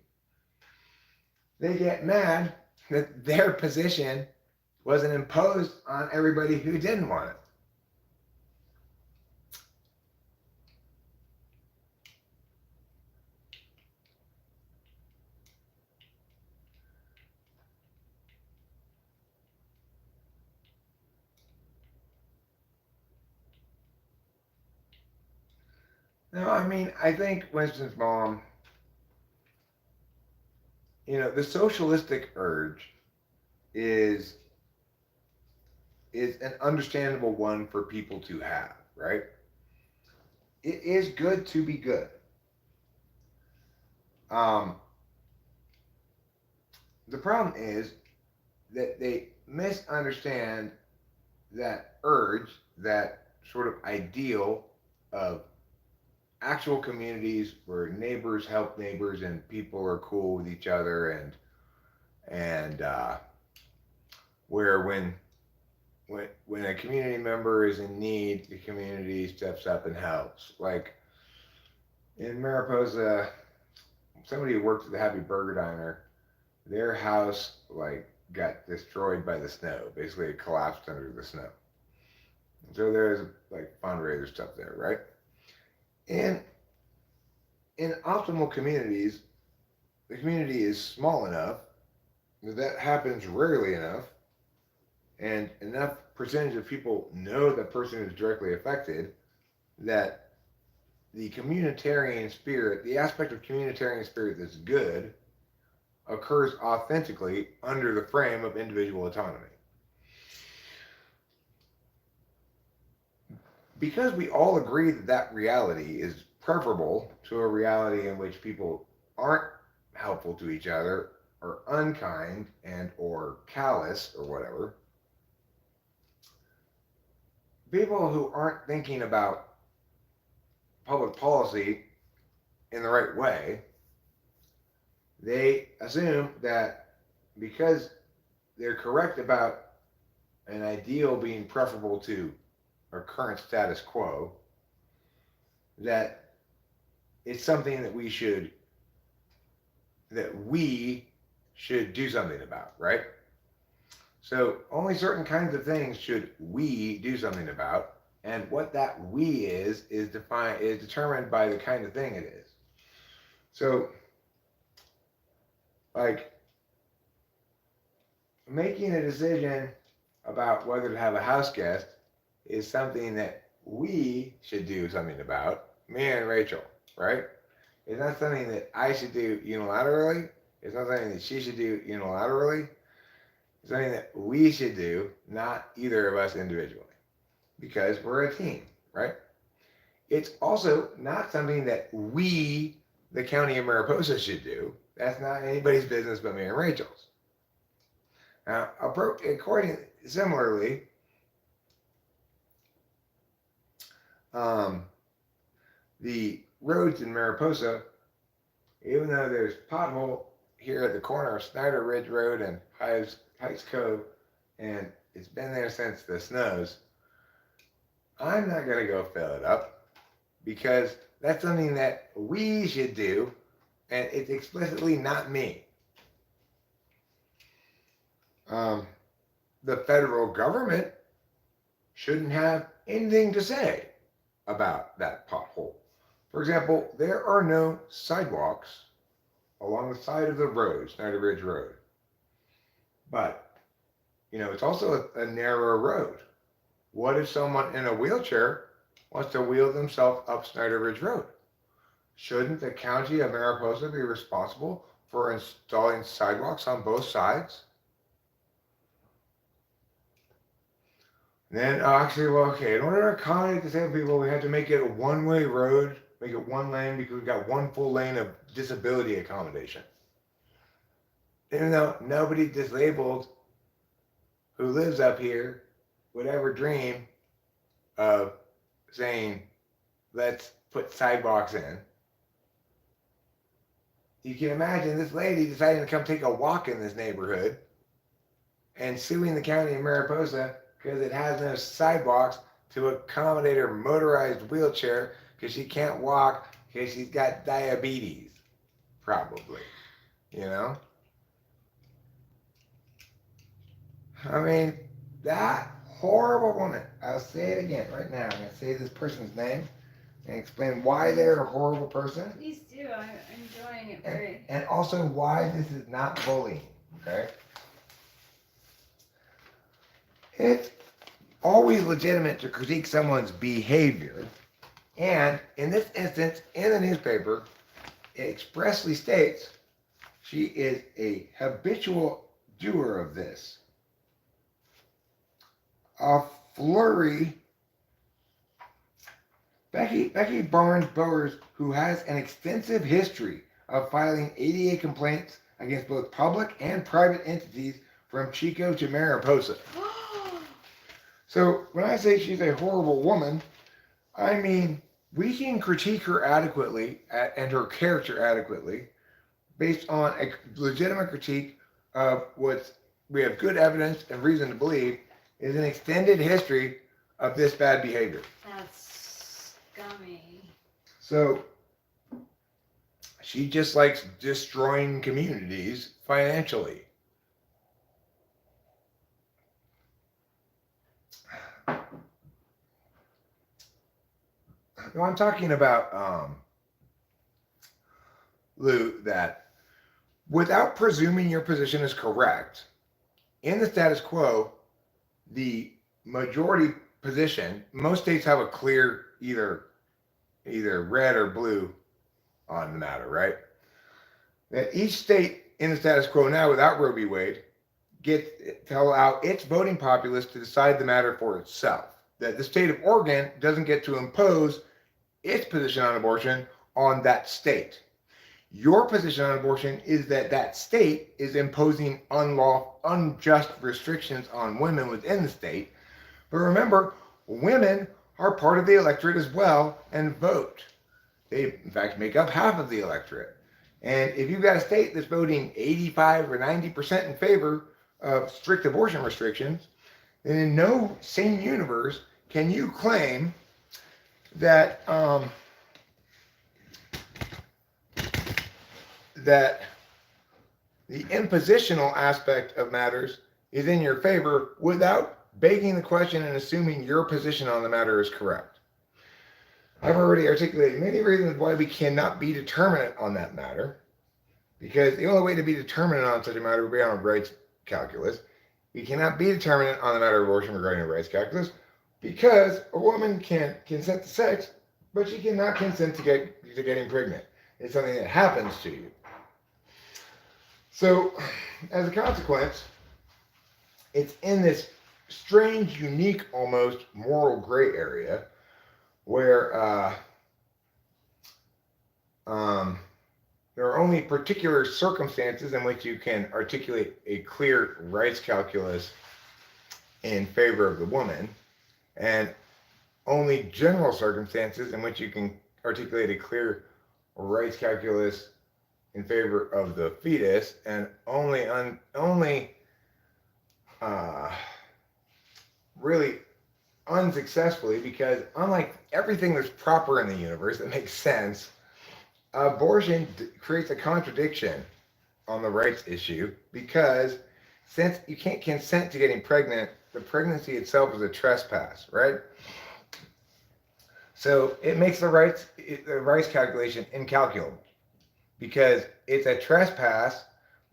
they get mad that their position wasn't imposed on everybody who didn't want it. No, I mean, I think Winston's mom, the socialistic urge is an understandable one for people to have, right? It is good to be good. Um, the problem is that they misunderstand that urge, that sort of ideal of actual communities where neighbors help neighbors and people are cool with each other, and where when a community member is in need, the community steps up and helps. Like in Mariposa, somebody who worked at the Happy Burger Diner, their house like got destroyed by the snow. Basically, it collapsed under the snow. So there's like fundraiser stuff there, right? And in optimal communities, the community is small enough that happens rarely enough, and enough percentage of people know the person who's directly affected that the communitarian spirit, the aspect of communitarian spirit that's good, occurs authentically under the frame of individual autonomy. Because we all agree that that reality is preferable to a reality in which people aren't helpful to each other or unkind and or callous or whatever, people who aren't thinking about public policy in the right way, they assume that because they're correct about an ideal being preferable to our current status quo, that it's something that we should do something about, right? So only certain kinds of things should we do something about, and what that we is determined by the kind of thing it is. So, like, making a decision about whether to have a house guest is something that we should do something about, me and Rachel, right? It's not something that I should do unilaterally. It's not something that she should do unilaterally. It's something that we should do, not either of us individually, because we're a team, right? It's also not something that we, the county of Mariposa, should do. That's not anybody's business but me and Rachel's. Now, similarly, the roads in Mariposa, even though there's pothole here at the corner of Snyder Ridge Road and Heights Cove, and it's been there since the snows, I'm not going to go fill it up because that's something that we should do, and it's explicitly not me. The federal government shouldn't have anything to say about that pothole. For example, there are no sidewalks along the side of the road, Snyder Ridge Road. But, it's also a narrow road. What if someone in a wheelchair wants to wheel themselves up Snyder Ridge Road? Shouldn't the county of Mariposa be responsible for installing sidewalks on both sides? Then, in order to accommodate disabled people, we have to make it a one-way road, make it one lane because we've got one full lane of disability accommodation. Even though nobody disabled who lives up here would ever dream of saying, let's put sidewalks in. You can imagine this lady deciding to come take a walk in this neighborhood and suing the county of Mariposa because it has no sidewalks to accommodate her motorized wheelchair because she can't walk because she's got diabetes, probably, I mean, that horrible woman. I'll say it again right now. I'm going to say this person's name and explain why they're a horrible person. Please do. I'm enjoying it very. And also why this is not bullying. Okay? It's always legitimate to critique someone's behavior. And in this instance, in the newspaper, it expressly states she is a habitual doer of this. A flurry. Becky Barnes Bowers, who has an extensive history of filing ADA complaints against both public and private entities from Chico to Mariposa. So when I say she's a horrible woman, I mean we can critique her adequately and her character adequately based on a legitimate critique of what we have good evidence and reason to believe is an extended history of this bad behavior. That's scummy. So she just likes destroying communities financially. No, I'm talking about Lou, that without presuming your position is correct, in the status quo, the majority position, most states have a clear either red or blue on the matter, right? That each state in the status quo now, without Roe v. Wade, gets to allow its voting populace to decide the matter for itself. That the state of Oregon doesn't get to impose its position on abortion on that state. Your position on abortion is that that state is imposing unjust restrictions on women within the state. But remember, women are part of the electorate as well and vote. They, in fact, make up half of the electorate. And if you've got a state that's voting 85 or 90% in favor of strict abortion restrictions, then in no sane universe can you claim that that the impositional aspect of matters is in your favor without begging the question and assuming your position on the matter is correct. I've already articulated many reasons why we cannot be determinate on that matter, because the only way to be determinate on such a matter would be on a rights calculus. We cannot be determinate on the matter of abortion regarding a rights calculus because a woman can consent to sex, but she cannot consent to getting pregnant. It's something that happens to you. So, as a consequence, it's in this strange, unique, almost moral gray area where there are only particular circumstances in which you can articulate a clear rights calculus in favor of the woman, and only general circumstances in which you can articulate a clear rights calculus in favor of the fetus, and only really unsuccessfully, because unlike everything that's proper in the universe that makes sense, abortion creates a contradiction on the rights issue, because since you can't consent to getting pregnant, the pregnancy itself is a trespass, right? So it makes the rights calculation incalculable, because it's a trespass,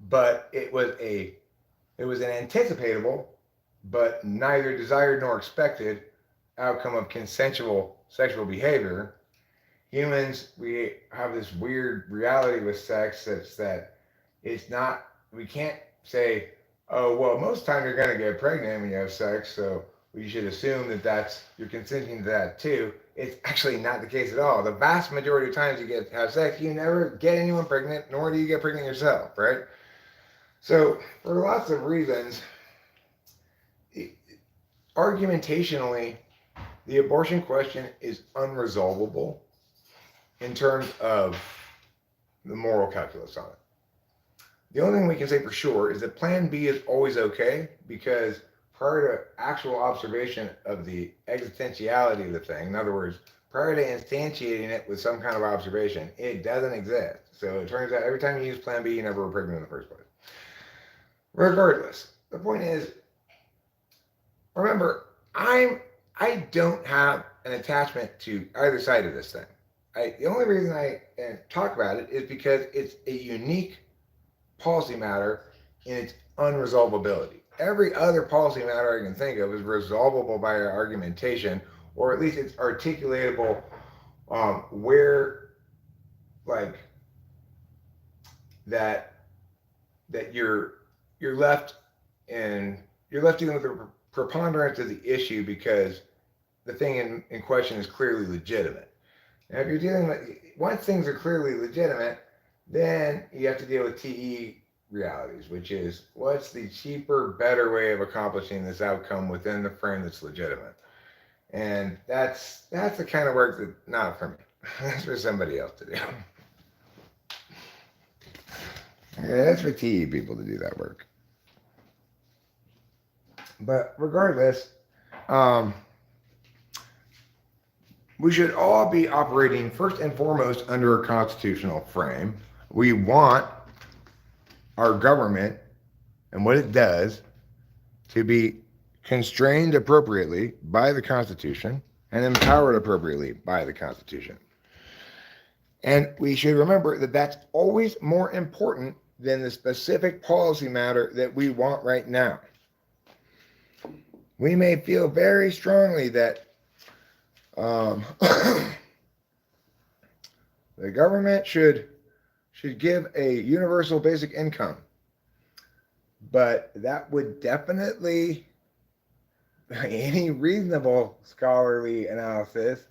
but it was an anticipatable, but neither desired nor expected outcome of consensual sexual behavior. Humans, we have this weird reality with sex such that it's not, we can't say, oh, well, most times you're going to get pregnant when you have sex, so we should assume that you're consenting to that too. It's actually not the case at all. The vast majority of times you have sex, you never get anyone pregnant, nor do you get pregnant yourself, right? So for lots of reasons, argumentationally, the abortion question is unresolvable in terms of the moral calculus on it. The only thing we can say for sure is that Plan B is always okay, because prior to actual observation of the existentiality of the thing, in other words, prior to instantiating it with some kind of observation, it doesn't exist. So it turns out every time you use Plan B, you never were pregnant in the first place. Regardless, the point is, remember, I don't have an attachment to either side of this thing. The only reason I talk about it is because it's a unique policy matter in its unresolvability. Every other policy matter I can think of is resolvable by argumentation, or at least it's articulatable, where like that that you're left and you're left dealing with the preponderance of the issue because the thing in question is clearly legitimate. Now, if you're dealing with, once things are clearly legitimate, then you have to deal with TE realities, which is what's the cheaper, better way of accomplishing this outcome within the frame that's legitimate. And that's the kind of work that not for me. That's for somebody else to do. Yeah, that's for TE people to do that work. But regardless, we should all be operating first and foremost under a constitutional frame. We want our government and what it does to be constrained appropriately by the Constitution and empowered appropriately by the Constitution. And we should remember that that's always more important than the specific policy matter that we want right now. We may feel very strongly that the government should give a universal basic income, but that would definitely, any reasonable scholarly analysis,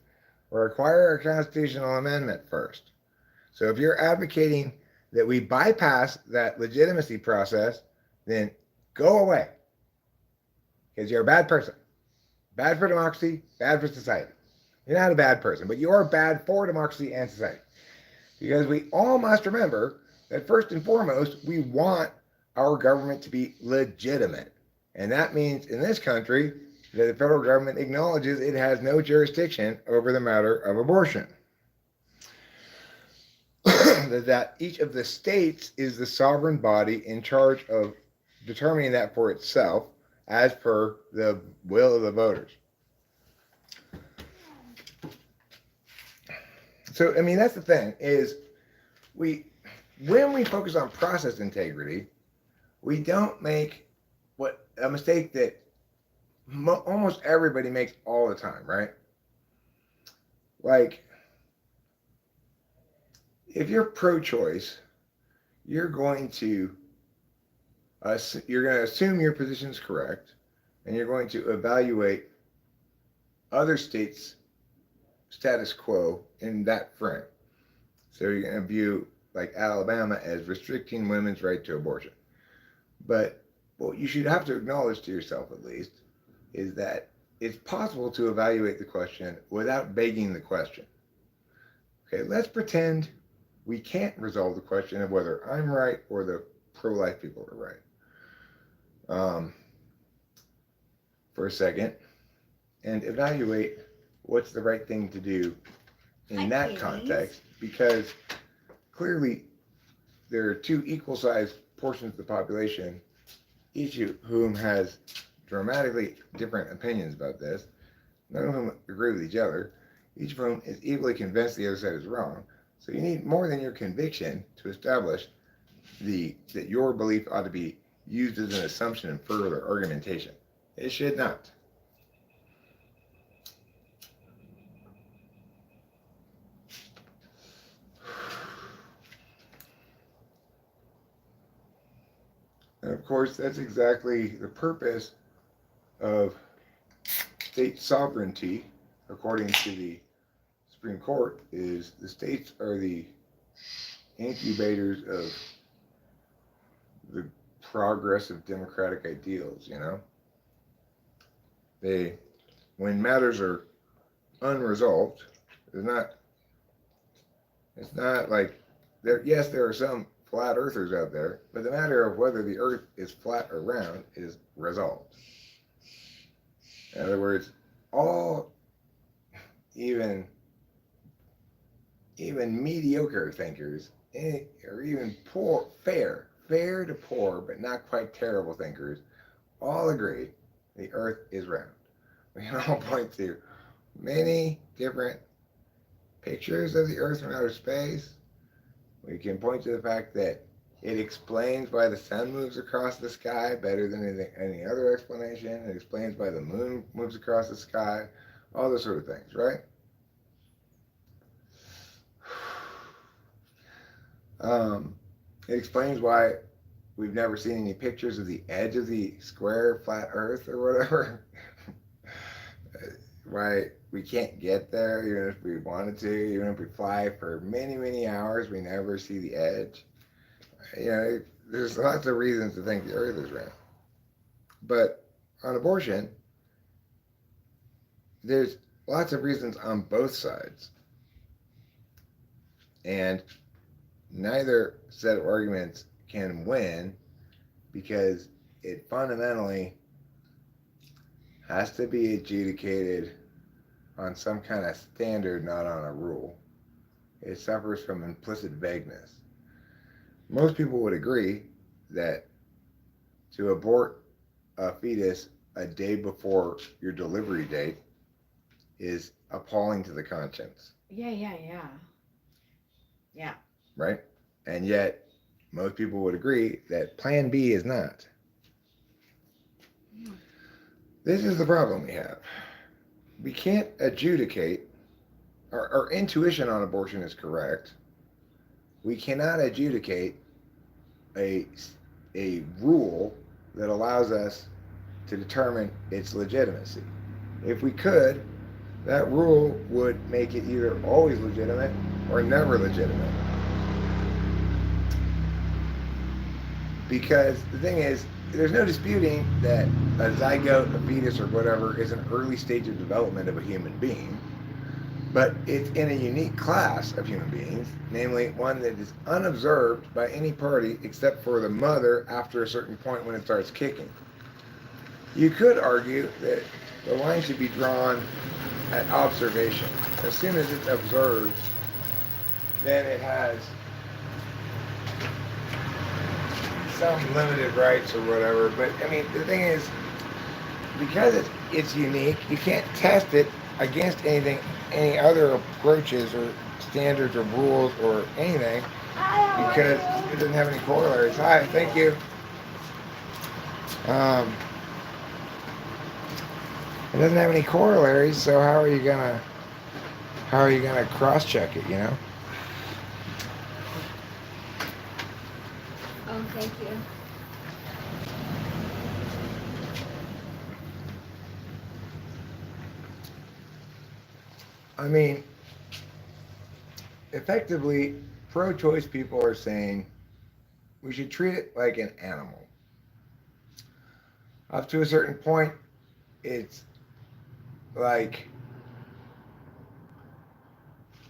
require a constitutional amendment first. So if you're advocating that we bypass that legitimacy process, then go away, because you're a bad person. Bad for democracy, bad for society. You're not a bad person, but you are bad for democracy and society. Because we all must remember that first and foremost, we want our government to be legitimate. And that means in this country that the federal government acknowledges it has no jurisdiction over the matter of abortion. That each of the states is the sovereign body in charge of determining that for itself as per the will of the voters. So, I mean, that's the thing is when we focus on process integrity, we don't make a mistake that almost everybody makes all the time, right? Like, if you're pro-choice, you're going to assume your position is correct, and you're going to evaluate other states' status quo in that frame. So you're going to view like Alabama as restricting women's right to abortion. But what you should have to acknowledge to yourself, at least, is that it's possible to evaluate the question without begging the question. Okay, let's pretend we can't resolve the question of whether I'm right or the pro-life people are right. For a second, and evaluate what's the right thing to do in that context, because clearly there are two equal-sized portions of the population, each of whom has dramatically different opinions about this, none of whom agree with each other, each of whom is equally convinced the other side is wrong. So you need more than your conviction to establish that your belief ought to be used as an assumption in further argumentation. It should not. And of course, that's exactly the purpose of state sovereignty, according to the Supreme Court, is the states are the incubators of the progress of democratic ideals, you know? When matters are unresolved, it's not like, yes, there are some flat earthers out there, but the matter of whether the earth is flat or round is resolved. In other words, all even mediocre thinkers, or even fair to poor, but not quite terrible thinkers, all agree the Earth is round. We can all point to many different pictures of the Earth from outer space. We can point to the fact that it explains why the sun moves across the sky better than any other explanation. It explains why the moon moves across the sky, all those sort of things, right? It explains why we've never seen any pictures of the edge of the square, flat Earth or whatever. Why we can't get there even if we wanted to, even if we fly for many, many hours, we never see the edge. You know, there's lots of reasons to think the Earth is round. But on abortion, there's lots of reasons on both sides. And neither set of arguments can win because it fundamentally has to be adjudicated on some kind of standard, not on a rule. It suffers from implicit vagueness. Most people would agree that to abort a fetus a day before your delivery date is appalling to the conscience. Yeah. Right? And yet, most people would agree that Plan B is not. This is the problem we have. We can't adjudicate, our intuition on abortion is correct. We cannot adjudicate a rule that allows us to determine its legitimacy. If we could, that rule would make it either always legitimate or never legitimate. Because the thing is, there's no disputing that a zygote, a fetus, or whatever is an early stage of development of a human being, but it's in a unique class of human beings, namely one that is unobserved by any party except for the mother after a certain point when it starts kicking. You could argue that the line should be drawn at observation. As soon as it's observed, then it has some limited rights or whatever. But I mean, the thing is, because it's unique, you can't test it against any other approaches or standards or rules or anything because it doesn't have any corollaries. Hi, thank you. It doesn't have any corollaries, so how are you gonna cross-check it? You know? Oh, thank you. I mean, effectively, pro-choice people are saying we should treat it like an animal. Up to a certain point, it's like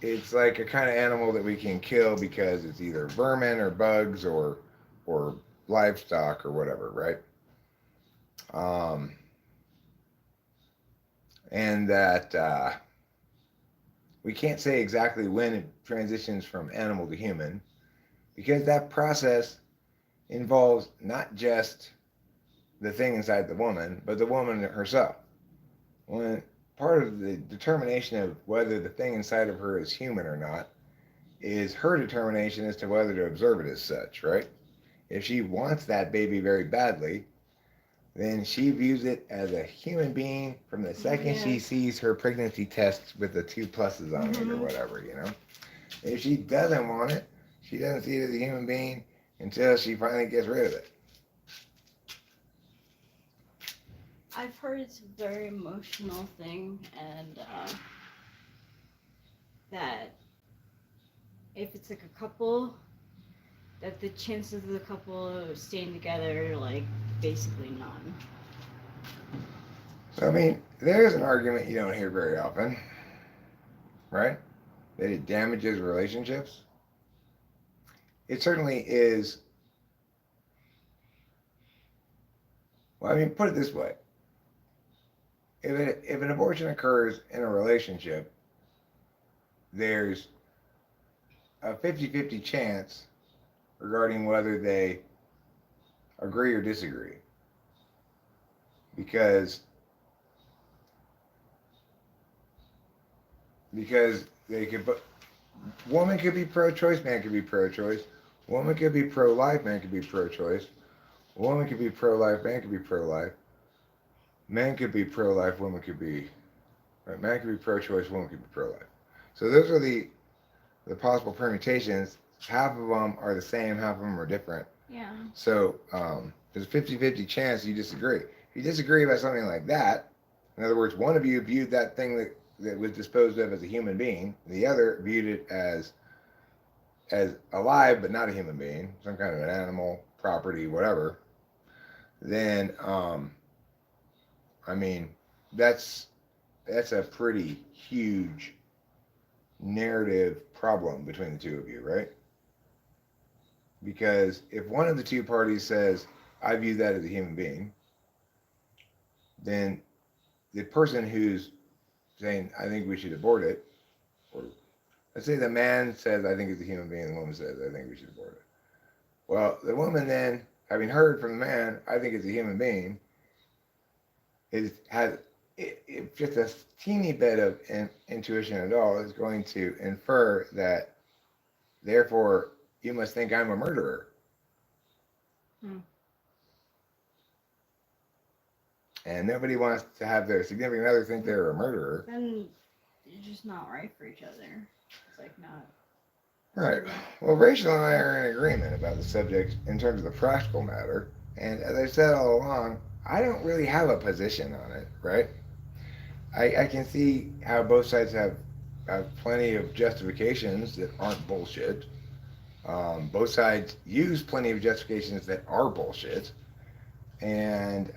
a kind of animal that we can kill because it's either vermin or bugs or livestock or whatever, right? And that we can't say exactly when it transitions from animal to human because that process involves not just the thing inside the woman, but the woman herself. When part of the determination of whether the thing inside of her is human or not is her determination as to whether to observe it as such, right? If she wants that baby very badly, then she views it as a human being from the second she sees her pregnancy tests with the 2 pluses on it or whatever, you know? If she doesn't want it, she doesn't see it as a human being until she finally gets rid of it. I've heard it's a very emotional thing, and that if it's like a couple, that the chances of the couple staying together are like basically none. So, I mean, there's an argument you don't hear very often, right? That it damages relationships. It certainly is. Well, I mean, put it this way. If an abortion occurs in a relationship, there's a 50-50 chance regarding whether they agree or disagree. because they could. Woman could be pro-choice, man could be pro-choice. Woman could be pro-life, man could be pro-choice. Woman could be pro-life, man could be pro-life. Men could be pro-life, woman could be. Right, man could be pro-choice, woman could be pro-life. So those are the possible permutations. Half of them are the same, half of them are different. Yeah. So there's a 50-50 chance you disagree. If you disagree about something like that, in other words, one of you viewed that thing that was disposed of as a human being, the other viewed it as alive but not a human being, some kind of an animal, property, whatever, then I mean that's a pretty huge narrative problem between the two of you, right? Because if one of the two parties says, I view that as a human being, then the person who's saying, I think we should abort it, or let's say the man says, I think it's a human being, and the woman says, I think we should abort it. Well, the woman then, having heard from the man, I think it's a human being, has just a teeny bit of intuition at all, is going to infer that, therefore, you must think I'm a murderer. And nobody wants to have their significant other think they're a murderer. Then you're just not right for each other. It's like not. Right. Well, Rachel and I are in agreement about the subject in terms of the practical matter. And as I said all along, I don't really have a position on it, right? I can see how both sides have plenty of justifications that aren't bullshit. Both sides use plenty of justifications that are bullshit. And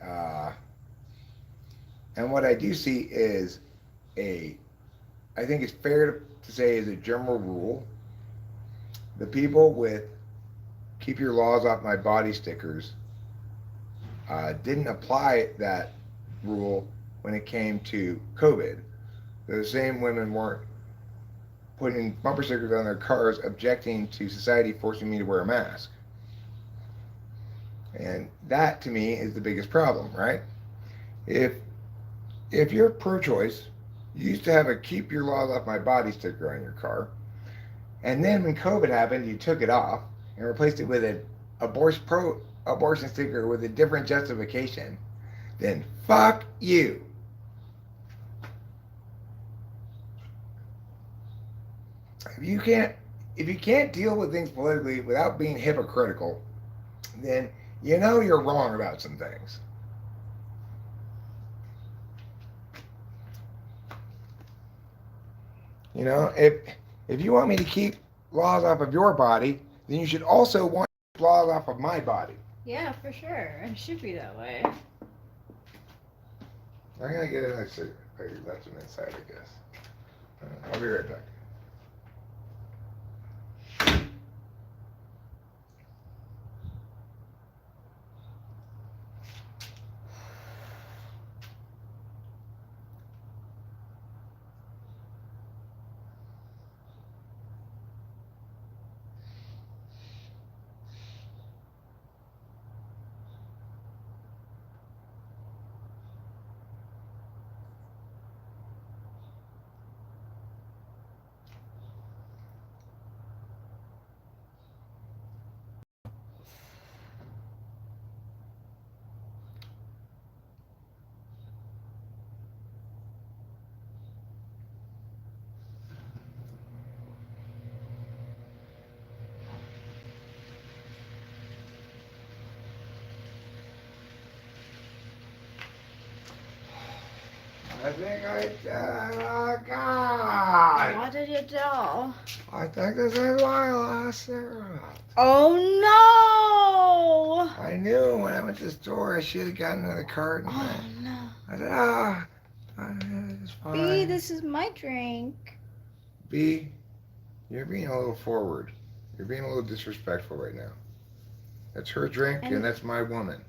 what I do see is I think it's fair to say as a general rule, the people with keep your laws off my body stickers didn't apply that rule when it came to COVID. The same women weren't putting bumper stickers on their cars objecting to society forcing me to wear a mask. And that to me is the biggest problem, right? If you're pro-choice, you used to have a keep your laws off my body sticker on your car. And then when COVID happened, you took it off and replaced it with an abortion sticker with a different justification. Then fuck you. If you can't deal with things politically without being hypocritical, then you know you're wrong about some things. You know, if you want me to keep laws off of your body, then you should also want to keep laws off of my body. Yeah, for sure. It should be that way. I'm gonna get another cigarette. That's an inside, I guess. I'll be right back. I think oh God! What did you do? I think this is my last cigarette. Oh no! I knew when I went to the store I should have gotten another carton. Oh no. I said, it's fine. B, this is my drink. B, you're being a little forward. You're being a little disrespectful right now. That's her drink and that's my woman.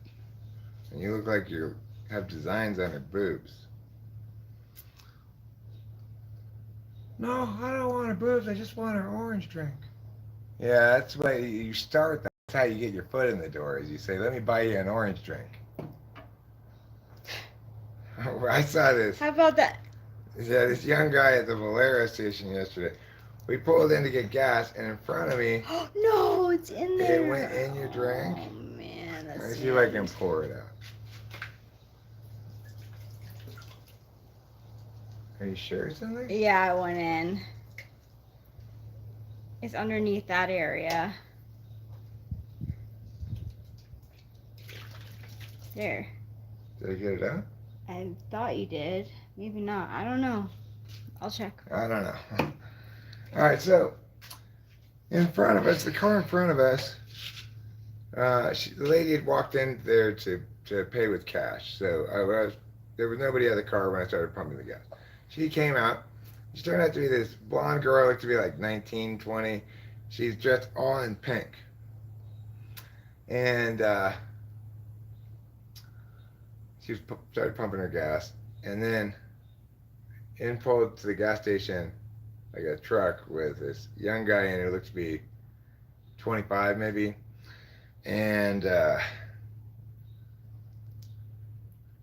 And you look like you have designs on her boobs. No, I don't want her boobs. I just want her orange drink. Yeah, that's why you start. That's how you get your foot in the door. Is you say, "Let me buy you an orange drink." I saw this. How about that? Yeah, this young guy at the Valero station yesterday. We pulled in to get gas, and in front of me, No, it's in there. it went in your drink. Oh man, Let that's me see if I can sad. pour it out. Are you sure it's in there? Yeah, it went in. It's underneath that area. There. Did I get it out? I thought you did. Maybe not. I don't know. I'll check. I don't know. All right, so in front of us, the car in front of us, the lady had walked in there to pay with cash. So there was nobody at the car when I started pumping the gas. She came out. She turned out to be this blonde girl, looked to be like 19, 20. She's dressed all in pink. And she started pumping her gas. And then in pulled to the gas station like a truck with this young guy in it who looks to be 25 maybe. And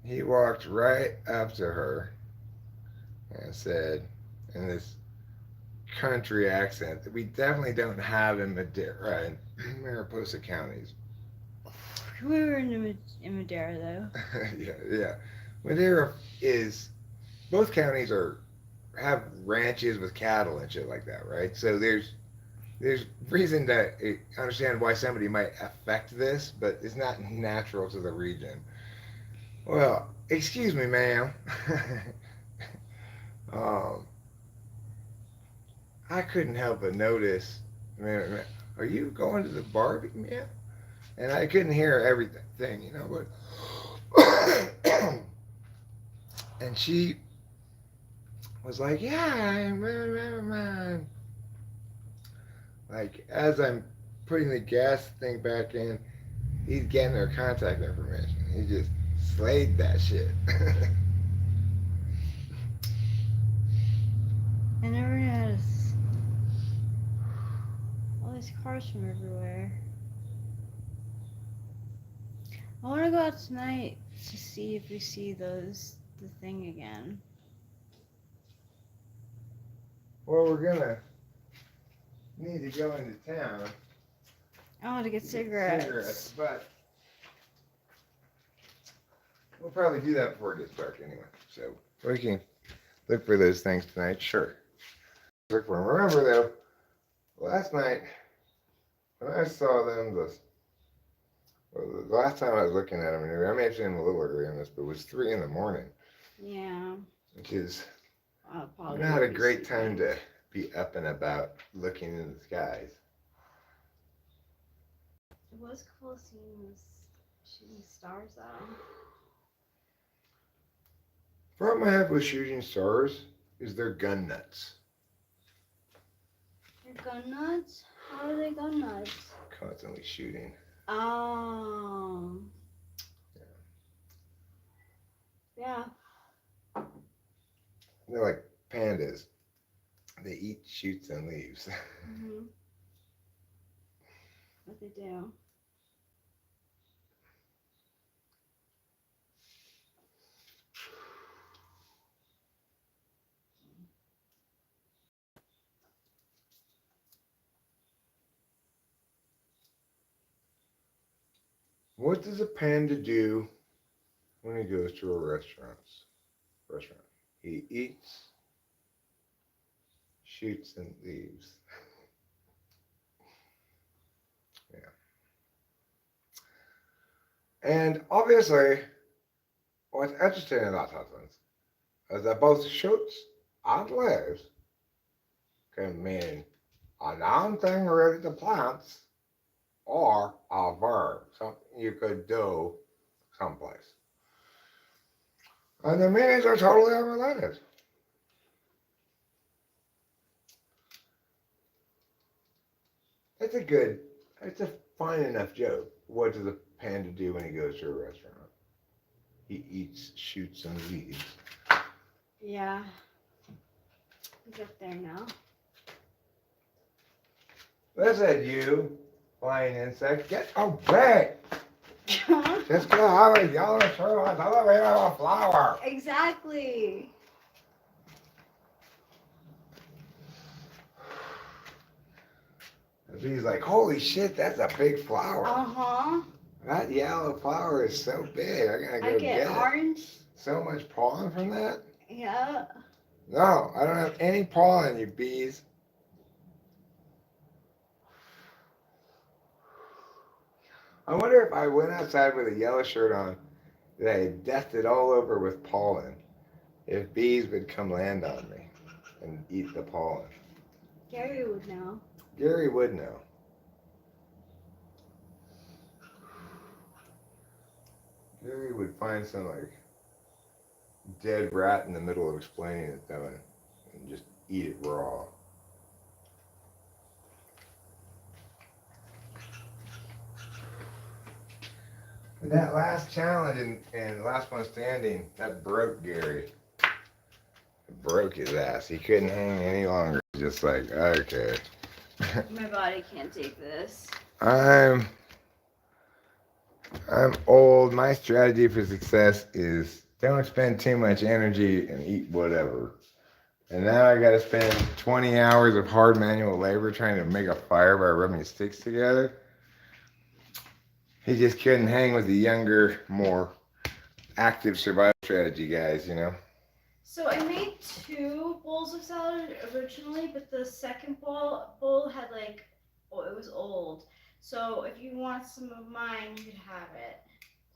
he walked right up to her and said in this country accent that we definitely don't have in Madera and Mariposa counties. We were in Madera though. Yeah. Madera is, both counties have ranches with cattle and shit like that, right? So there's reason to understand why somebody might affect this, but it's not natural to the region. Well, excuse me, ma'am. I couldn't help but notice, man, are you going to the Barbie, man? And I couldn't hear everything, you know, but and she was like, yeah, man. Like, as I'm putting the gas thing back in, he's getting her contact information. He just slayed that shit. I never noticed. All these cars from everywhere. I want to go out tonight to see if we see the thing again. Well, we're gonna need to go into town. I want to get to cigarettes. but we'll probably do that before it gets dark anyway. So we can look for those things tonight, sure. Look for them. Remember though, last night when I saw them, the last time I was looking at them, I may have seen them a little earlier on this, but it was 3 in the morning, Yeah. which is Probably not a won't be great sleeping. time to be up and about looking in the skies. It was cool seeing shooting stars out. Problem I have with shooting stars is they're gun nuts. They're gun nuts? How are they gun nuts? Constantly shooting. Oh. Yeah. They're like pandas. They eat shoots and leaves. Mm-hmm. What they do. What does a panda do when he goes to a restaurant? He eats, shoots, and leaves. Yeah. And obviously, what's interesting about husbands is that both shoots and leaves can mean a noun thing related to plants or a verb, something you could do someplace. And the meanings are totally unrelated. It's a fine enough joke. What does a panda do when he goes to a restaurant? He eats, shoots, and leaves. Yeah. He's up there now. Listen, you flying insect, get away! Come on. Just because I have a yellow shirt on doesn't mean I'm a flower. Exactly. The bee's like, holy shit, that's a big flower. Uh-huh. That yellow flower is so big. I gotta I go get get it. orange. So much pollen from that? Yeah. No, I don't have any pollen, you bees. I wonder if I went outside with a yellow shirt on that I had dusted all over with pollen, if bees would come land on me and eat the pollen. Gary would know. Gary would know. Gary would find some like dead rat in the middle of explaining it though and just eat it raw. And that last challenge and last one standing, that broke Gary. It broke his ass. He couldn't hang any longer. Just like, okay. My body can't take this. I'm old. My strategy for success is don't spend too much energy and eat whatever. And now I gotta spend 20 hours of hard manual labor trying to make a fire by rubbing sticks together. He just couldn't hang with the younger, more active survival strategy guys, you know? So I made 2 bowls of salad originally, but the second bowl had like, oh, it was old. So if you want some of mine, you could have it.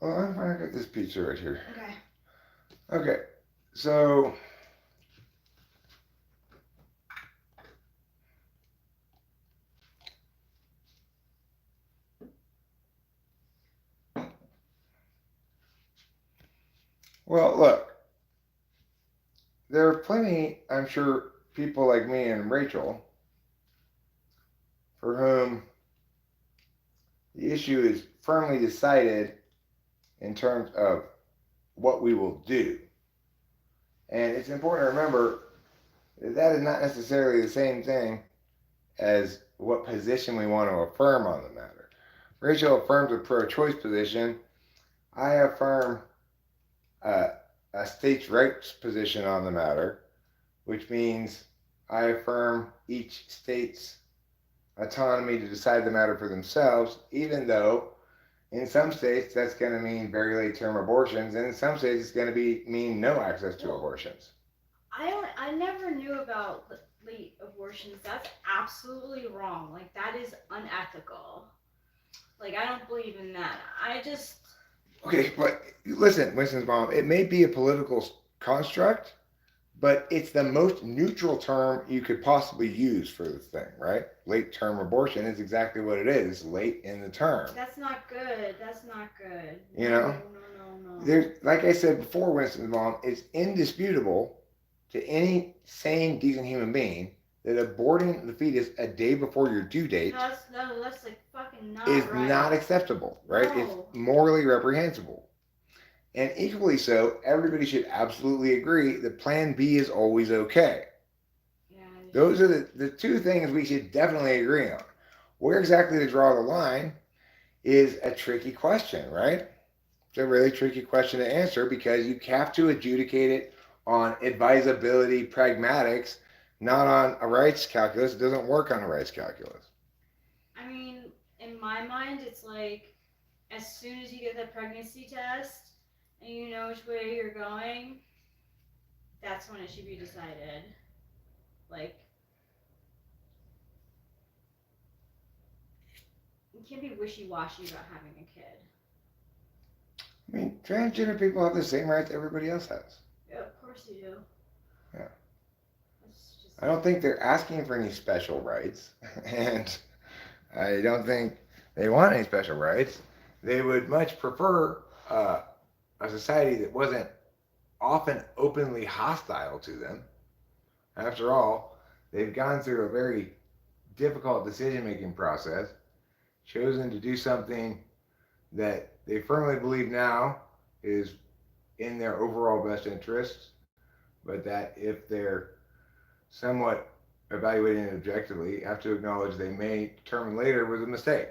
Oh, I'm fine. I got this pizza right here. Okay. Okay, so well, look, there are plenty, I'm sure, people like me and Rachel for whom the issue is firmly decided in terms of what we will do. And it's important to remember that that is not necessarily the same thing as what position we want to affirm on the matter. Rachel affirms a pro-choice position. I affirm a states' rights position on the matter, which means I affirm each state's autonomy to decide the matter for themselves, even though in some states that's going to mean very late term abortions, and in some states it's going to mean no access to abortions. I never knew about late abortions. That's absolutely wrong. Like, that is unethical. Like, I don't believe in that. I just... Okay, but listen, Winston's mom, it may be a political construct, but it's the most neutral term you could possibly use for the thing, right? Late term abortion is exactly what it is, late in the term. That's not good. That's not good. You know? No. There's, like I said before, Winston's mom, it's indisputable to any sane, decent human being that aborting the fetus a day before your due date That's like fucking not is right. not acceptable, right? No. It's morally reprehensible. And equally so, everybody should absolutely agree that Plan B is always okay. Yeah, Those are the 2 things we should definitely agree on. Where exactly to draw the line is a tricky question, right? It's a really tricky question to answer because you have to adjudicate it on advisability, pragmatics, not on a rights calculus. It doesn't work on a rights calculus. I mean, in my mind, it's like, as soon as you get that pregnancy test and you know which way you're going, that's when it should be decided. Like, you can't be wishy-washy about having a kid. I mean, transgender people have the same rights everybody else has. Yeah, of course you do. Yeah. Just... I don't think they're asking for any special rights, and I don't think they want any special rights. They would much prefer a society that wasn't often openly hostile to them. After all, they've gone through a very difficult decision-making process, chosen to do something that they firmly believe now is in their overall best interests, but that if they're somewhat evaluating it objectively, have to acknowledge they may determine later was a mistake.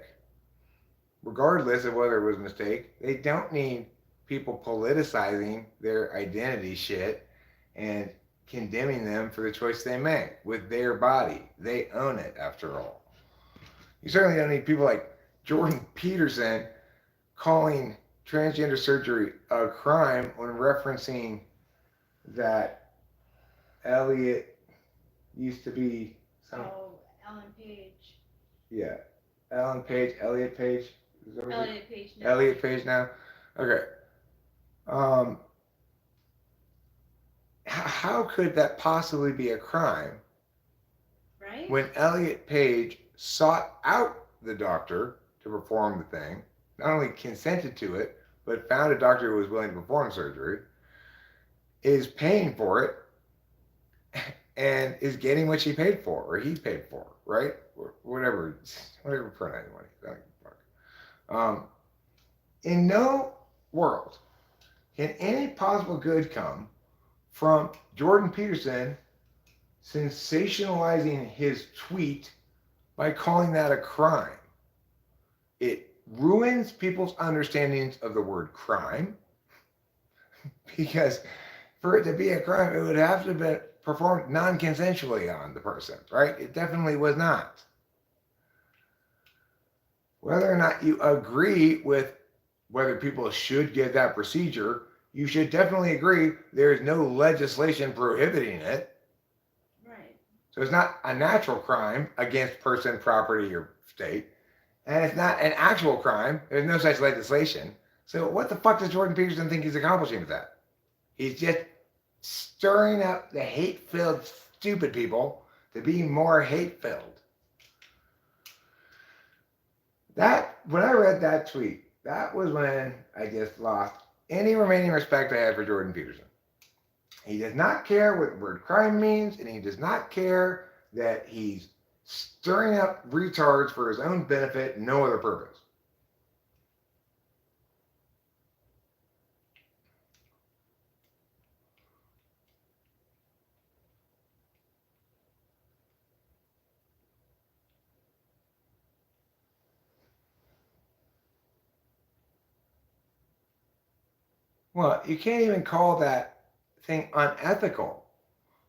regardless of whether it was a mistake. They don't need people politicizing their identity shit and condemning them for the choice they make with their body. They own it, after all. You certainly don't need people like Jordan Peterson calling transgender surgery a crime when referencing that Elliot used to be some. Oh, Ellen Page. Yeah. Ellen Page, Elliot Page. Is that what it is? Elliot Page. No. Elliot Page now? Okay. How could that possibly be a crime Right? when Elliot Page sought out the doctor to perform the thing, not only consented to it, but found a doctor who was willing to perform surgery, is paying for it, and is getting what she paid for, or he paid for, right? Or whatever pronoun you want to use. In no world can any possible good come from Jordan Peterson sensationalizing his tweet by calling that a crime. It ruins people's understandings of the word crime, because for it to be a crime, it would have to be performed non-consensually on the person, right? It definitely was not. Whether or not you agree with whether people should get that procedure, you should definitely agree there is no legislation prohibiting it. Right. So it's not a natural crime against person, property, or state. And it's not an actual crime. There's no such legislation. So what the fuck does Jordan Peterson think he's accomplishing with that? He's just stirring up the hate-filled stupid people to be more hate-filled. When I read that tweet, that was when I just lost any remaining respect I had for Jordan Peterson. He does not care what the word crime means, and he does not care that he's stirring up retards for his own benefit and no other purpose. Well, you can't even call that thing unethical.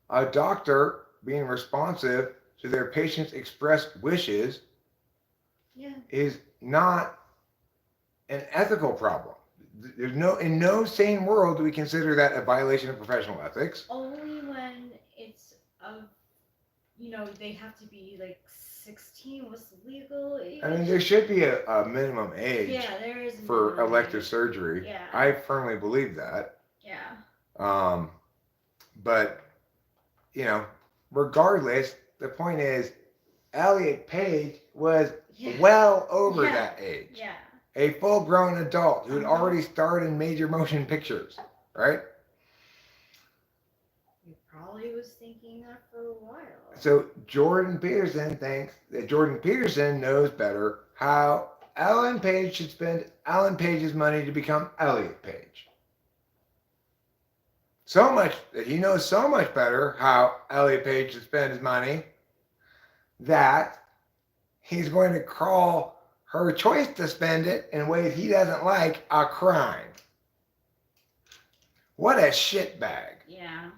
A doctor being responsive to their patient's expressed wishes is not an ethical problem. There's in no sane world do we consider that a violation of professional ethics. Only when it's they have to be like 16. What's the legal age? I mean, there should be a minimum age Yeah, there is. for elective surgery. Yeah. I firmly believe that. Yeah. But, regardless, the point is, Elliot Page was well over that age. Yeah. A full-grown adult who had already starred in major motion pictures, right? He probably was thinking that for a while. So Jordan Peterson thinks that Jordan Peterson knows better how Ellen Page should spend Ellen Page's money to become Elliot Page. So much that he knows so much better how Elliot Page should spend his money that he's going to call her choice to spend it in ways he doesn't like a crime. What a shitbag. Yeah.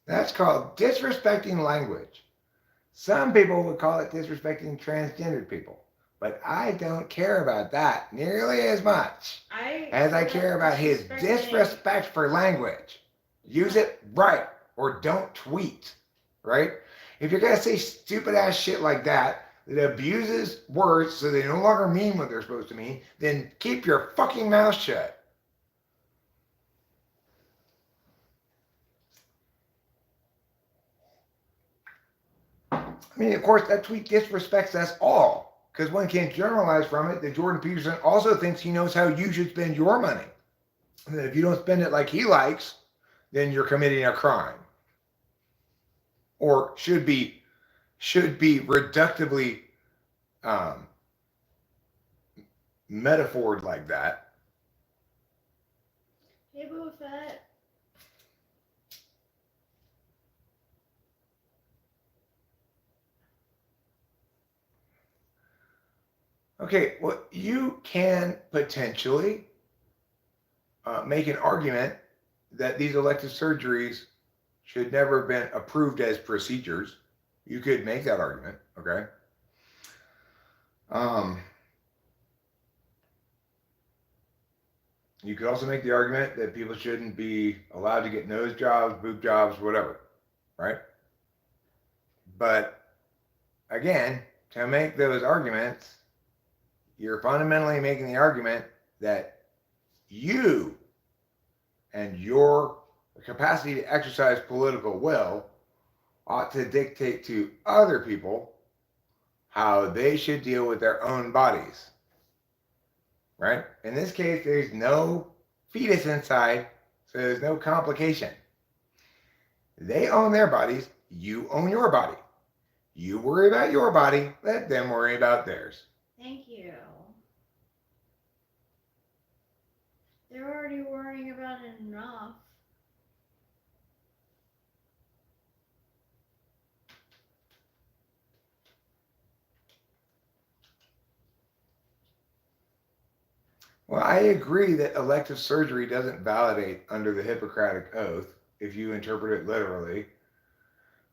That's called disrespecting language. Some people would call it disrespecting transgendered people, but I don't care about that nearly as much as I care about his disrespect for language. Use it right or don't tweet, right? If you're going to say stupid ass shit like that abuses words so they no longer mean what they're supposed to mean, then keep your fucking mouth shut. I mean, of course, that tweet disrespects us all, because one can generalize from it that Jordan Peterson also thinks he knows how you should spend your money. And that if you don't spend it like he likes, then you're committing a crime. Or should be reductively metaphored like that. Hey, Boba Fett. Okay, well, you can potentially make an argument that these elective surgeries should never have been approved as procedures. You could make that argument, okay? You could also make the argument that people shouldn't be allowed to get nose jobs, boob jobs, whatever, right? But again, to make those arguments, you're fundamentally making the argument that you and your capacity to exercise political will ought to dictate to other people how they should deal with their own bodies. Right? In this case, there's no fetus inside, so there's no complication. They own their bodies, you own your body. You worry about your body, let them worry about theirs. Thank you. They're already worrying about it enough. Well, I agree that elective surgery doesn't validate under the Hippocratic Oath if you interpret it literally,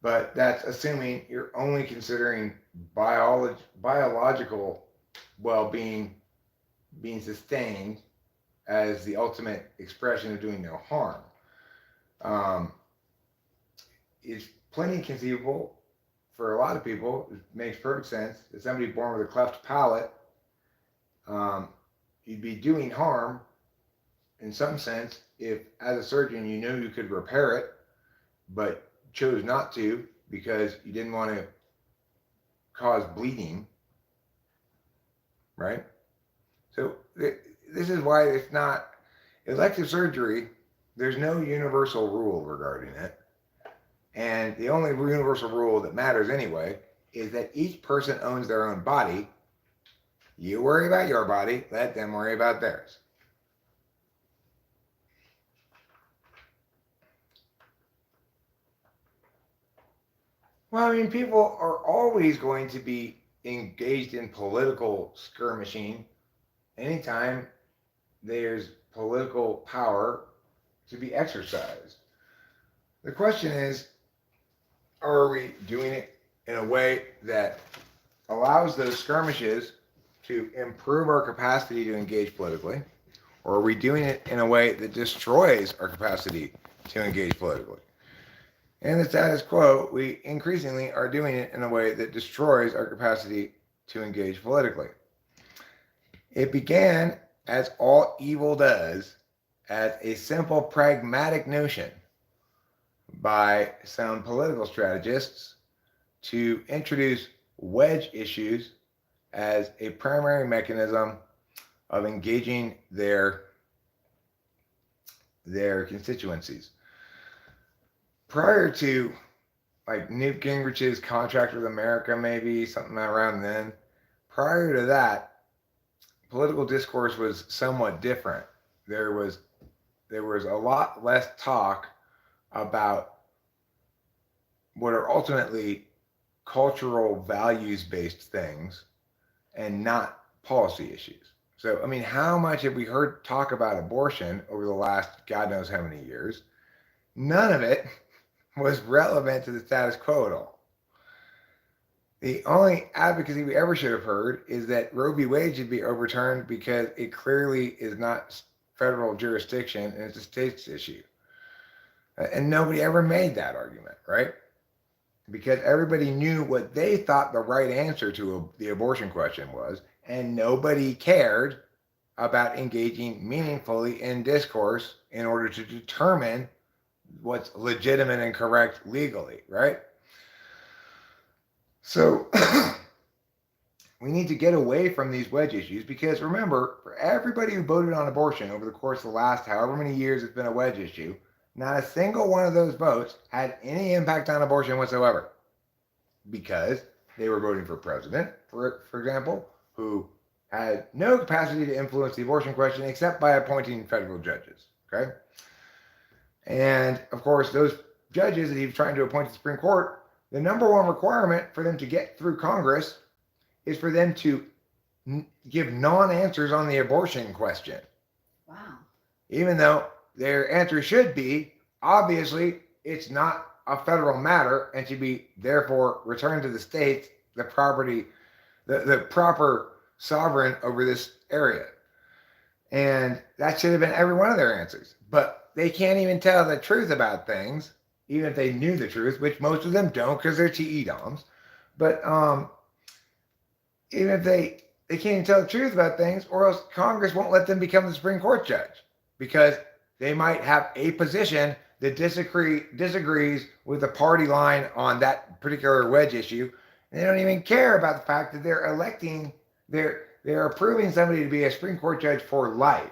but that's assuming you're only considering biological well-being being sustained as the ultimate expression of doing no harm. It's plenty conceivable for a lot of people. It makes perfect sense that somebody born with a cleft palate, you'd be doing harm in some sense if, as a surgeon, you knew you could repair it, but chose not to because you didn't want to cause bleeding, right? So this is why it's not elective surgery. There's no universal rule regarding it. And the only universal rule that matters anyway is that each person owns their own body. You worry about your body, let them worry about theirs. Well, I mean, people are always going to be engaged in political skirmishing anytime there's political power to be exercised. The question is, are we doing it in a way that allows those skirmishes to improve our capacity to engage politically, or are we doing it in a way that destroys our capacity to engage politically? In the status quo, we increasingly are doing it in a way that destroys our capacity to engage politically. It began, as all evil does, as a simple pragmatic notion by some political strategists to introduce wedge issues as a primary mechanism of engaging their constituencies. Prior to like Newt Gingrich's contract with America, maybe something around then, prior to that, political discourse was somewhat different. There was a lot less talk about what are ultimately cultural values-based things and not policy issues. So, I mean, how much have we heard talk about abortion over the last God knows how many years? None of it was relevant to the status quo at all. The only advocacy we ever should have heard is that Roe v. Wade should be overturned because it clearly is not federal jurisdiction and it's a state's issue. And nobody ever made that argument, right? Because everybody knew what they thought the right answer to the abortion question was, and nobody cared about engaging meaningfully in discourse in order to determine what's legitimate and correct legally, right? So we need to get away from these wedge issues because remember, for everybody who voted on abortion over the course of the last however many years it's been a wedge issue, not a single one of those votes had any impact on abortion whatsoever because they were voting for president, for example, who had no capacity to influence the abortion question except by appointing federal judges, okay? And of course, those judges that he was trying to appoint to the Supreme Court, the number one requirement for them to get through Congress is for them to give non-answers on the abortion question, Wow. even though their answer should be, obviously, it's not a federal matter and should be therefore returned to the states, the property, the proper sovereign over this area. And that should have been every one of their answers. But they can't even tell the truth about things, even if they knew the truth, which most of them don't because they're TE-DOMs. But even if they can't even tell the truth about things, or else Congress won't let them become the Supreme Court judge because they might have a position that disagrees with the party line on that particular wedge issue. And they don't even care about the fact that they're approving somebody to be a Supreme Court judge for life.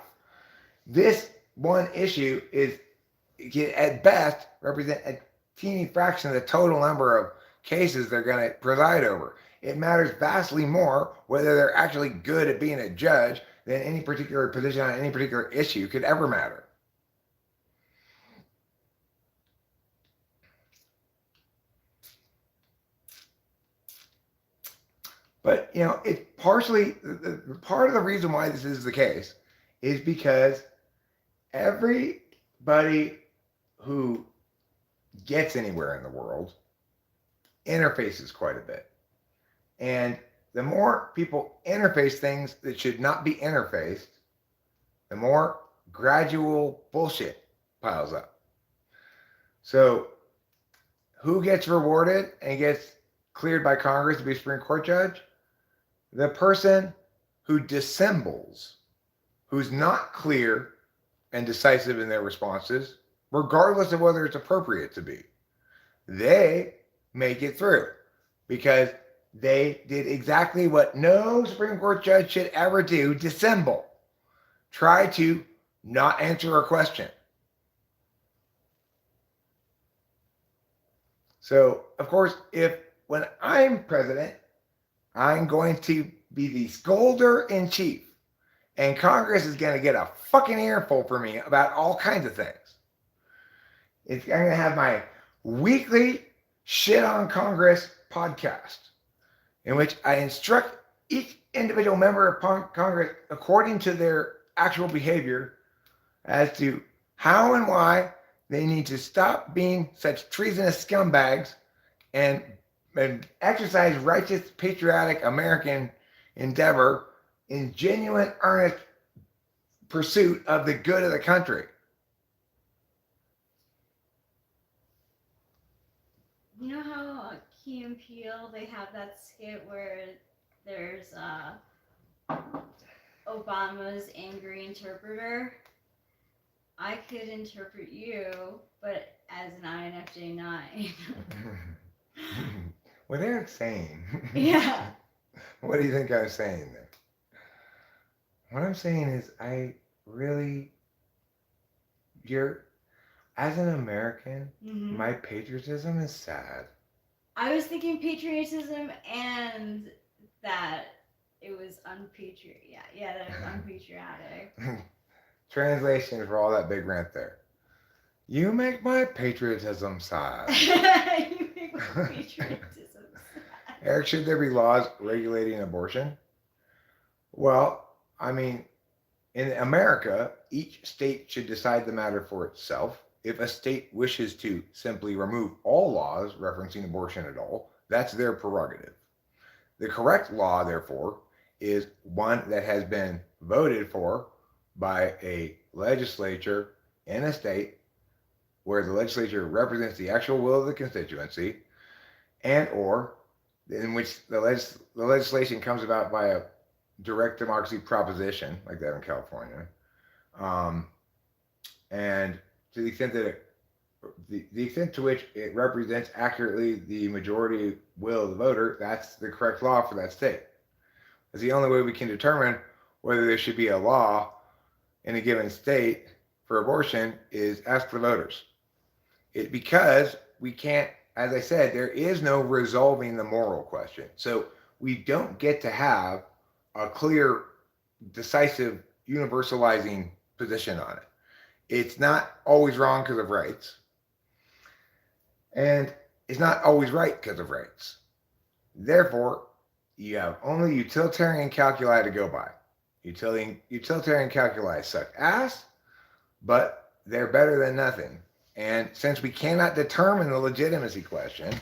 This one issue can at best represent a teeny fraction of the total number of cases they're going to preside over. It matters vastly more whether they're actually good at being a judge than any particular position on any particular issue could ever matter. But, it's partially, part of the reason why this is the case is because everybody who gets anywhere in the world interfaces quite a bit. And the more people interface things that should not be interfaced, the more gradual bullshit piles up. So who gets rewarded and gets cleared by Congress to be a Supreme Court judge? The person who dissembles, who's not clear and decisive in their responses, regardless of whether it's appropriate to be. They make it through because they did exactly what no Supreme Court judge should ever do: dissemble. Try to not answer a question. So, of course, when I'm president, I'm going to be the scolder in chief, and Congress is going to get a fucking earful for me about all kinds of things. I'm going to have my weekly Shit on Congress podcast, in which I instruct each individual member of Congress according to their actual behavior as to how and why they need to stop being such treasonous scumbags and exercise righteous, patriotic American endeavor in genuine, earnest pursuit of the good of the country. You know how Key and Peele, they have that skit where there's Obama's angry interpreter? I could interpret you, but as an INFJ9. What they're saying. Yeah. What do you think I'm saying there? What I'm saying is as an American, Mm-hmm. my patriotism is sad. I was thinking patriotism and that it was unpatriotic. Yeah, that it was unpatriotic. Translation for all that big rant there. You make my patriotism sad. You make my patriotism sad. Eric, should there be laws regulating abortion? Well, I mean, in America, each state should decide the matter for itself. If a state wishes to simply remove all laws referencing abortion at all, that's their prerogative. The correct law, therefore, is one that has been voted for by a legislature in a state where the legislature represents the actual will of the constituency, and or in which the legislation comes about by a direct democracy proposition, like that in California. And to the extent that the extent to which it represents accurately the majority will of the voter, that's the correct law for that state. That's the only way we can determine whether there should be a law in a given state for abortion is ask the voters. Because we can't, as I said, there is no resolving the moral question. So we don't get to have a clear, decisive, universalizing position on it. It's not always wrong because of rights. And it's not always right because of rights. Therefore, you have only utilitarian calculi to go by. Utilitarian calculi suck ass, but they're better than nothing. And since we cannot determine the legitimacy question,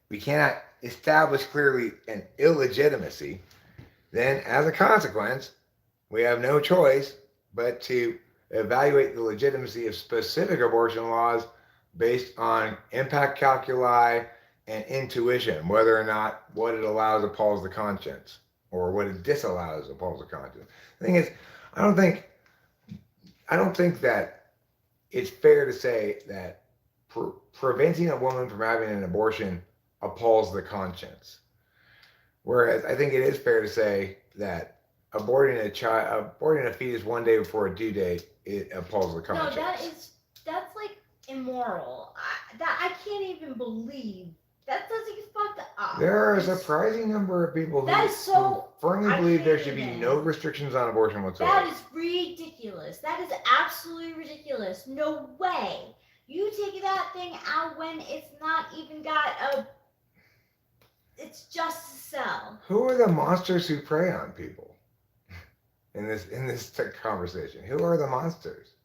we cannot establish clearly an illegitimacy, then as a consequence, we have no choice but to evaluate the legitimacy of specific abortion laws based on impact calculi and intuition, whether or not what it allows appalls the conscience or what it disallows appalls the conscience. The thing is, I don't think that it's fair to say that preventing a woman from having an abortion appalls the conscience. Whereas I think it is fair to say that aborting a fetus one day before a due date, it appalls the conscience. No, that's like immoral. I can't even believe that. Doesn't fuck up. There are a surprising number of people who firmly believe there should be no restrictions on abortion whatsoever. That is ridiculous. That is absolutely ridiculous. No way. You take that thing out when it's not even got it's just a cell. Who are the monsters who prey on people in this conversation? Who are the monsters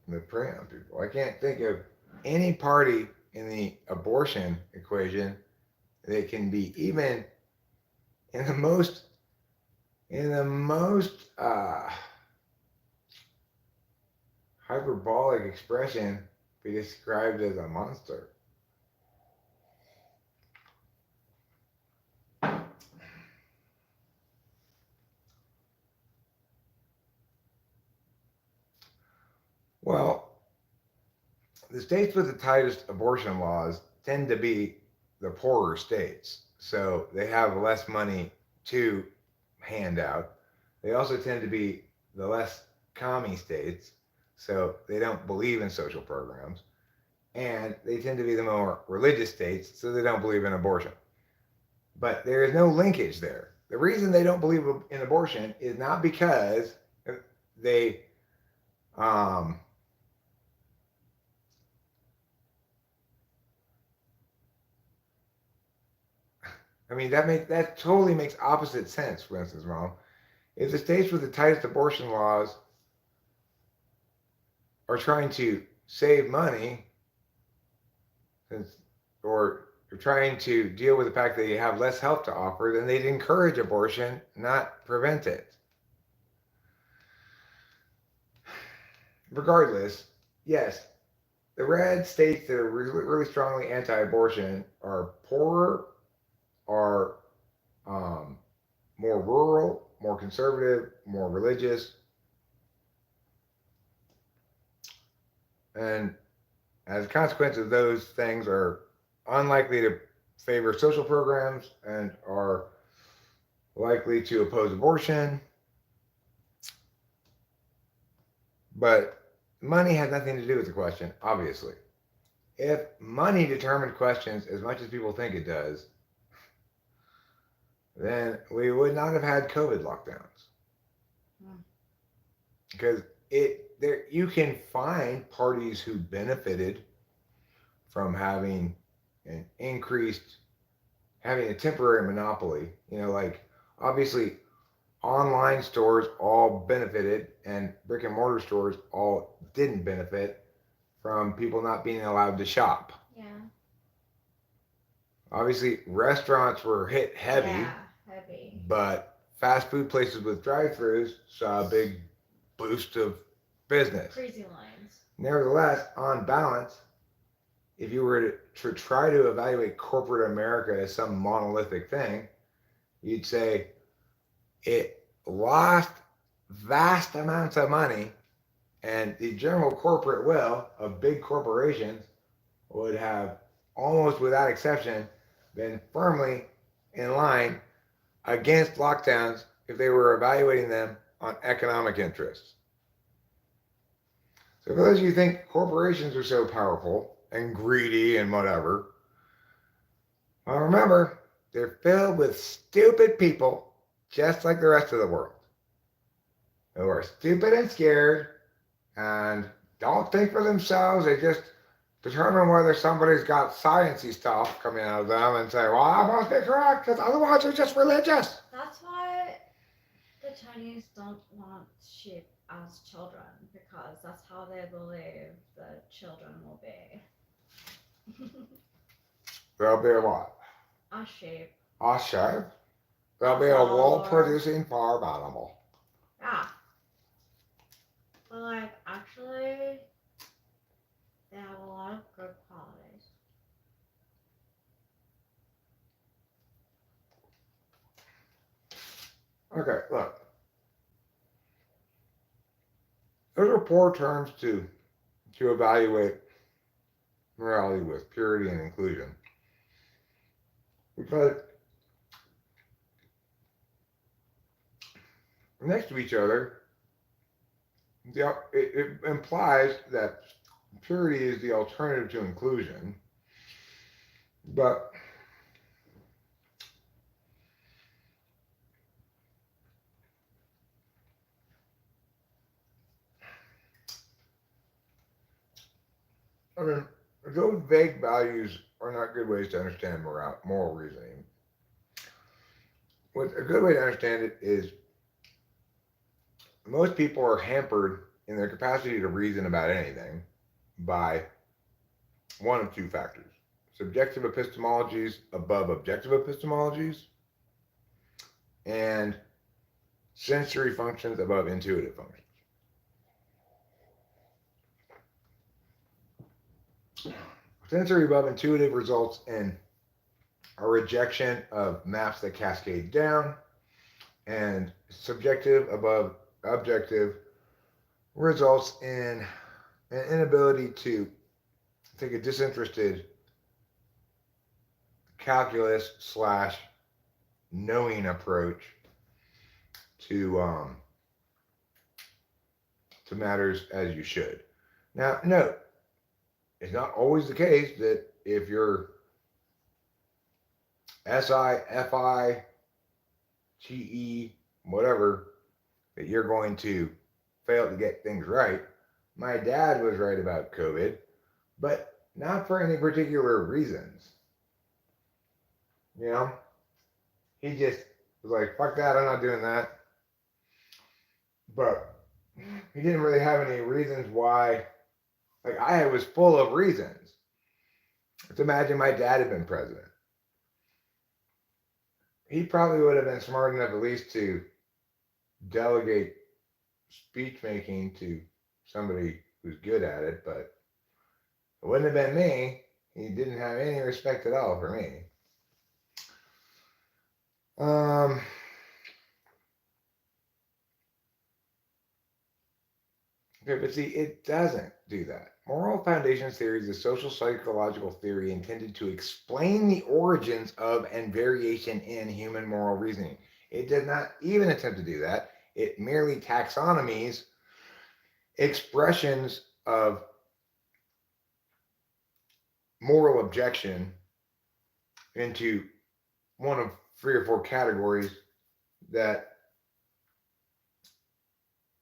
that prey on people? I can't think of any party in the abortion equation that can be even in the most hyperbolic expression be described as a monster. Well, the states with the tightest abortion laws tend to be the poorer states, so they have less money to hand out. They also tend to be the less commie states, so they don't believe in social programs, and they tend to be the more religious states, so they don't believe in abortion. But there is no linkage there. The reason they don't believe in abortion is not because they I mean, that totally makes opposite sense, for instance, Ron. If the states with the tightest abortion laws are trying to save money, or trying to deal with the fact that you have less help to offer, then they'd encourage abortion, not prevent it. Regardless, yes, the red states that are really strongly anti-abortion are poorer, are more rural, more conservative, more religious, and as a consequence of those things are unlikely to favor social programs and are likely to oppose abortion. But money has nothing to do with the question, obviously. If money determined questions as much as people think it does, then we would not have had COVID lockdowns. Because you can find parties who benefited from having a temporary monopoly. Like obviously online stores all benefited and brick and mortar stores all didn't benefit from people not being allowed to shop. Yeah. Obviously restaurants were hit heavy. Yeah, heavy. But fast food places with drive-thrus saw a big boost of business. Crazy lines. Nevertheless, on balance, if you were to try to evaluate corporate America as some monolithic thing, you'd say it lost vast amounts of money, and the general corporate will of big corporations would have, almost without exception, been firmly in line against lockdowns if they were evaluating them on economic interests. So for those of you who think corporations are so powerful and greedy and whatever, well, remember, they're filled with stupid people just like the rest of the world, who are stupid and scared and don't think for themselves. They just determine whether somebody's got sciencey stuff coming out of them and say, well, I must be correct, because otherwise you're just religious. That's why the Chinese don't want sheep as children, because that's how they believe the children will be. There'll be a what? A sheep. A sheep. There'll be That's a all. wool-producing farm animal. Yeah. But like, actually, they have a lot of good qualities. Okay, look. Those are poor terms to evaluate morality with, purity and inclusion. Because next to each other, it implies that purity is the alternative to inclusion. But I mean, those vague values are not good ways to understand moral reasoning. What a good way to understand it is most people are hampered in their capacity to reason about anything by one of two factors: subjective epistemologies above objective epistemologies, and sensory functions above intuitive functions. Sensory above intuitive results in a rejection of maps that cascade down, and subjective above objective results in an inability to take a disinterested calculus slash knowing approach to matters as you should. Now, note, it's not always the case that if you're SI, FI, GE, whatever, that you're going to fail to get things right. My dad was right about COVID, but not for any particular reasons. You know, he just was like, fuck that, I'm not doing that. But he didn't really have any reasons why. Like, I was full of reasons. Let's imagine my dad had been president. He probably would have been smart enough at least to delegate speech making to somebody who's good at it, but it wouldn't have been me. He didn't have any respect at all for me. Okay, but see, it doesn't do that. Moral foundations theory is a social psychological theory intended to explain the origins of and variation in human moral reasoning. It does not even attempt to do that. It merely taxonomies expressions of moral objection into one of 3 or 4 categories that,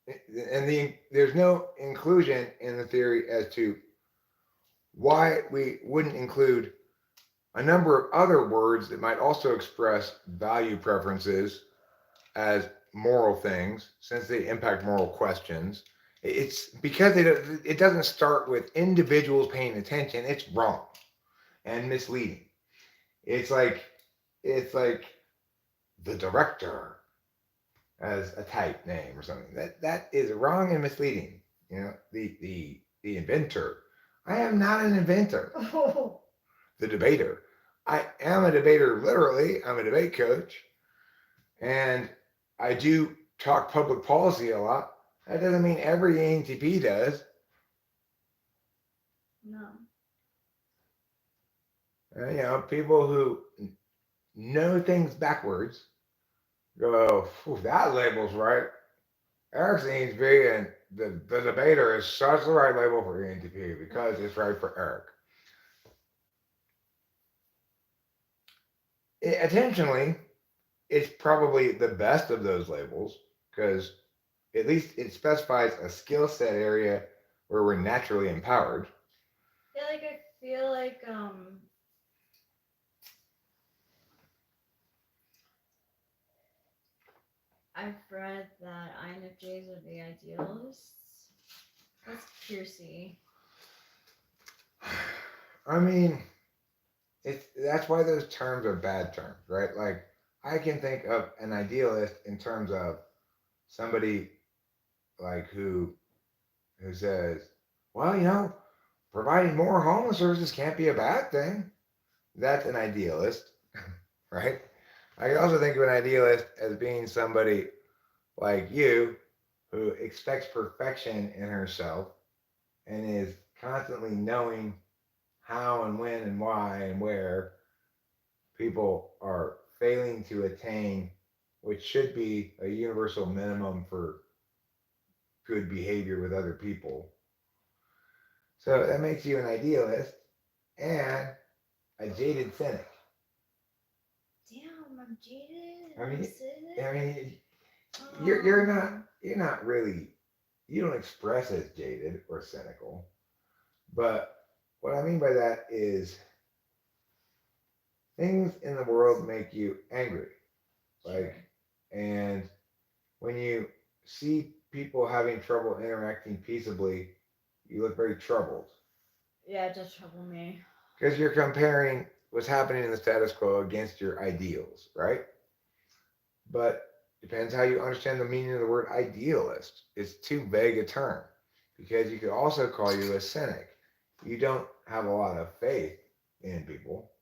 and there's no inclusion in the theory as to why we wouldn't include a number of other words that might also express value preferences as moral things, since they impact moral questions. It's because it doesn't start with individuals paying attention. It's wrong and misleading. It's like the director as a type name or something. That is wrong and misleading. You know, the inventor. I am not an inventor. Oh. The debater. I am a debater literally. I'm a debate coach. And I do talk public policy a lot. That doesn't mean every ANTP does. No. You know, people who know things backwards go, that label's right. Eric's ENTP and the debater is such the right label for ENTP because it's right for Eric. Attentionally, it's probably the best of those labels because at least it specifies a skill set area where we're naturally empowered. I feel like I've read that INFJs are the idealists. That's Piercy. I mean, that's why those terms are bad terms, right? Like I can think of an idealist in terms of somebody like who says, well, providing more homeless services can't be a bad thing. That's an idealist, right? I can also think of an idealist as being somebody like you who expects perfection in herself and is constantly knowing how and when and why and where people are failing to attain, which should be a universal minimum for good behavior with other people. So that makes you an idealist and a jaded cynic. Damn, I'm jaded. I mean, I'm cynic. I mean, Oh. you're not really, you don't express as jaded or cynical, but what I mean by that is things in the world make you angry, like, and when you see people having trouble interacting peaceably, you look very troubled Yeah, it does trouble me. because you're comparing what's happening in the status quo against your ideals, right? But depends how you understand the meaning of the word idealist. It's too vague a term because you could also call you a cynic. You don't have a lot of faith in people,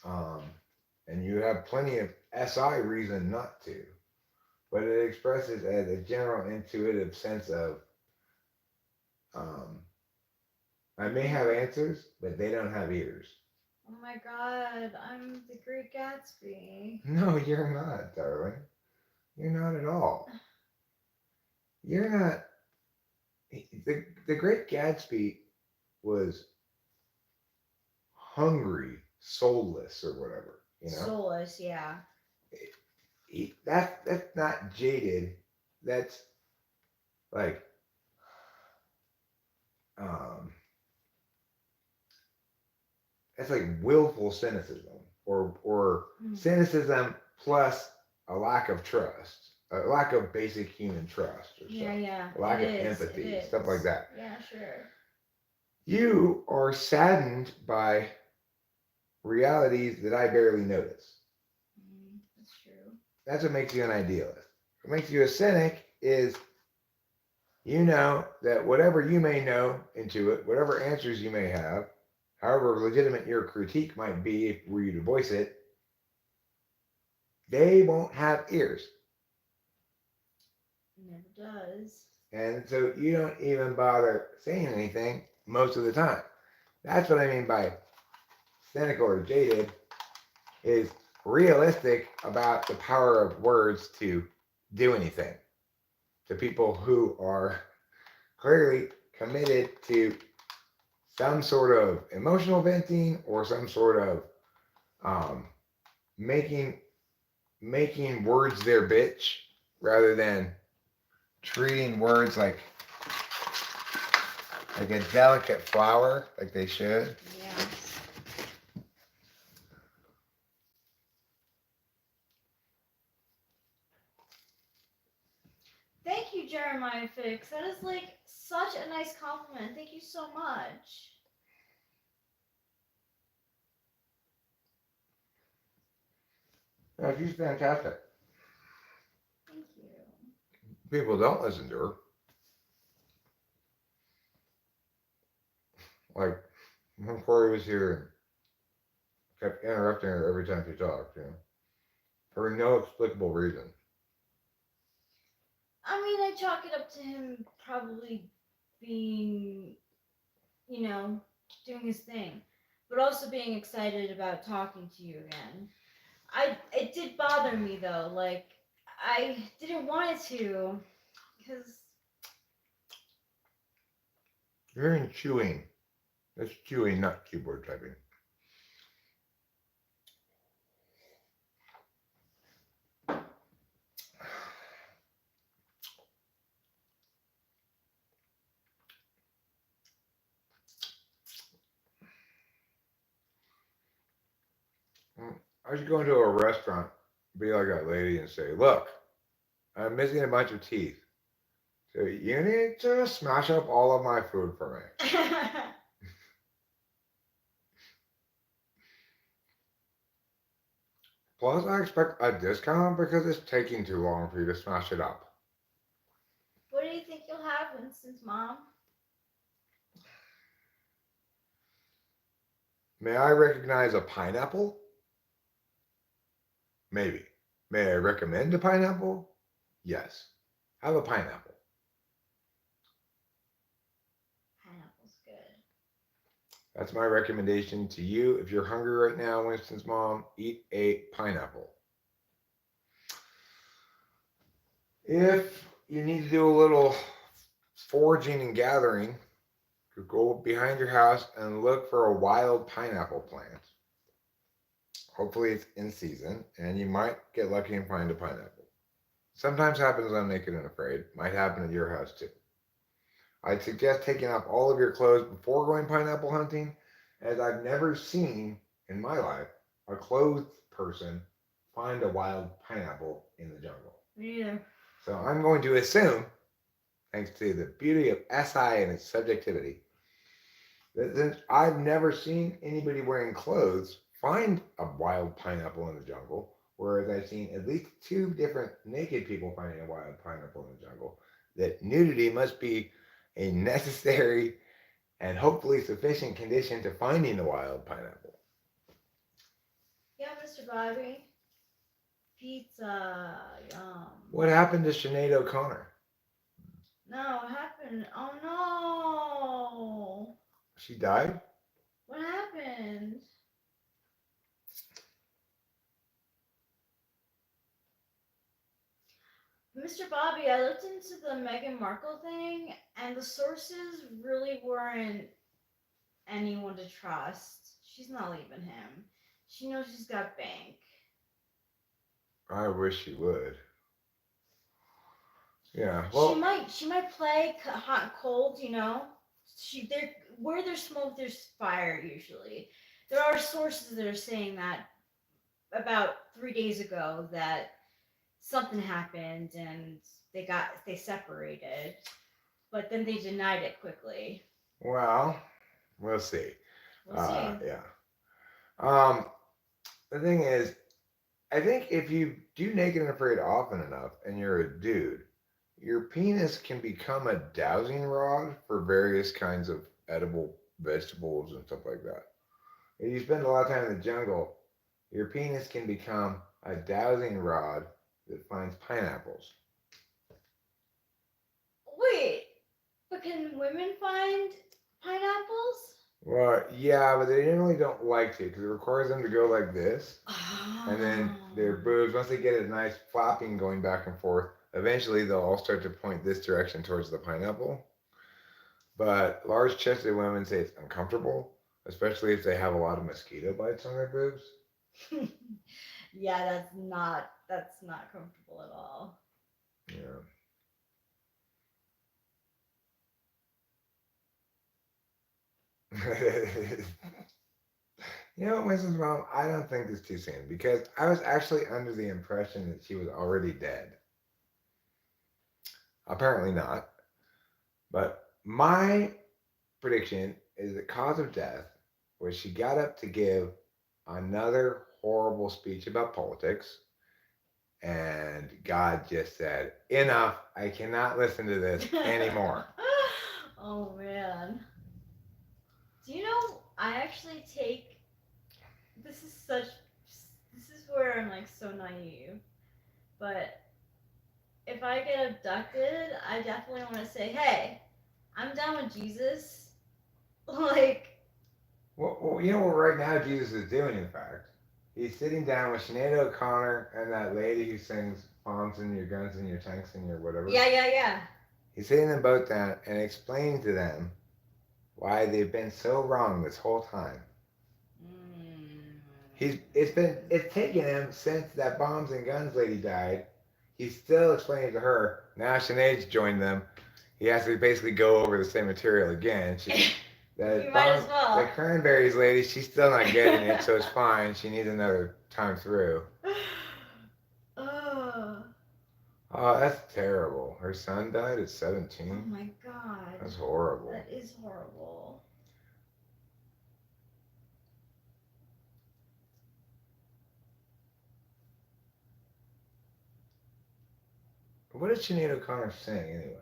um, and you have plenty of SI reason not to. But it expresses as a general intuitive sense of um, I may have answers, but they don't have ears. Oh my god, I'm the Great Gatsby. No, you're not, darling. You're not at all. You're not. The Great Gatsby was hungry, soulless, or whatever. Soulless, yeah. That's not jaded. That's like um, that's like willful cynicism, or cynicism plus a lack of trust, a lack of basic human trust, or Yeah, yeah. a lack of It is, empathy, it stuff is. like that. Yeah, sure. You are saddened by realities that I barely notice. That's true. That's what makes you an idealist. What makes you a cynic is you know that whatever you may know, intuit, whatever answers you may have, however legitimate your critique might be if were you to voice it, they won't have ears. Never does. And so you don't even bother saying anything most of the time. That's what I mean by cynical or jaded, is realistic about the power of words to do anything. To people who are clearly committed to some sort of emotional venting or some sort of um, making words their bitch rather than treating words like a delicate flower, like they should. Yeah. Thank you, Jeremiah Fix. That is like such a nice compliment. Thank you so much. No, she's fantastic. Thank you. People don't listen to her. Like when Corey was here, kept interrupting her every time she talked, for no explicable reason. I mean, I chalk it up to him probably being, doing his thing, but also being excited about talking to you again. It did bother me though. Like, I didn't want it to, because You're hearing chewing. That's chewing, not keyboard typing. I should go into a restaurant, be like that lady, and say, "Look, I'm missing a bunch of teeth. So you need to smash up all of my food for me." Plus, I expect a discount because it's taking too long for you to smash it up. What do you think you'll have, Winston's mom? May I recognize a pineapple? Maybe. May I recommend a pineapple? Yes. Have a pineapple. Pineapple's good. That's my recommendation to you. If you're hungry right now, Winston's mom, eat a pineapple. If you need to do a little foraging and gathering, you go behind your house and look for a wild pineapple plant. Hopefully it's in season, and you might get lucky and find a pineapple. Sometimes happens on Naked and Afraid. Might happen at your house too. I'd suggest taking off all of your clothes before going pineapple hunting, as I've never seen in my life a clothed person find a wild pineapple in the jungle. Me neither. So I'm going to assume, thanks to the beauty of SI and its subjectivity, that since I've never seen anybody wearing clothes find a wild pineapple in the jungle, whereas I've seen at least 2 different naked people finding a wild pineapple in the jungle, that nudity must be a necessary and hopefully sufficient condition to finding a wild pineapple. Yeah, Mr. Bobby. Pizza. Yum. What happened to Sinead O'Connor? No, what happened? Oh no. She died? What happened? Mr. Bobby, I looked into the Meghan Markle thing, and the sources really weren't anyone to trust. She's not leaving him. She knows she's got bank. I wish she would. Yeah, well, She might play hot and cold, you know. Where there's smoke, there's fire. Usually, there are sources that are saying that about 3 days ago that something happened and they separated, but then they denied it quickly. well, we'll see. We'll see. Yeah. The thing is, I think if you do Naked and Afraid often enough and you're a dude, your penis can become a dowsing rod for various kinds of edible vegetables and stuff like that. If you spend a lot of time in the jungle, your penis can become a dowsing rod that finds pineapples. Wait, but can women find pineapples? Well, yeah, but they generally don't like to because it requires them to go like this. And then their boobs, once they get a nice flopping going back and forth, eventually they'll all start to point this direction towards the pineapple. But large chested women say it's uncomfortable, especially if they have a lot of mosquito bites on their boobs. Yeah, that's not comfortable at all. Yeah. You know what, Mrs. Mom? I don't think this too soon because I was actually under the impression that she was already dead. Apparently not. But my prediction is the cause of death was she got up to give another horrible speech about politics, and God just said, "Enough! I cannot listen to this anymore." Oh man. Do you know I actually take this is where I'm like so naive. But if I get abducted, I definitely want to say, "Hey, I'm down with Jesus." Like, Well, you know what right now Jesus is doing, in fact? He's sitting down with Sinead O'Connor and that lady who sings bombs in your guns and your tanks and your whatever. yeah. He's sitting them both down and explaining to them why they've been so wrong this whole time. It's taken him since that bombs and guns lady died. He's still explaining to her. Now Sinead's joined them. He has to basically go over the same material again. You might as well. The cranberries lady, she's still not getting it, so it's fine. She needs another time through. Oh. Oh, that's terrible. Her son died at Oh 17. my god. That's horrible. That is horrible. What did Sinead O'Connor sing anyway?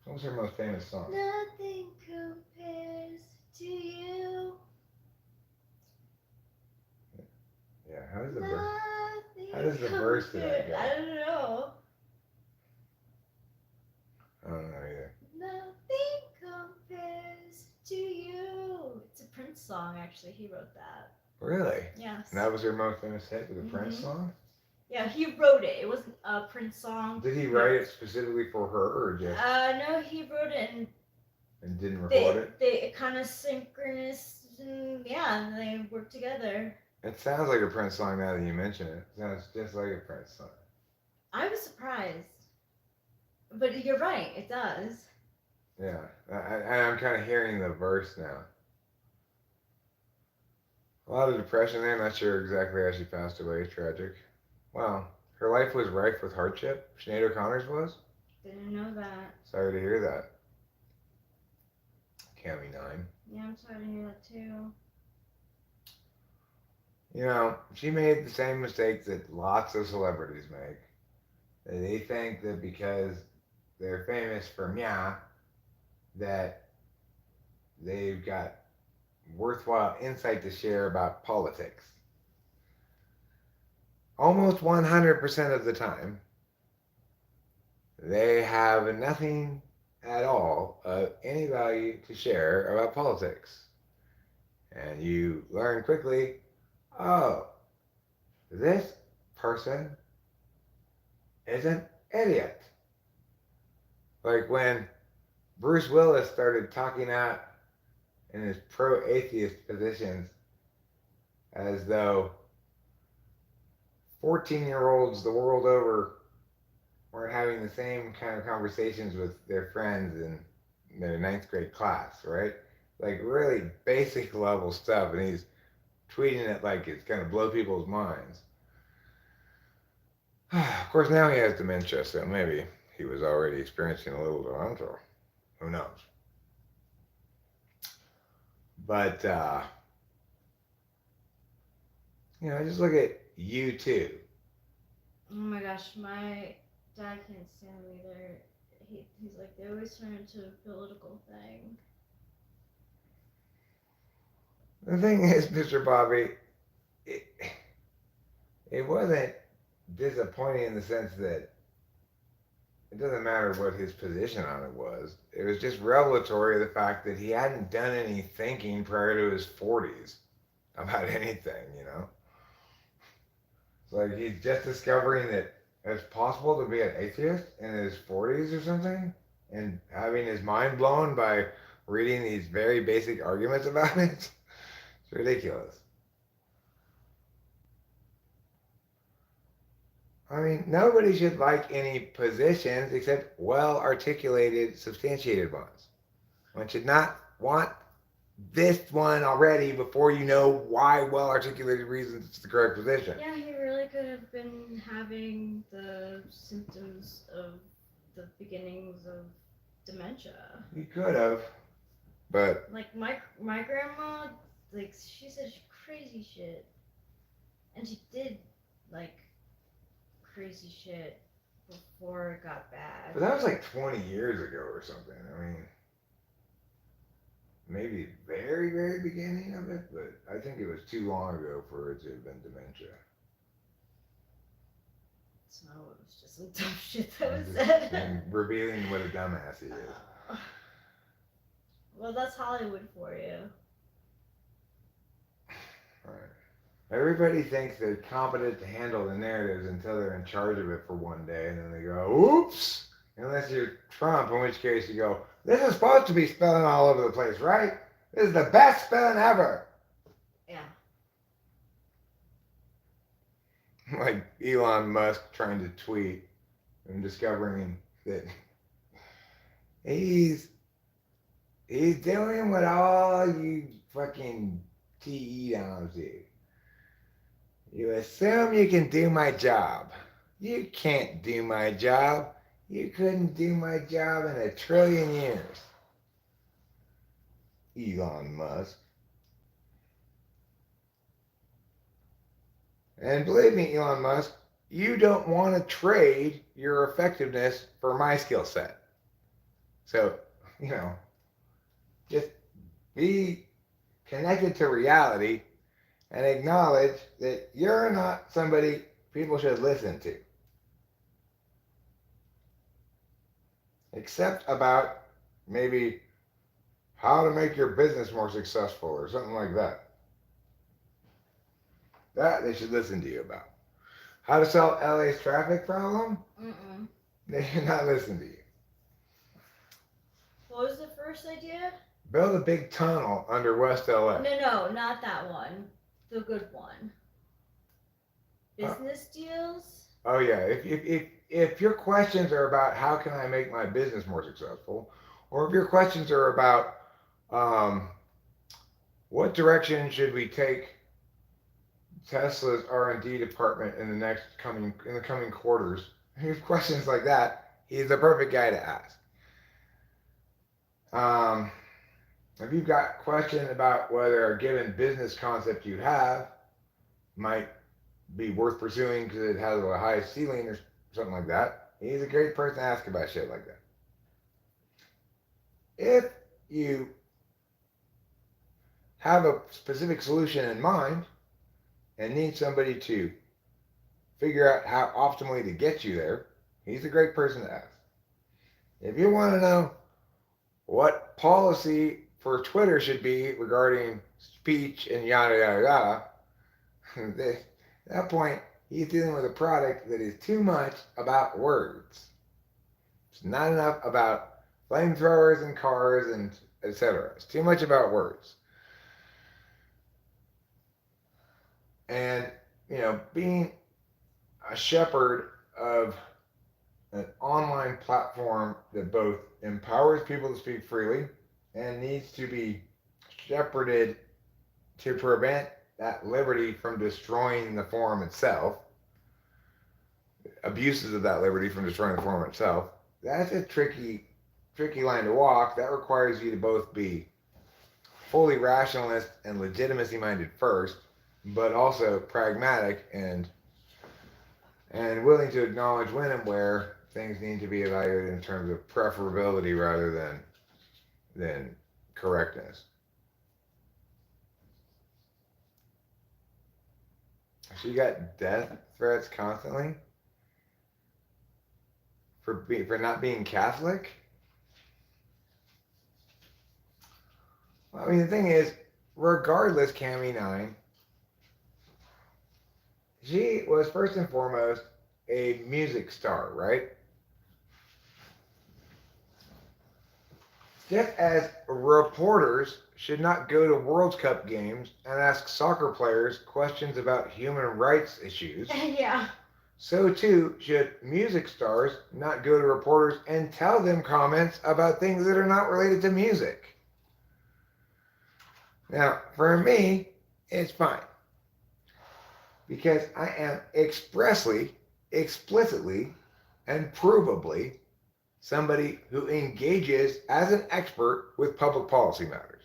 What was her most famous song? Nothing compares to you. Yeah, how does Nothing the verse to that go? I don't know. I don't know either. Nothing compares to you. It's a Prince song, actually. He wrote that. Really? Yes. And that was her most famous hit with a Prince Mhm. song? Yeah, he wrote it. It wasn't a Prince song. Did he write it specifically for her or just No, he wrote it and didn't they record it? they kind of synchronous. And yeah, and they worked together. It sounds like a Prince song now that you mention it. It sounds just like a Prince song. I was surprised, but you're right. It does. Yeah, I'm kind of hearing the verse now. A lot of depression there. Not sure exactly how she passed away. Tragic. Wow, her life was rife with hardship. Sinead O'Connor's was. Didn't know that. Sorry to hear that. Cami 9. Yeah, I'm sorry to hear that too. You know, she made the same mistakes that lots of celebrities make. They think that because they're famous for meow, that they've got worthwhile insight to share about politics. Almost 100% of the time, they have nothing at all of any value to share about politics. And you learn quickly, oh, this person is an idiot. Like when Bruce Willis started talking out in his pro-atheist positions as though 14-year-olds the world over weren't having the same kind of conversations with their friends in their 9th grade class, right? Like really basic level stuff, and he's tweeting it like it's going to blow people's minds. Of course, now he has dementia, so maybe he was already experiencing a little dementia. Who knows? But, you know, just look at U2. Oh my gosh, my dad can't stand them either. He's like, they always turn into a political thing. The thing is, Mr. Bobby, it wasn't disappointing in the sense that it doesn't matter what his position on it was. It was just revelatory of the fact that he hadn't done any thinking prior to his 40s about anything, you know? It's like he's just discovering that it's possible to be an atheist in his 40s or something and having his mind blown by reading these very basic arguments about it. It's ridiculous. I mean, nobody should like any positions except well-articulated, substantiated ones. One should not want this one already before you know why well-articulated reasons it's the correct position. Yeah, he really could have been having the symptoms of the beginnings of dementia. He could have, but Like my grandma, like she said crazy shit, and she did like crazy shit before it got bad. that was like 20 years ago or something. I mean, maybe very, very beginning of it, but I think it was too long ago for it to have been dementia. So it was just some dumb shit that was I'm said. revealing what a dumbass he is. Well, that's Hollywood for you. Right. Everybody thinks they're competent to handle the narratives until they're in charge of it for one day, and then they go, oops! Unless you're Trump, in which case you go, this is supposed to be spelling all over the place, right? This is the best spelling ever! Yeah. Like Elon Musk trying to tweet and discovering that he's He's doing what all you fucking TE downs do. You assume you can do my job. You can't do my job. You couldn't do my job in 1,000,000,000,000 years. Elon Musk. And believe me, Elon Musk, you don't want to trade your effectiveness for my skill set. So, just be connected to reality and acknowledge that you're not somebody people should listen to. Except about maybe how to make your business more successful or something like that. That they should listen to you about. How to solve LA's traffic problem? Mm-mm. They should not listen to you. What was the first idea? Build a big tunnel under West LA. No, not that one. The good one. Business deals? Oh yeah, if your questions are about how can I make my business more successful, or if your questions are about what direction should we take Tesla's R&D department in the coming quarters, if you have questions like that, he's the perfect guy to ask. If you've got questions about whether a given business concept you have might be worth pursuing because it has a high ceiling or something like that, he's a great person to ask about shit like that. If you have a specific solution in mind and need somebody to figure out how optimally to get you there, he's a great person to ask. If you want to know what policy for Twitter should be regarding speech and yada yada yada, at that point, he's dealing with a product that is too much about words. It's not enough about flamethrowers and cars and etc. It's too much about words. And, being a shepherd of an online platform that both empowers people to speak freely and needs to be shepherded to prevent that liberty from destroying the forum itself, abuses of that liberty from destroying the forum itself, that's a tricky line to walk. That requires you to both be fully rationalist and legitimacy minded first, but also pragmatic and willing to acknowledge when and where things need to be evaluated in terms of preferability rather than correctness. So you got death threats constantly for not being Catholic? Well, I mean, the thing is, regardless, Cami 9, she was first and foremost a music star, right? Just as reporters should not go to World Cup games and ask soccer players questions about human rights issues, Yeah. so too should music stars not go to reporters and tell them comments about things that are not related to music. Now, for me, it's fine. Because I am expressly, explicitly, and provably somebody who engages as an expert with public policy matters.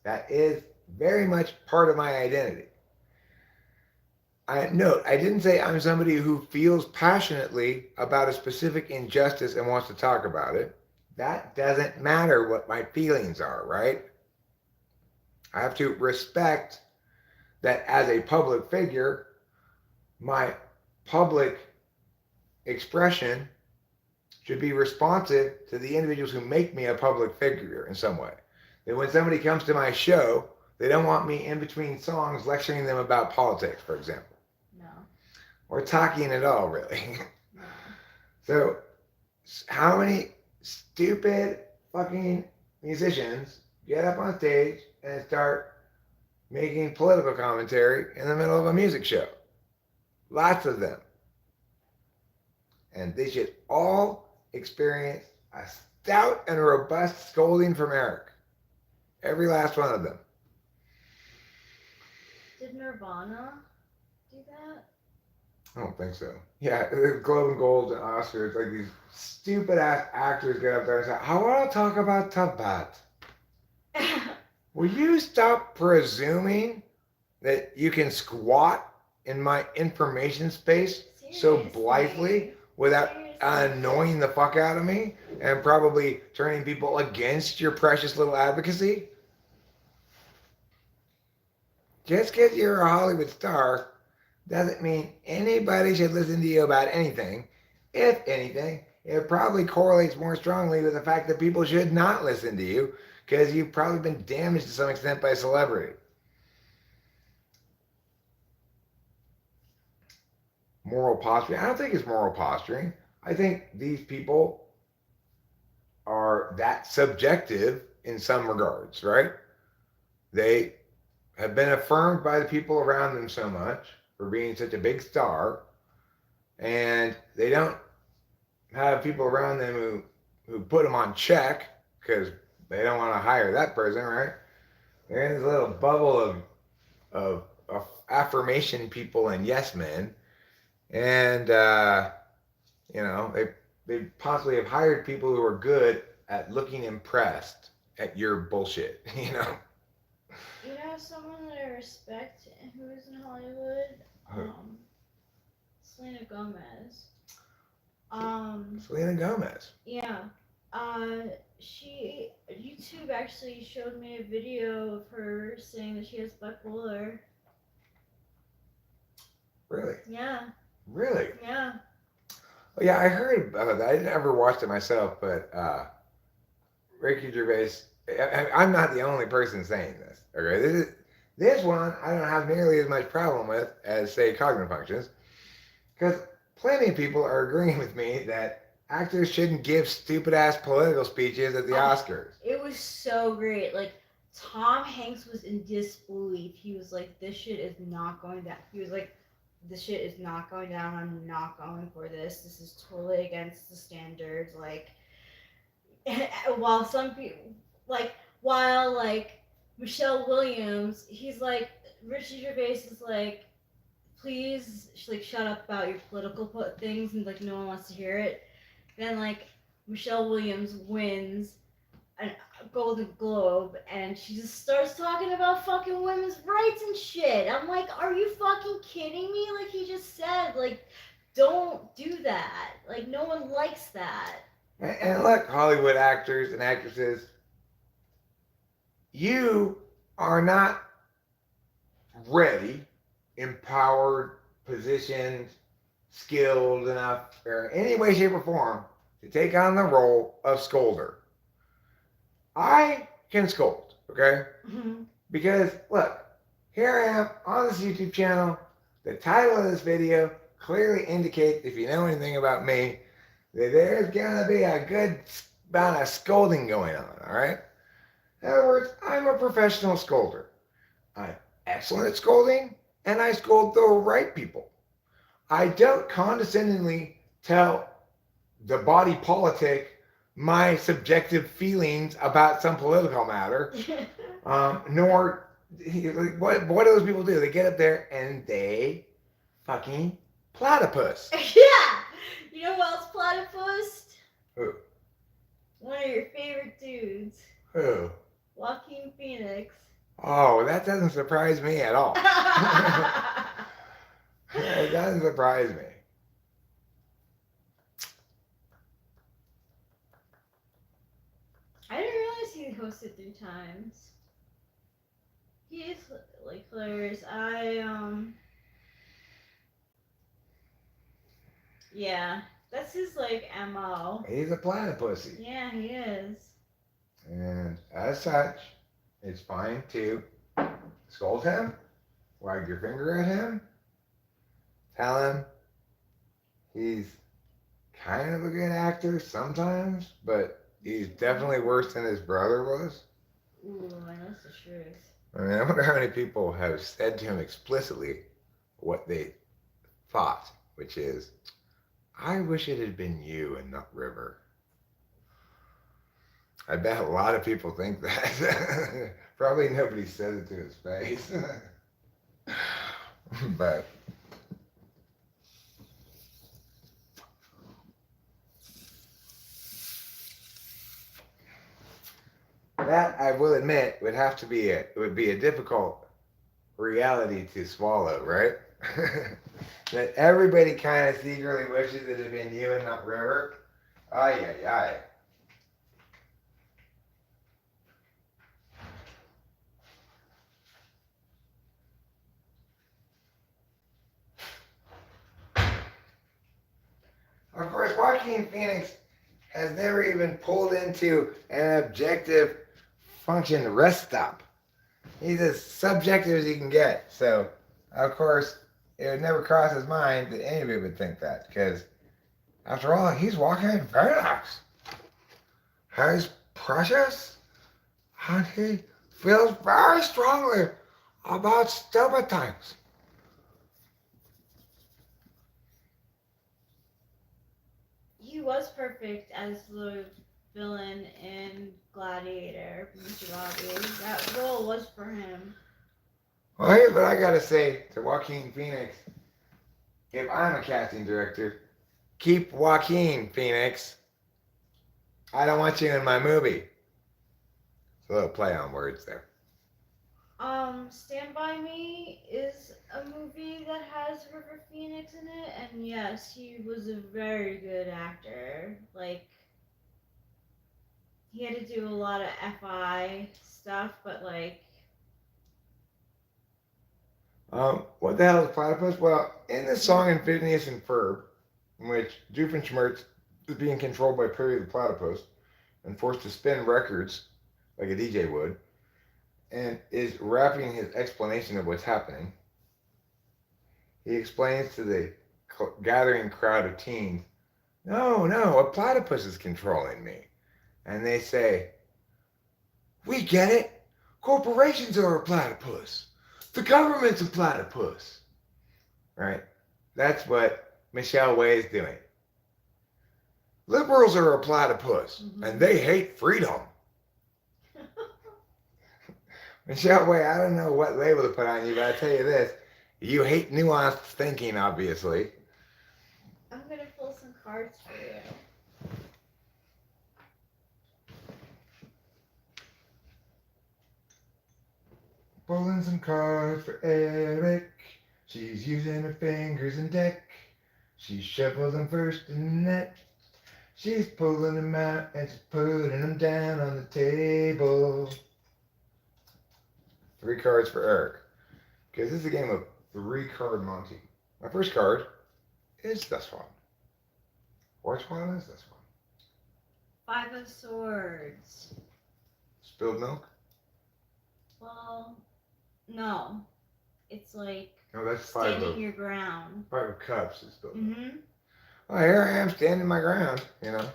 That is very much part of my identity. I didn't say I'm somebody who feels passionately about a specific injustice and wants to talk about it. That doesn't matter what my feelings are, right? I have to respect that as a public figure, my public expression should be responsive to the individuals who make me a public figure in some way. That when somebody comes to my show, they don't want me in between songs lecturing them about politics, for example. No. Or talking at all, really. No. So, how many stupid fucking musicians get up on stage and start making political commentary in the middle of a music show? Lots of them. And they should all experience a stout and robust scolding from Eric. Every last one of them. Did Nirvana do that? I don't think so. Yeah, the Globe and Gold and Oscars, like these stupid ass actors get up there and say, I want to talk about Tibet. Will you stop presuming that you can squat in my information space so blithely without annoying the fuck out of me and probably turning people against your precious little advocacy? Just because you're a Hollywood star doesn't mean anybody should listen to you about anything. If anything, it probably correlates more strongly with the fact that people should not listen to you because you've probably been damaged to some extent by a celebrity. Moral posturing. I don't think it's moral posturing. I think these people are that subjective in some regards, right? They have been affirmed by the people around them so much for being such a big star, and they don't have people around them who put them on check because they don't want to hire that person, right? They're in this little bubble of affirmation people and yes men, and they possibly have hired people who are good at looking impressed at your bullshit, You know someone that I respect who is in Hollywood? Who? Selena Gomez. Selena Gomez. Yeah. YouTube actually showed me a video of her saying that she has bipolar. Really? Yeah. Really? Yeah. Oh, yeah, I heard about that. I didn't ever watch it myself, but Ricky Gervais, I'm not the only person saying this. Okay, this one I don't have nearly as much problem with as, say, cognitive functions, because plenty of people are agreeing with me that actors shouldn't give stupid ass political speeches at the Oscars. It was so great. Like, Tom Hanks was in disbelief. He was like, this shit is not going down. He was like, this shit is not going down. I'm not going for this. This is totally against the standards. Like, while some people, while Michelle Williams, he's like, Richie Gervais is like, please, like, shut up about your political things, and like, no one wants to hear it. Then like, Michelle Williams wins a Golden Globe, and she just starts talking about fucking women's rights and shit. I'm like, are you fucking kidding me? Like he just said, like, don't do that. Like, no one likes that. And look, Hollywood actors and actresses, you are not ready, empowered, positioned, skilled enough, or in any way, shape, or form to take on the role of scolder. I can scold, okay? Mm-hmm. Because, look, here I am on this YouTube channel. The title of this video clearly indicates, if you know anything about me, that there's going to be a good amount of scolding going on, all right? In other words, I'm a professional scolder. I'm excellent at scolding, and I scold the right people. I don't condescendingly tell the body politic my subjective feelings about some political matter, nor what do those people do? They get up there and they fucking platypus. Yeah! You know who else platypus? Who? One of your favorite dudes. Who? Joaquin Phoenix. Oh, that doesn't surprise me at all. It doesn't surprise me. I didn't realize he hosted 3 times. He is like hilarious. Yeah, that's his like MO. He's a platypussy. Yeah, he is. And as such, it's fine to scold him, wag your finger at him, tell him he's kind of a good actor sometimes, but he's definitely worse than his brother was. Ooh, that's the truth. I mean, I wonder how many people have said to him explicitly what they thought, which is, I wish it had been you and not River. I bet a lot of people think that. Probably nobody says it to his face. But that, I will admit, would have to be it. It would be a difficult reality to swallow, right? That everybody kind of secretly wishes it had been you and not River. Ay, ay, ay. Of course, Joaquin Phoenix has never even pulled into an objective function rest stop. He's as subjective as he can get. So, of course, it would never cross his mind that anybody would think that. Because, after all, he's walking in paradox. He's precious. And he feels very strongly about stupid things. He was perfect as the villain in Gladiator, Mr. Robbie. That role was for him. Well, here's what I gotta say to Joaquin Phoenix. If I'm a casting director, keep Joaquin Phoenix. I don't want you in my movie. It's a little play on words there. Stand By Me is a movie that has River Phoenix in it, and yes, he was a very good actor. Like, he had to do a lot of FI stuff, but like, What the hell is platypus? Well, in this song in Phineas and Ferb, in which Doofenshmirtz is being controlled by Perry the Platypus and forced to spin records like a DJ would, and is rapping his explanation of what's happening, he explains to the gathering crowd of teens, no, a platypus is controlling me. And they say, we get it. Corporations are a platypus. The government's a platypus. Right? That's what Michelle Way is doing. Liberals are a platypus, and they hate freedom. Michelle Way, I don't know what label to put on you, but I tell you this. You hate nuanced thinking, obviously. I'm gonna pull some cards for you. Pulling some cards for Eric. She's using her fingers and deck. She shuffles them first in the net. She's pulling them out and she's putting them down on the table. 3 cards for Eric. Because this is a game of 3-card Monty. My first card is this one. Which one is this one? 5 of Swords. Spilled milk? Well, no. It's like No, that's 5 standing of, your ground. 5 of cups is spilled milk. Mm-hmm. Well, here I am standing my ground, you know.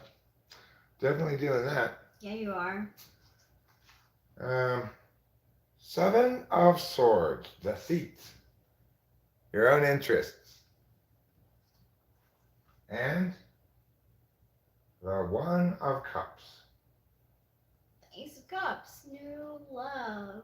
Definitely doing that. Yeah, you are. 7 of Swords, deceit, your own interests, and the 1 of Cups. Ace of Cups, new love.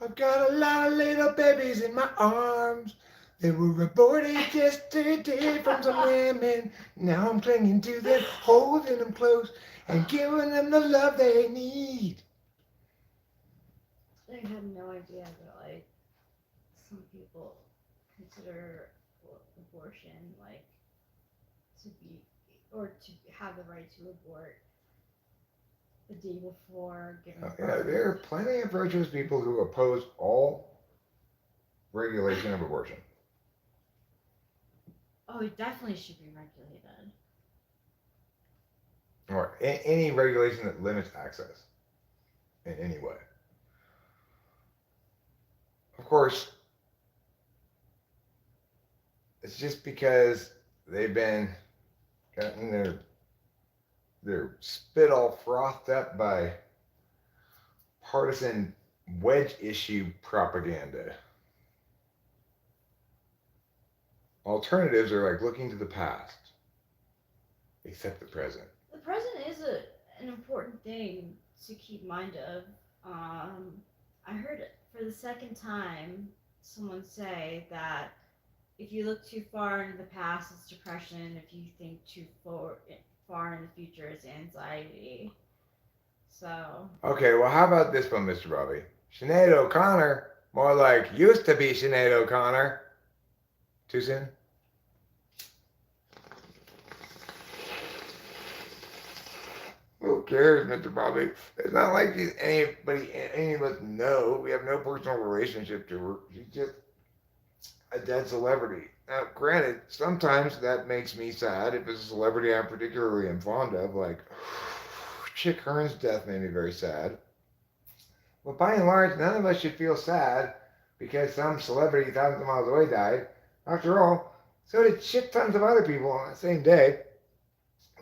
I've got a lot of little babies in my arms. They were aborted yesterday from some women. Now I'm clinging to them, holding them close, and giving them the love they need. I had no idea that, like, some people consider abortion, like, to be, or to have the right to abort the day before giving birth. Yeah, there are plenty of virtuous people who oppose all regulation of abortion. Oh, it definitely should be regulated. Or any regulation that limits access in any way. Of course, it's just because they've been gotten their spit all frothed up by partisan wedge issue propaganda. Alternatives are like looking to the past, except the present. The present is an important thing to keep mind of. I heard it for the second time someone say that if you look too far into the past, it's depression. If you think too far in the future, it's anxiety. So Okay, well, how about this one, Mr. Bobby? Sinead O'Connor, more like used to be Sinead O'Connor. Too soon? Who cares, Mr. Bobby? It's not like any of us know. We have no personal relationship to her. She's just a dead celebrity. Now, granted, sometimes that makes me sad if it's a celebrity I particularly am fond of, like Chick Hearn's death made me very sad. But by and large, none of us should feel sad because some celebrity thousands of miles away died. After all, so did shit tons of other people on that same day.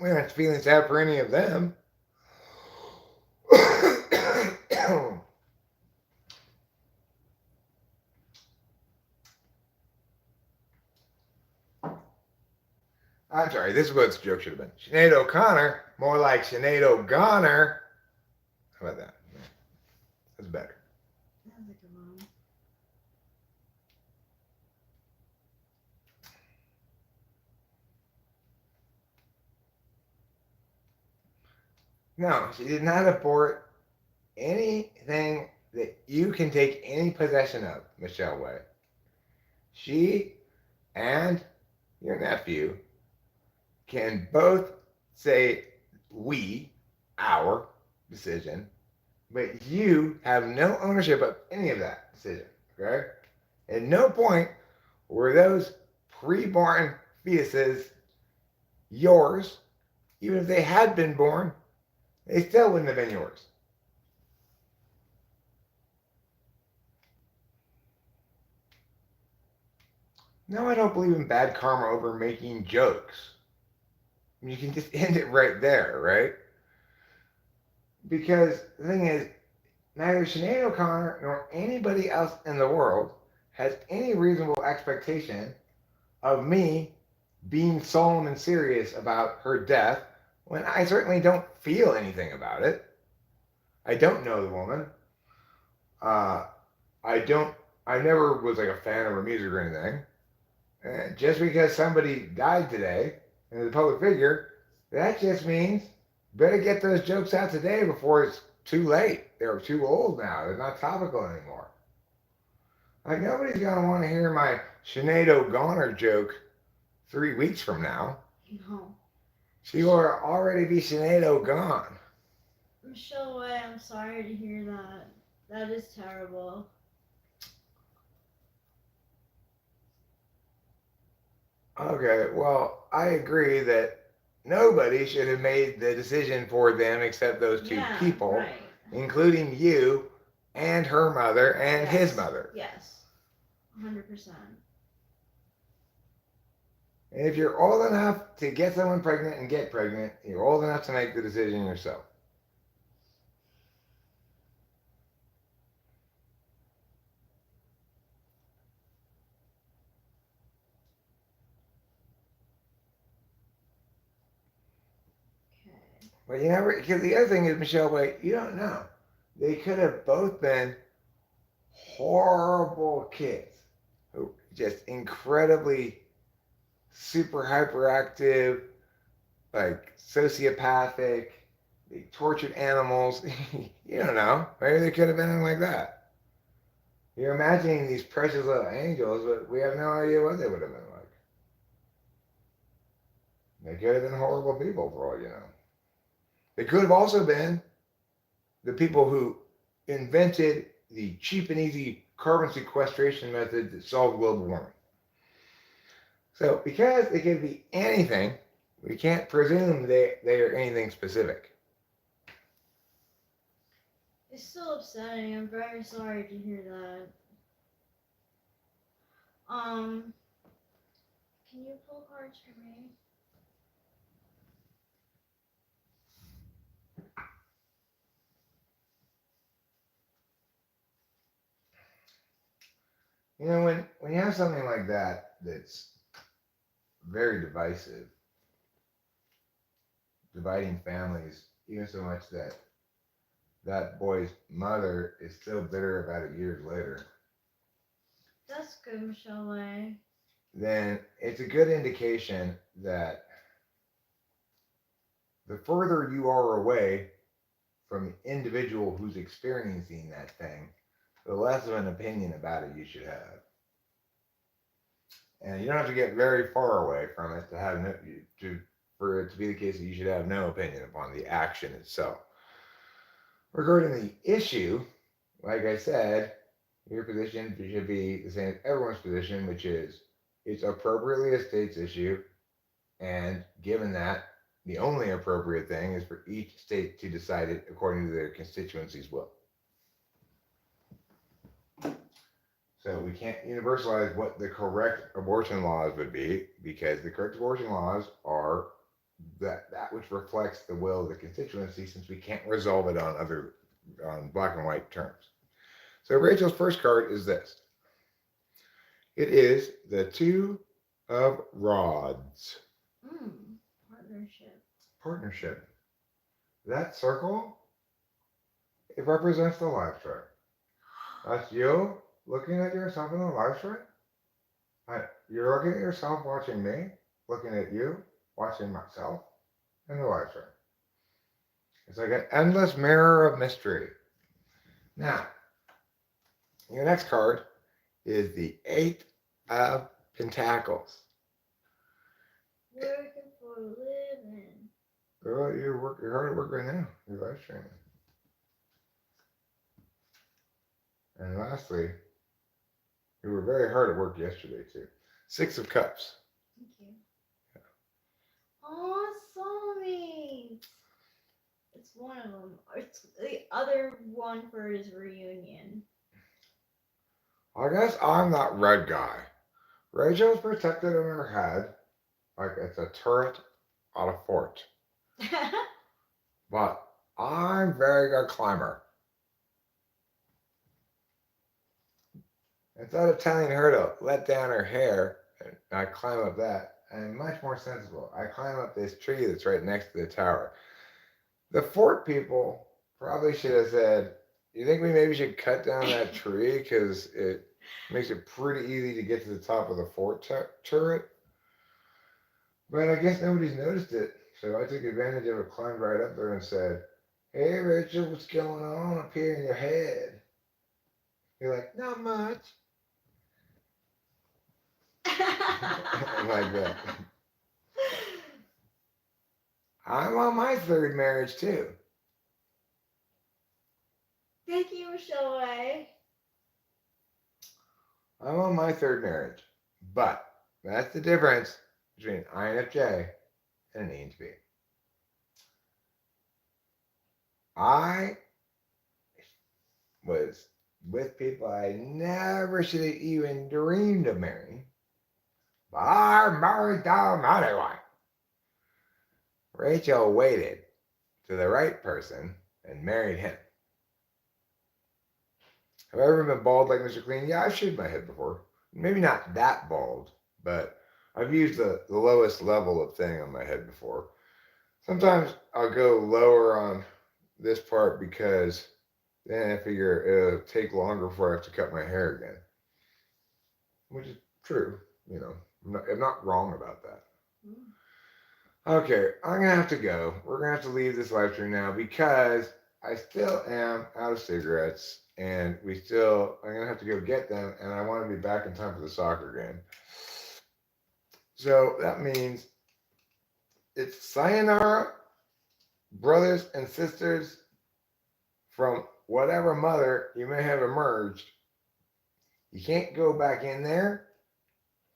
We aren't feeling sad for any of them. I'm sorry, this is what the joke should have been. Sinead O'Connor, more like Sinead O'Goner. How about that? That's better. that was a good one. No, she did not abort anything that you can take any possession of, Michelle Way. She and your nephew can both say our decision, but you have no ownership of any of that decision, okay? At no point were those pre-born fetuses yours. Even if they had been born, they still wouldn't have been yours. No, I don't believe in bad karma over making jokes. You can just end it right there, right? Because the thing is, neither Sinead O'Connor nor anybody else in the world has any reasonable expectation of me being solemn and serious about her death when I certainly don't feel anything about it. I don't know the woman. I never was like a fan of her music or anything. Just because somebody died today and is a public figure, that just means better get those jokes out today before it's too late. They're too old now. They're not topical anymore. Like, nobody's going to want to hear my Sinead O'Connor joke 3 weeks from now. No. She will already be Sinead O'Gone. Michelle Way, I'm sorry to hear that. That is terrible. Okay, well, I agree that nobody should have made the decision for them except those two people, right. including you and her mother and his mother. Yes, 100%. And if you're old enough to get someone pregnant and get pregnant, you're old enough to make the decision yourself. Okay. But you never, because the other thing is, Michelle, wait, you don't know. They could have both been horrible kids who just incredibly super hyperactive, like sociopathic, they tortured animals. You don't know. Maybe they could have been like that. You're imagining these precious little angels, but we have no idea what they would have been like. They could have been horrible people for all you know. They could have also been the people who invented the cheap and easy carbon sequestration method that solved global warming. So because it could be anything, we can't presume they are anything specific. It's still upsetting. I'm very sorry to hear that. Can you pull cards for me? You know, when you have something like that that's very divisive, dividing families even so much that that boy's mother is still bitter about it years later, That's good, Michelle Way. then it's a good indication that the further you are away from the individual who's experiencing that thing, the less of an opinion about it you should have. And you don't have to get very far away from it to have for it to be the case that you should have no opinion upon the action itself. Regarding the issue, like I said, your position should be the same as everyone's position, which is it's appropriately a state's issue, and given that, the only appropriate thing is for each state to decide it according to their constituency's will. So we can't universalize what the correct abortion laws would be, because the correct abortion laws are that which reflects the will of the constituency, since we can't resolve it on black and white terms. So Rachel's first card is this. It is the Two of Rods. Partnership. Partnership. That circle, it represents the life chart. That's you looking at yourself in the life chart. You're looking at yourself watching me, looking at you watching myself in the life chart. It's like an endless mirror of mystery. Now, your next card is the Eight of Pentacles. Working for a living. Girl, you're hard at work right now. You're life training. And lastly, you were very hard at work yesterday too. Six of Cups. Thank you. Oh, soulmates. It's one of them. It's the other one for his reunion. I guess I'm that red guy. Rachel's protected in her head like it's a turret on a fort. But I'm a very good climber. Instead of telling her to let down her hair, and I climb up that, I'm much more sensible. I climb up this tree that's right next to the tower. The fort people probably should have said, you think we maybe should cut down that tree because it makes it pretty easy to get to the top of the fort turret? But I guess nobody's noticed it. So I took advantage of it, climbed right up there and said, hey, Rachel, what's going on up here in your head? You're like, not much. Like that. I'm on my third marriage too. Thank you, Michelle Way. I'm on my third marriage. But that's the difference between an INFJ and an ENTP. I was with people I never should have even dreamed of marrying. But I married them anyway. Rachel waited to the right person and married him. Have I ever been bald like Mr. Clean? Yeah, I've shaved my head before. Maybe not that bald, but I've used the lowest level of thing on my head before. Sometimes I'll go lower on this part because then I figure it'll take longer before I have to cut my hair again. Which is true, you know. I'm not wrong about that. Okay, I'm going to have to go. We're going to have to leave this live stream now because I still am out of cigarettes and I'm going to have to go get them and I want to be back in time for the soccer game. So that means it's sayonara, brothers and sisters from whatever mother you may have emerged. You can't go back in there,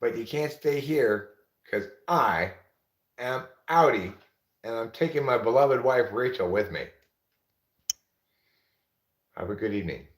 but you can't stay here because I am outie and I'm taking my beloved wife Rachel with me. Have a good evening.